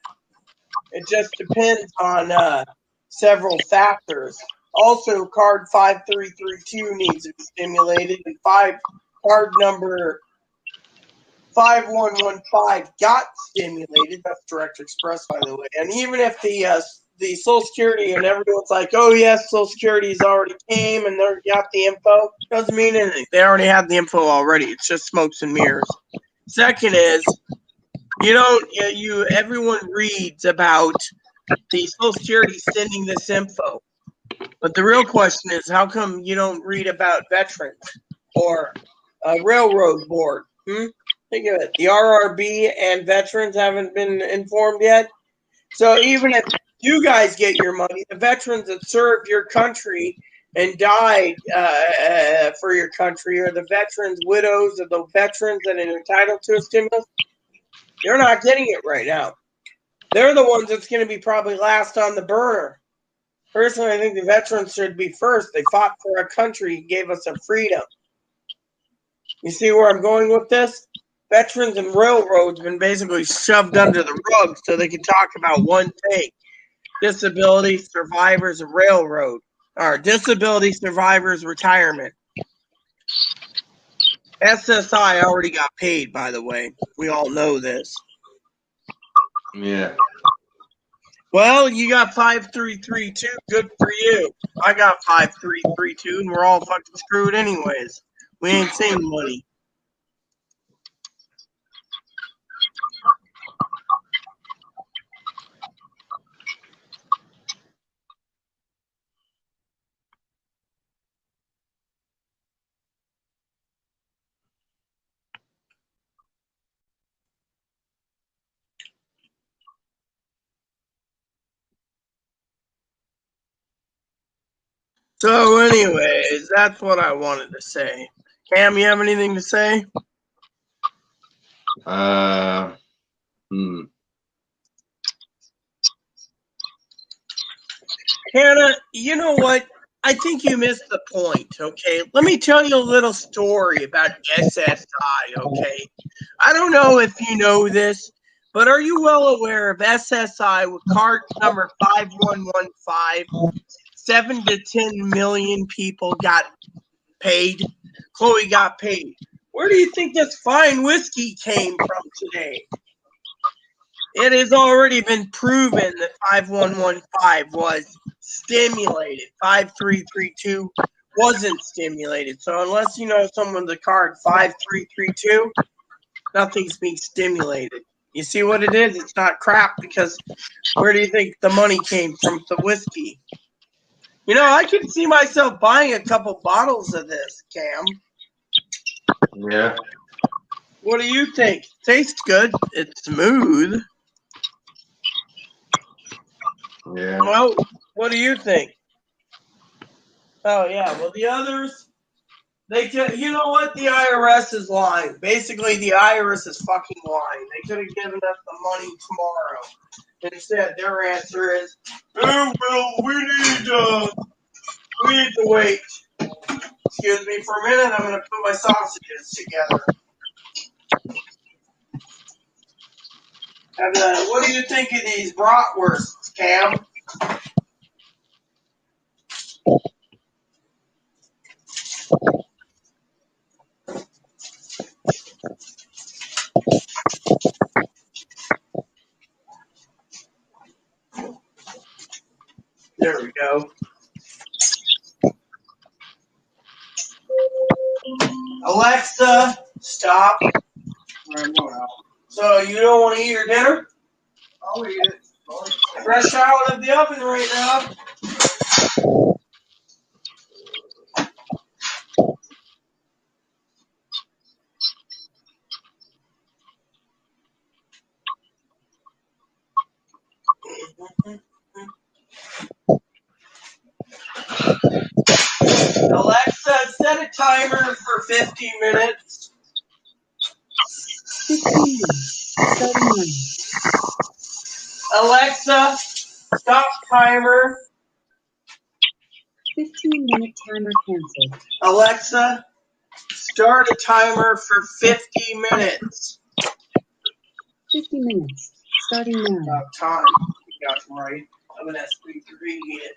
it just depends on several factors. Also, card 5332 needs to be stimulated, and card number 5115 got stimulated. That's Direct Express, by the way. And even if the Social Security and everyone's like, oh yes, Social Security's already came and they got the info, doesn't mean anything. They already have the info already. It's just smokes and mirrors. Second is, everyone reads about the Social Security sending this info, but the real question is, how come you don't read about veterans or a railroad board? Think of it. The RRB and veterans haven't been informed yet. So even if you guys get your money, the veterans that served your country and died for your country, or the veterans' widows, or the veterans that are entitled to a stimulus, they're not getting it right now. They're the ones that's going to be probably last on the burner. Personally, I think the veterans should be first. They fought for our country, gave us our freedom. You see where I'm going with this? Veterans and railroads have been basically shoved under the rug so they can talk about one thing: disability survivors of railroad, or disability survivors retirement. SSI already got paid, by the way. We all know this. Yeah. Well, you got 5332. Good for you. I got 5332, and we're all fucking screwed anyways. We ain't seeing money. So, anyways, that's what I wanted to say. Cam, you have anything to say? Hannah, you know what? I think you missed the point, okay? Let me tell you a little story about SSI, okay? I don't know if you know this, but are you well aware of SSI with card number 5115? 7 to 10 million people got paid. Chloe got paid. Where do you think this fine whiskey came from today? It has already been proven that 5115 was stimulated. 5332 wasn't stimulated. So unless you know someone with the card 5332, nothing's being stimulated. You see what it is? It's not crap, because where do you think the money came from? The whiskey. You know, I can see myself buying a couple bottles of this, Cam. Yeah. What do you think? Tastes good. It's smooth. Yeah. Well, what do you think? Oh, yeah. Well, the others, you know what? The IRS is lying. Basically, the IRS is fucking lying. They could have given us the money tomorrow. Instead, their answer is, oh, well, we need to wait. Excuse me for a minute. I'm going to put my sausages together. And what do you think of these bratwursts, Cam? There we go. Alexa, stop. I'm going out. So you don't want to eat your dinner? I'll eat it. Fresh out of the oven right now. Alexa, set a timer for 50 minutes. 15 minutes. Starting now. Alexa, stop timer. 15-minute timer canceled. Alexa, start a timer for 50 minutes. 50 minutes. Starting now. About time. You got it right. I'm an SP3 it.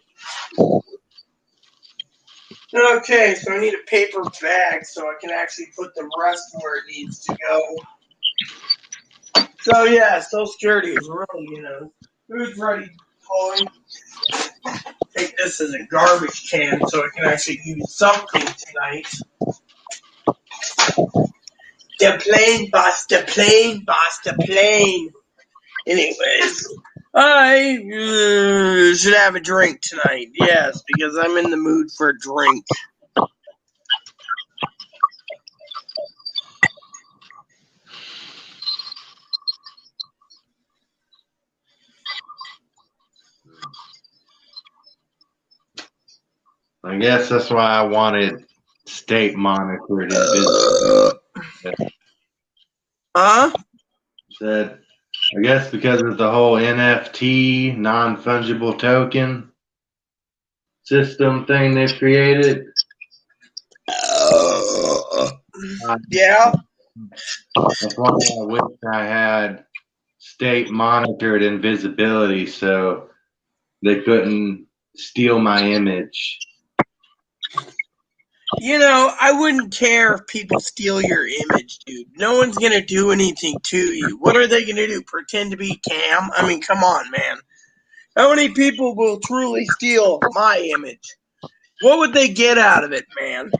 Okay, so I need a paper bag so I can actually put the rest where it needs to go. So yeah, Social Security is really, who's ready, Chloe? Take this as a garbage can so I can actually use something tonight. The plane, boss, the plane, boss, the plane. Anyways, I should have a drink tonight. Yes, because I'm in the mood for a drink. I guess that's why I wanted state monitored Huh? Said, I guess because of the whole NFT, non-fungible token system thing they've created. Yeah. That's why I wish I had state monitored invisibility so they couldn't steal my image. I wouldn't care if people steal your image, dude. No one's going to do anything to you. What are they going to do? Pretend to be Cam? I mean, come on, man. How many people will truly steal my image? What would they get out of it, man?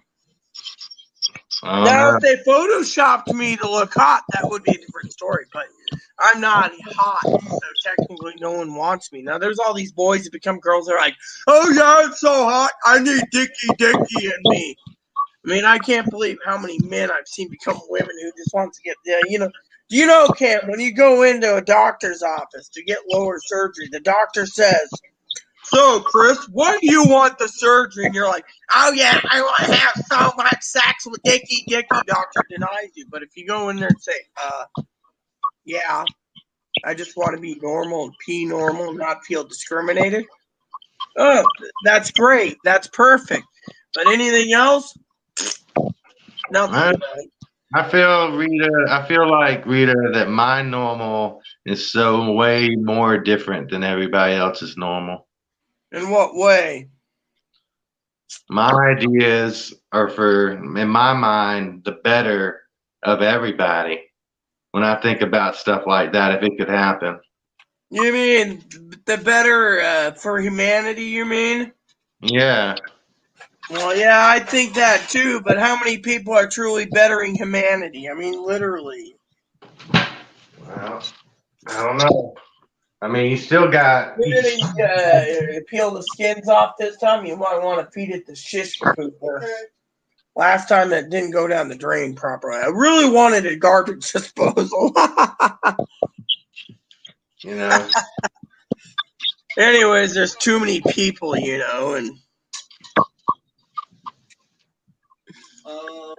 Now, if they photoshopped me to look hot, that would be a different story. But I'm not hot, so technically no one wants me. Now, there's all these boys that become girls that are like, oh, yeah, it's so hot. I need Dicky in me. I mean, I can't believe how many men I've seen become women who just want to get, Cam, when you go into a doctor's office to get lower surgery, the doctor says, so, Chris, when do you want the surgery? And you're like, oh, yeah, I want to have so much sex with Dicky. Doctor denies you. But if you go in there and say, yeah, I just want to be normal and pee normal and not feel discriminated. Oh, that's great. That's perfect. But anything else? Nothing. I feel like, Rita, that my normal is so way more different than everybody else's normal. In what way? My ideas are in my mind, the better of everybody. When I think about stuff like that, if it could happen. You mean the better for humanity, you mean? Yeah. Well, yeah, I think that too, but how many people are truly bettering humanity? I mean, literally. Well, I don't know. I mean, you still got... You didn't peel the skins off this time. You might want to feed it the shish pooper. Last time that didn't go down the drain properly. I really wanted a garbage disposal. Anyways, there's too many people, and... I'm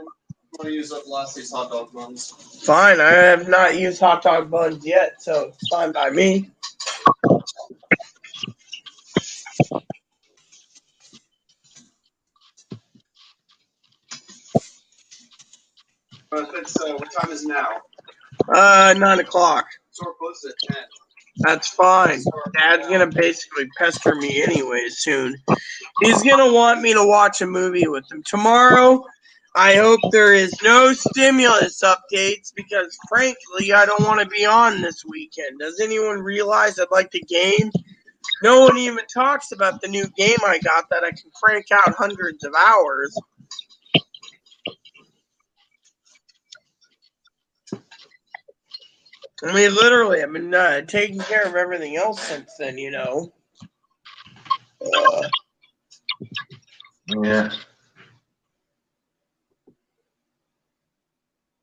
going to use up last these hot dog buns. Fine, I have not used hot dog buns yet, so it's fine by me. What time is it now? 9 o'clock. So we're close to 10. That's fine. Dad's going to basically pester me anyway soon. He's going to want me to watch a movie with him. Tomorrow, I hope there is no stimulus updates because, frankly, I don't want to be on this weekend. Does anyone realize I'd like to game No one even talks about the new game I got that I can crank out hundreds of hours. I mean, literally, I've been taking care of everything else since then, you know. Yeah.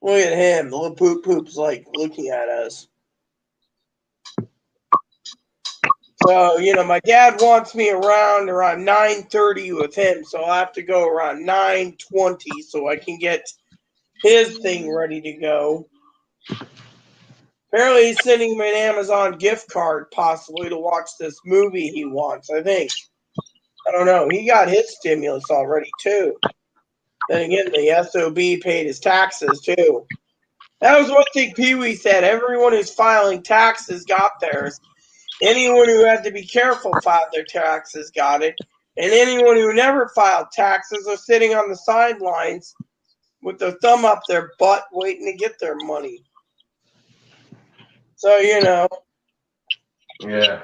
Look at him. The little poop poop's like looking at us. So, you know, my dad wants me around 9:30 with him, so I'll have to go around 9:20 so I can get his thing ready to go. Apparently he's sending me an Amazon gift card possibly to watch this movie he wants, I think. I don't know. He got his stimulus already, too. Then again, the SOB paid his taxes, too. That was one thing Pee-wee said. Everyone who's filing taxes got theirs. Anyone who had to be careful filed their taxes got it. And anyone who never filed taxes are sitting on the sidelines with their thumb up their butt waiting to get their money. So, you know. Yeah.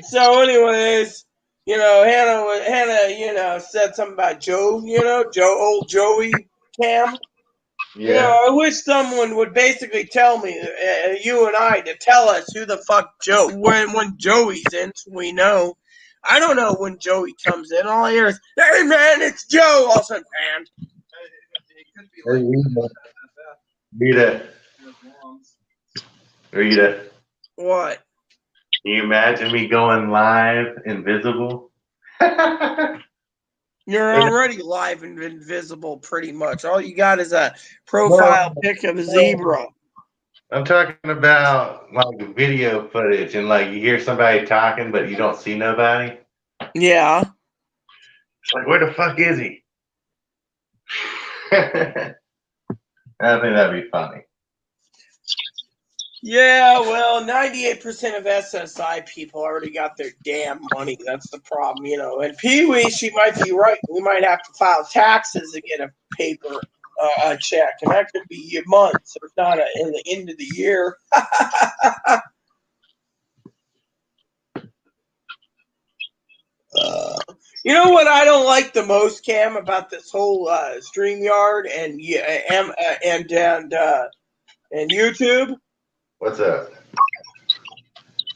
So, anyways, you know, Hannah, you know, said something about Joe, you know, old Joey Cam. Yeah. You know, I wish someone would basically tell me, you and I, to tell us who the fuck Joe, when Joey's in, so we know. I don't know when Joey comes in. All I hear is, hey man, it's Joe. All of a sudden, man. Rita. What? Can you imagine me going live invisible? You're already live and invisible pretty much. All you got is a profile pic of a zebra. I'm talking about like video footage and like you hear somebody talking but you don't see nobody. Yeah. It's like, where the fuck is he? I think that'd be funny. Yeah, well, 98% of SSI people already got their damn money. That's the problem, you know. And Pee-wee, she might be right. We might have to file taxes to get a paper check, and that could be months, if not in the end of the year. You know what I don't like the most, Cam, about this whole StreamYard and YouTube? What's up?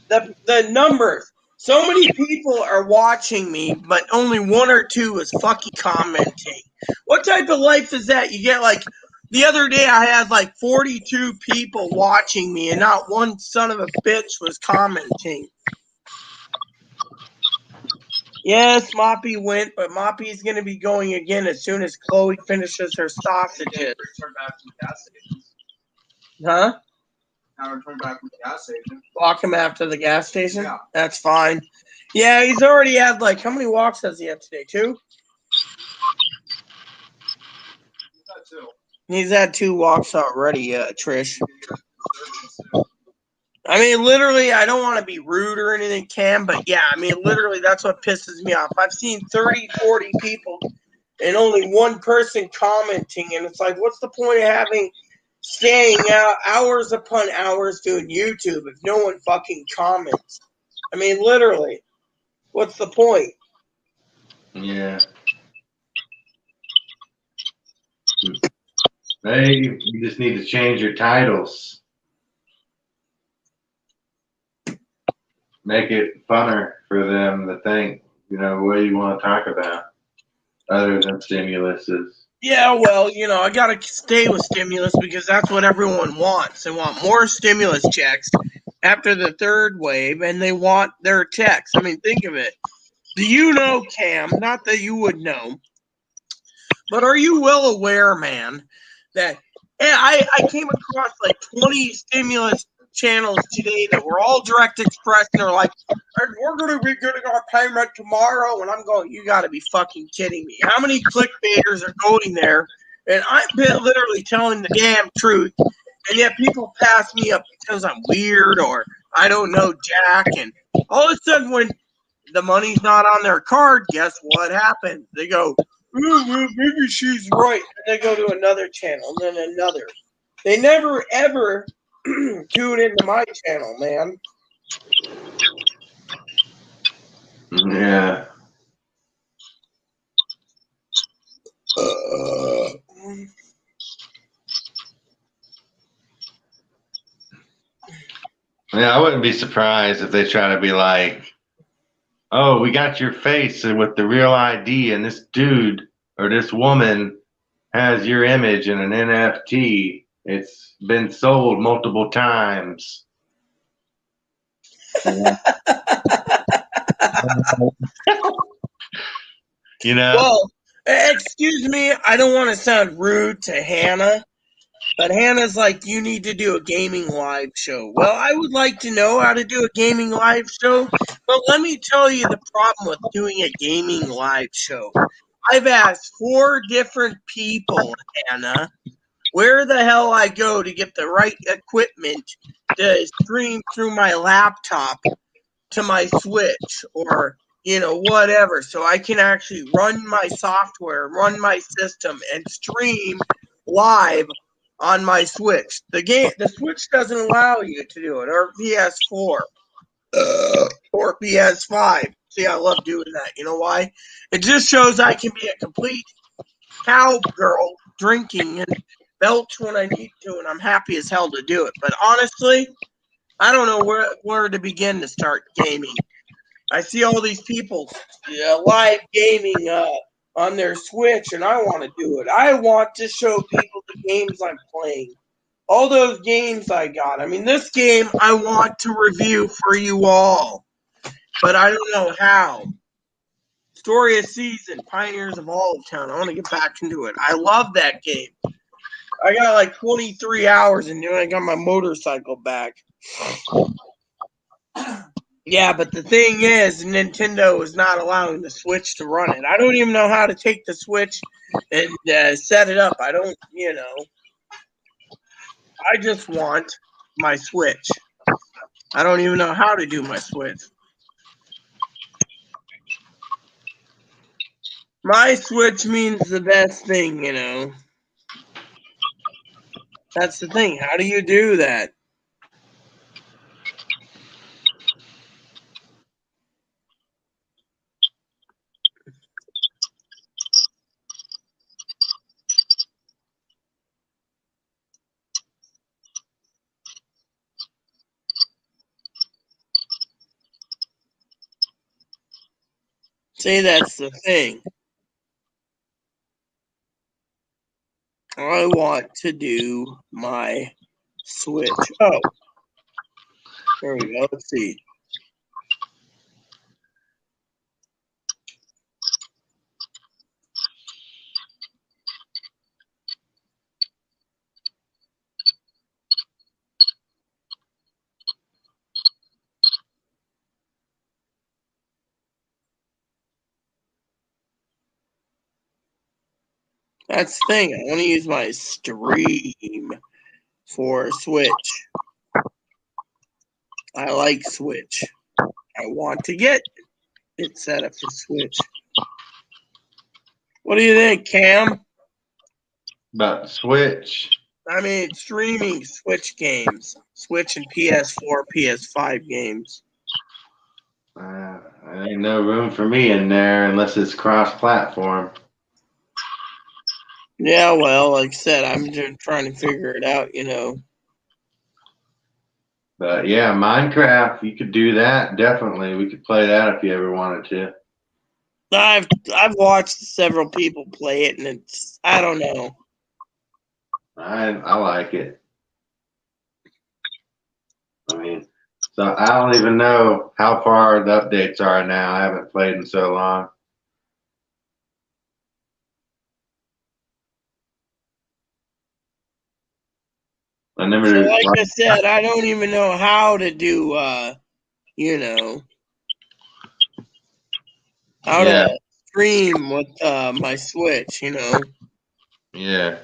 The numbers. So many people are watching me, but only one or two is fucking commenting. What type of life is that? You get like, the other day I had like 42 people watching me and not one son of a bitch was commenting. Yes, Moppy went, but Moppy's going to be going again as soon as Chloe finishes her sausages. Return back from the gas station. Huh? Now return back from the gas station. Walk him after the gas station? Yeah. That's fine. Yeah, he's already had like, how many walks has he had today? 2? He's had 2 walks already, Trish. I mean, literally, I don't want to be rude or anything, Cam, but yeah, I mean, literally, that's what pisses me off. I've seen 30, 40 people and only one person commenting, and it's like, what's the point of staying out hours upon hours doing YouTube if no one fucking comments? I mean, literally, what's the point? Yeah. Hey, you just need to change your titles. Make it funner for them to think, you know, what do you want to talk about other than stimuluses. Yeah, well, you know, I got to stay with stimulus because that's what everyone wants. They want more stimulus checks after the third wave, and they want their checks. I mean, think of it. Do you know, Cam, not that you would know, but are you well aware, man, that I came across like 20 stimulus channels today that were all direct express, and they're like, we're going to be getting our payment tomorrow, and I'm going, you got to be fucking kidding me. How many clickbaiters are going there? And I've been literally telling the damn truth, and yet people pass me up because I'm weird or I don't know Jack, and all of a sudden when the money's not on their card, guess what happened? They go, ooh, maybe she's right, and they go to another channel, and then another. They never, ever tune into my channel, man. Yeah. Yeah, I wouldn't be surprised if they try to be like, oh, we got your face with the real ID, and this dude or this woman has your image in an NFT. It's been sold multiple times. You know? Well, excuse me, I don't want to sound rude to Hannah, but Hannah's like, you need to do a gaming live show. Well, I would like to know how to do a gaming live show, but let me tell you the problem with doing a gaming live show. I've asked 4 different people, Hannah, where the hell I go to get the right equipment to stream through my laptop to my Switch or whatever, so I can actually run my software, run my system, and stream live on my Switch. The Switch doesn't allow you to do it, or PS4 or PS5. See, I love doing that. You know why? It just shows I can be a complete cowgirl, drinking and belch when I need to, and I'm happy as hell to do it. But honestly, I don't know where to begin to start gaming. I see all these people live gaming on their Switch, and I want to do it. I want to show people the games I'm playing. All those games I got. I mean, this game I want to review for you all, but I don't know how. Story of Season, Pioneers of Olive Town. I want to get back into it. I love that game. I got like 23 hours into it. I got my motorcycle back. Yeah, but the thing is, Nintendo is not allowing the Switch to run it. I don't even know how to take the Switch and set it up. I don't, I just want my Switch. I don't even know how to do my Switch. My Switch means the best thing, That's the thing. How do you do that? See, that's the thing. I want to do my Switch. Oh, there we go. Let's see. That's the thing. I want to use my stream for Switch. I like Switch. I want to get it set up for Switch. What do you think, Cam? About Switch. I mean, streaming Switch games. Switch and PS4, PS5 games. There ain't no room for me in there unless it's cross-platform. Yeah, well, like I said, I'm just trying to figure it out, But yeah, Minecraft, you could do that. Definitely. We could play that if you ever wanted to. I've watched several people play it, and I don't know. I like it. I mean, so I don't even know how far the updates are now. I haven't played in so long. I never. So like I said, I don't even know how to do, how to stream with my Switch, Yeah.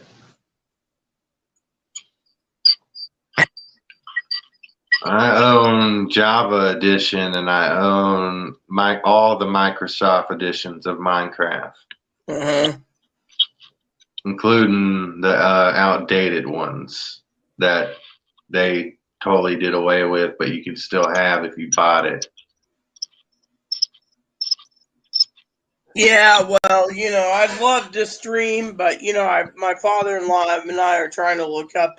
I own Java Edition and I own all the Microsoft editions of Minecraft, including the outdated ones that they totally did away with, but you could still have if you bought it. Yeah, well, I'd love to stream, but my father-in-law and I are trying to look up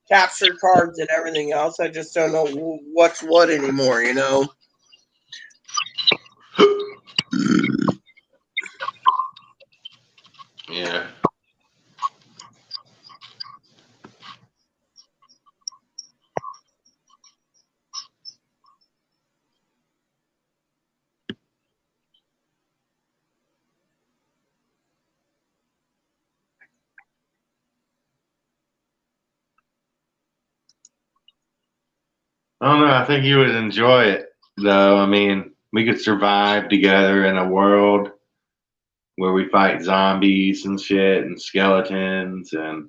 capture cards and everything else. I just don't know what's what anymore. Yeah. I don't know. I think you would enjoy it, though. I mean, we could survive together in a world where we fight zombies and shit and skeletons and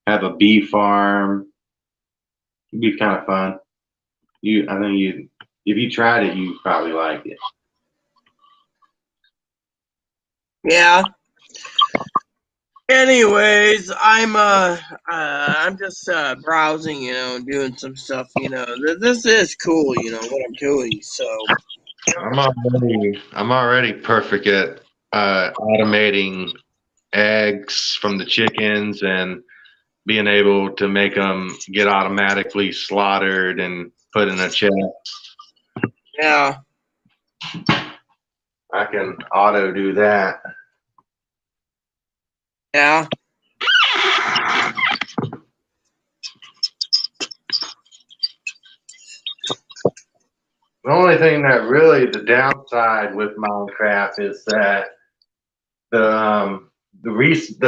have a bee farm. It'd be kind of fun. I think if you tried it, you'd probably like it. Yeah. Anyways, I'm just browsing, doing some stuff. This is cool, what I'm doing. So I'm already perfect at automating eggs from the chickens and being able to make them get automatically slaughtered and put in a chest. yeah, I can auto do that. yeah, The only thing that really the downside with Minecraft is that the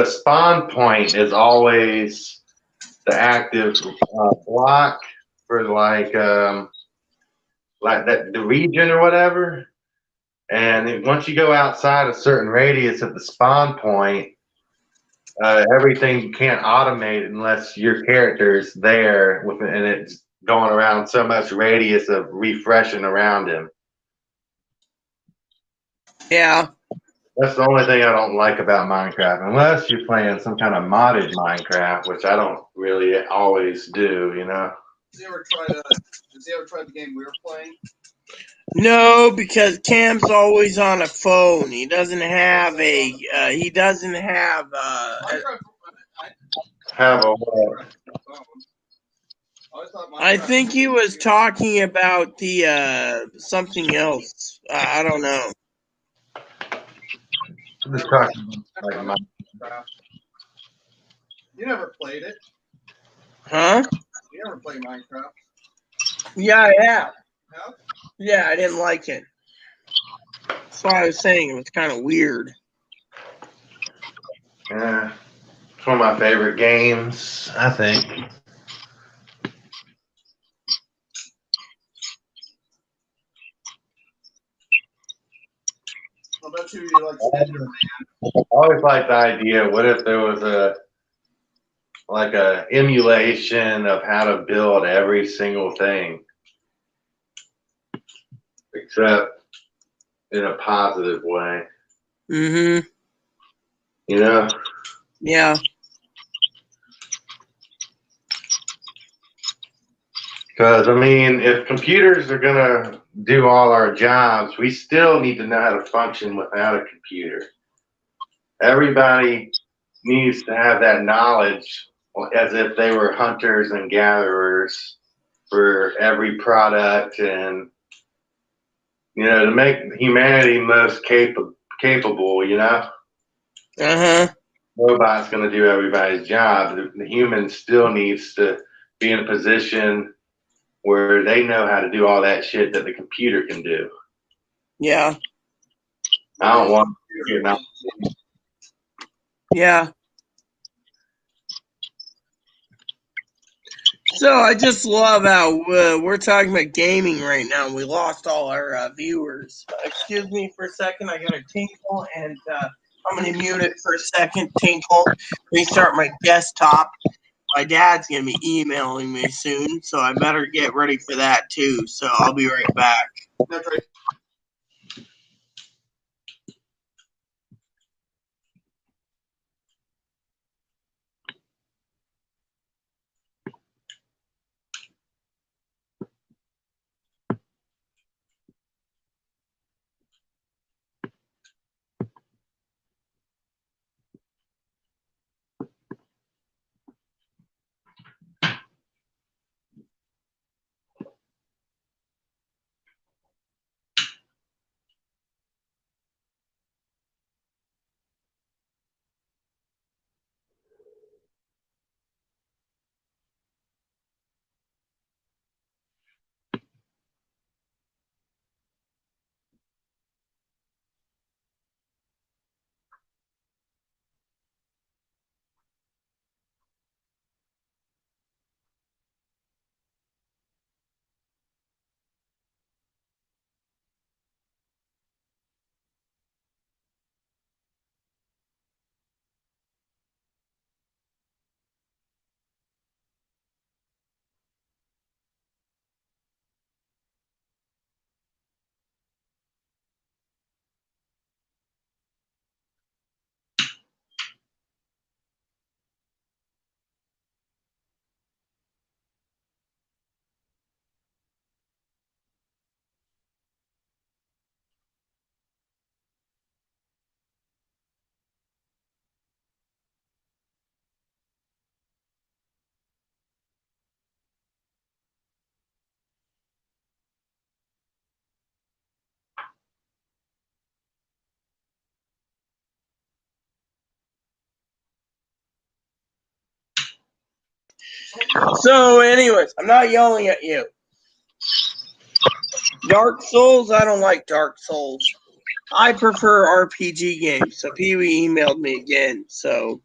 spawn point is always the active block for like that the region or whatever. And once you go outside a certain radius of the spawn point, everything you can't automate unless your character's there with and it's going around so much radius of refreshing around him. yeah. That's the only thing I don't like about Minecraft, unless you're playing some kind of modded Minecraft, which I don't really always do, Has he ever tried the game we were playing? No, because Cam's always on a phone. He doesn't have a. He doesn't have. Have a I think he was talking about the something else. I don't know. I'm just talking like Minecraft. You never played it. Huh? You never played Minecraft. Yeah, I have. No? Yeah, I didn't like it. That's why I was saying it was kind of weird. Yeah, it's one of my favorite games, I think. I bet you like Spider-Man. I always liked the idea. What if there was a emulation of how to build every single thing, except in a positive way? Mm-hmm. Yeah. Because, I mean, if computers are going to do all our jobs, we still need to know how to function without a computer. Everybody needs to have that knowledge as if they were hunters and gatherers for every product and, to make humanity most capable, Uh-huh. Robot's going to do everybody's job. The human still needs to be in a position where they know how to do all that shit that the computer can do. Yeah. I don't want to. Yeah. So I just love how we're talking about gaming right now. We lost all our viewers. Excuse me for a second. I got a tinkle, and I'm going to mute it for a second. Tinkle. Restart my desktop. My dad's going to be emailing me soon, so I better get ready for that too. So I'll be right back. That's right. So, anyways, I'm not yelling at you. Dark Souls, I don't like Dark Souls. I prefer RPG games. So Pee Wee emailed me again. So,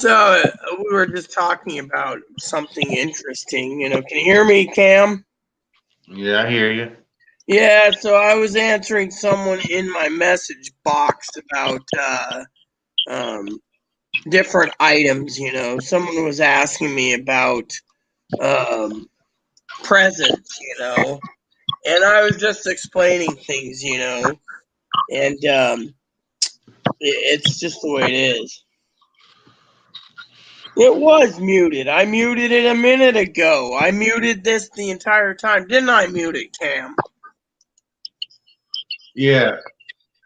So we were just talking about something interesting. Can you hear me, Cam? Yeah, I hear you. Yeah. So I was answering someone in my message box about different items. Someone was asking me about presents. And I was just explaining things. And it's just the way it is. It was muted. I muted it a minute ago. I muted this the entire time. Didn't I mute it, Cam? Yeah.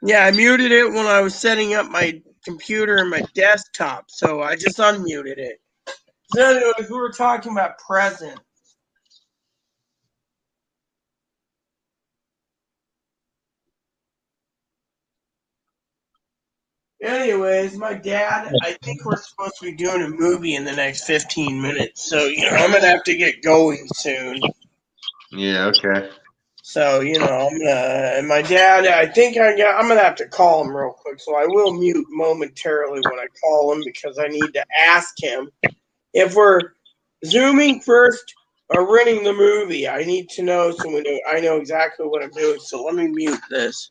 Yeah, I muted it when I was setting up my computer and my desktop, so I just unmuted it. So anyways, we were talking about presents. Anyways, my dad, I think we're supposed to be doing a movie in the next 15 minutes, so, I'm going to have to get going soon. Yeah, okay. So, and my dad, I think I'm going to have to call him real quick, so I will mute momentarily when I call him because I need to ask him if we're zooming first or renting the movie. I need to know so I know exactly what I'm doing, so let me mute this.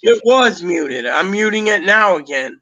It was muted. I'm muting it now again.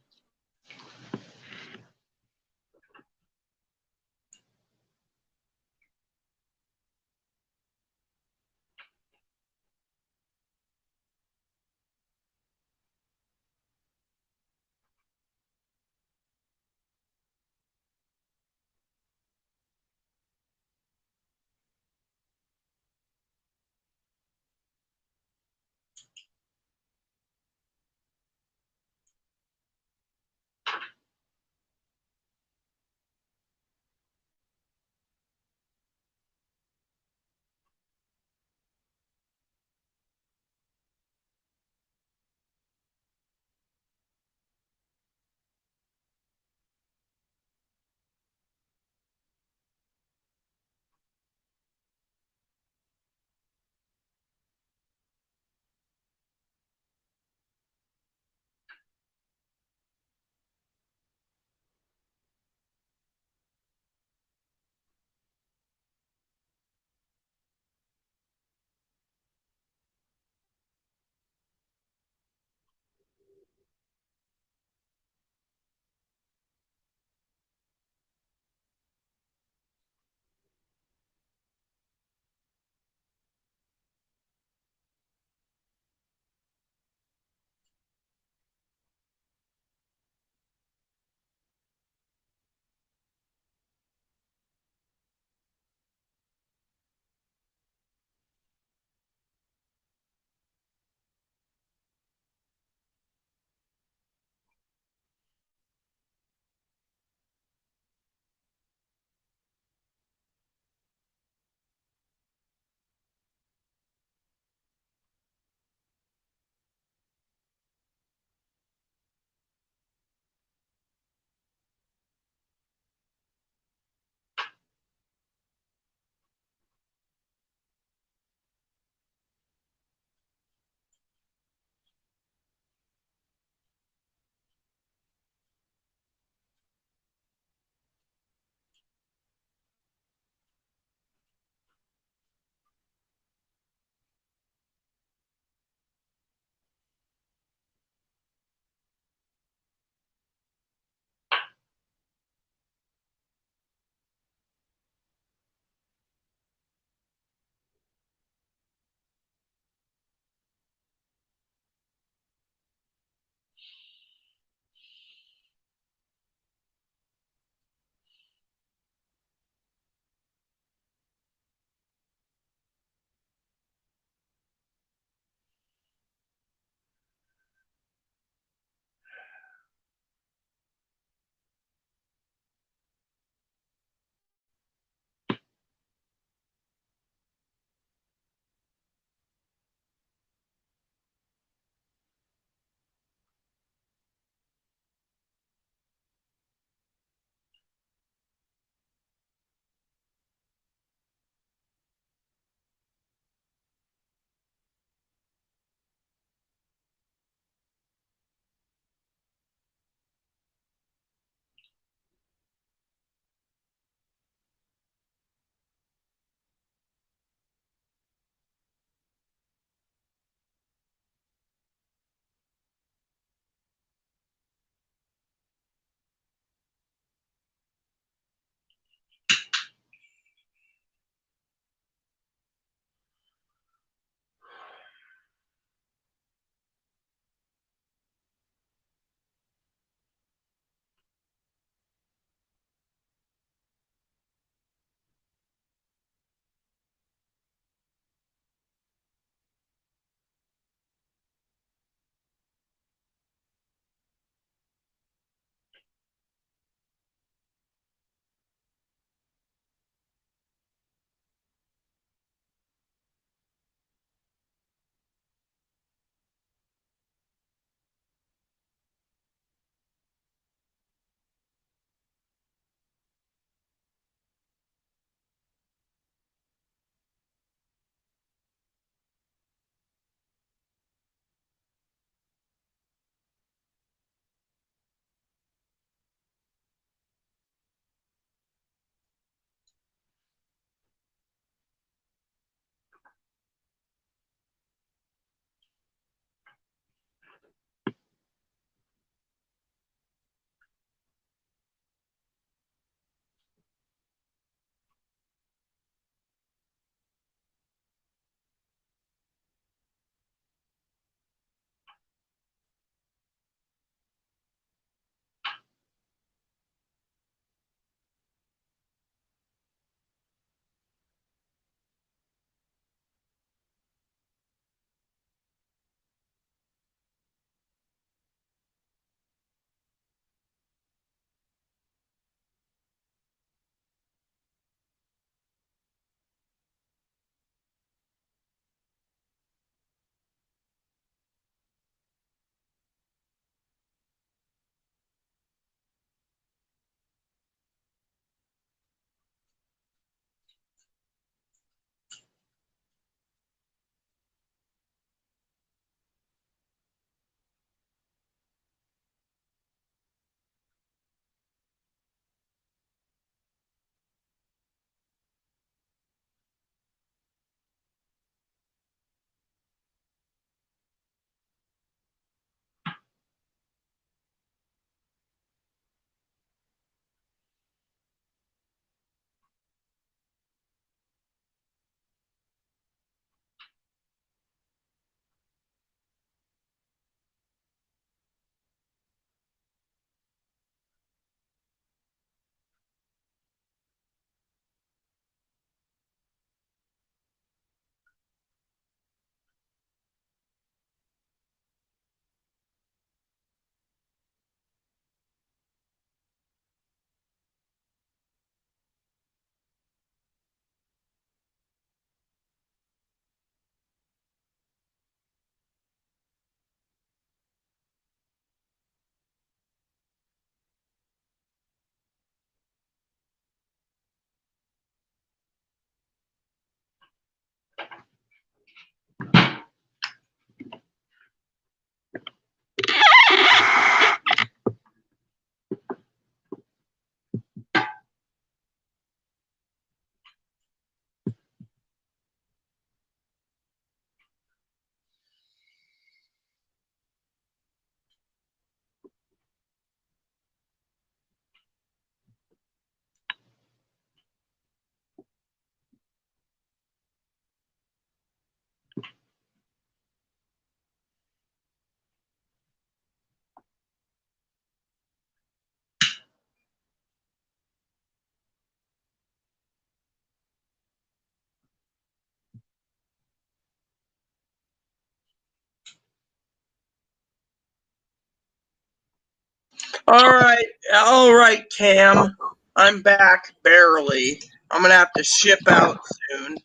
All right, Cam. I'm back, barely. I'm going to have to ship out soon.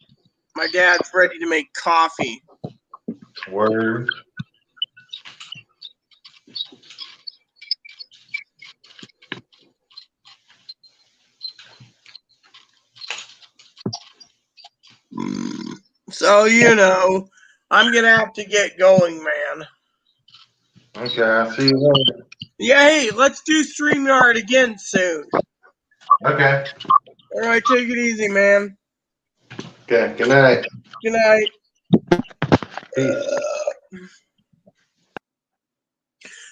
My dad's ready to make coffee. Word. So, you know, I'm going to have to get going, man. Okay, I'll see you later. Yeah, hey, let's do StreamYard again soon. Okay. All right, take it easy, man. Okay, good night. Good night. Peace.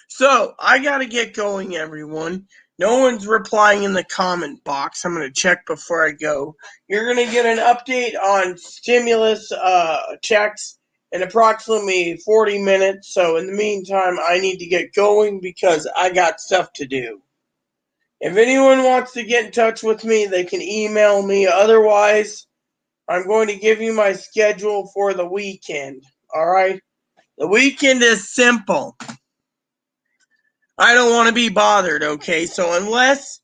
So, I got to get going, everyone. No one's replying in the comment box. I'm going to check before I go. You're going to get an update on stimulus checks in approximately 40 minutes. So, in the meantime, I need to get going because I got stuff to do. If anyone wants to get in touch with me, they can email me. Otherwise, I'm going to give you my schedule for the weekend. All right? The weekend is simple. I don't want to be bothered, okay? So unless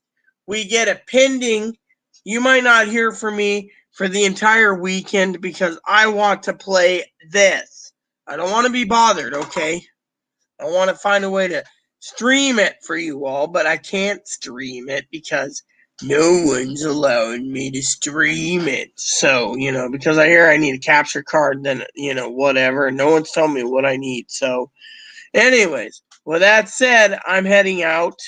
we get a pending, you might not hear from me for the entire weekend because I want to play this. I don't want to be bothered, okay? I want to find a way to stream it for you all, but I can't stream it because no one's allowing me to stream it. So, you know, because I hear I need a capture card, then, you know, whatever. No one's telling me what I need. So, anyways, with that said, I'm heading out.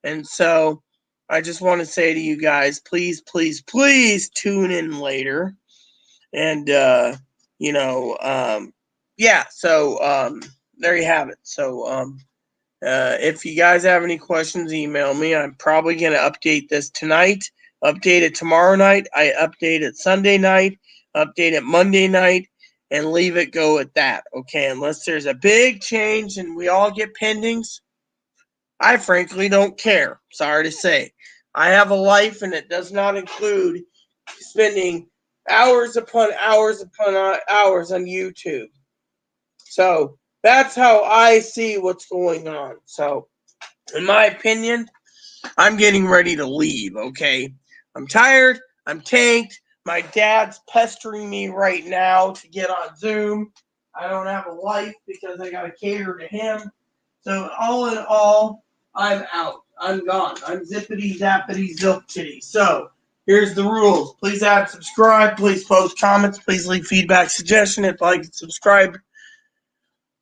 And so I just want to say to you guys, please, please, please tune in later. And, yeah, so there you have it. So, if you guys have any questions, email me. I'm probably going to update this tonight, update it tomorrow night. I update it Sunday night, update it Monday night, and leave it go at that. Okay, unless there's a big change and we all get pendings, I frankly don't care. Sorry to say. I have a life and it does not include spending hours upon hours upon hours on YouTube. So that's how I see what's going on. So, in my opinion, I'm getting ready to leave, okay? I'm tired. I'm tanked. My dad's pestering me right now to get on Zoom. I don't have a life because I got to cater to him. So, all in all, I'm out. I'm gone. I'm zippity zappity zilk titty. So, here's the rules. Please add, subscribe. Please post comments. Please leave feedback, suggestion. Hit the like and subscribe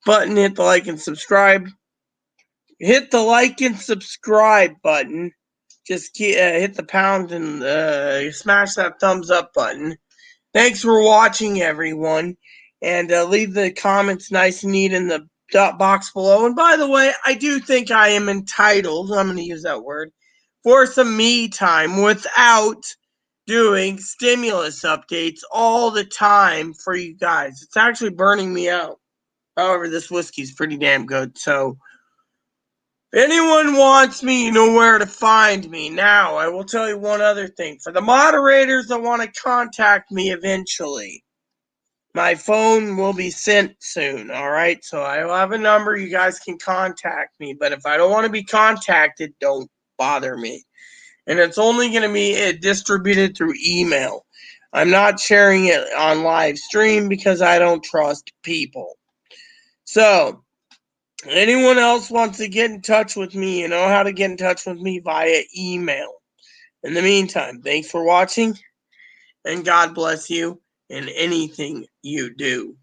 button. Hit the like and subscribe. Hit the like and subscribe button. Just hit the pound and smash that thumbs up button. Thanks for watching, everyone. And leave the comments nice and neat in the box below. And by the way, I do think I am entitled, I'm going to use that word, for some me time without doing stimulus updates all the time for you guys. It's actually burning me out. However, this whiskey's pretty damn good. So, if anyone wants me, you know where to find me. Now, I will tell you one other thing. For the moderators that want to contact me eventually, my phone will be sent soon, all right? So I will have a number. You guys can contact me. But if I don't want to be contacted, don't bother me. And it's only going to be distributed through email. I'm not sharing it on live stream because I don't trust people. So, anyone else wants to get in touch with me, you know how to get in touch with me via email. In the meantime, thanks for watching, and God bless you in anything you do.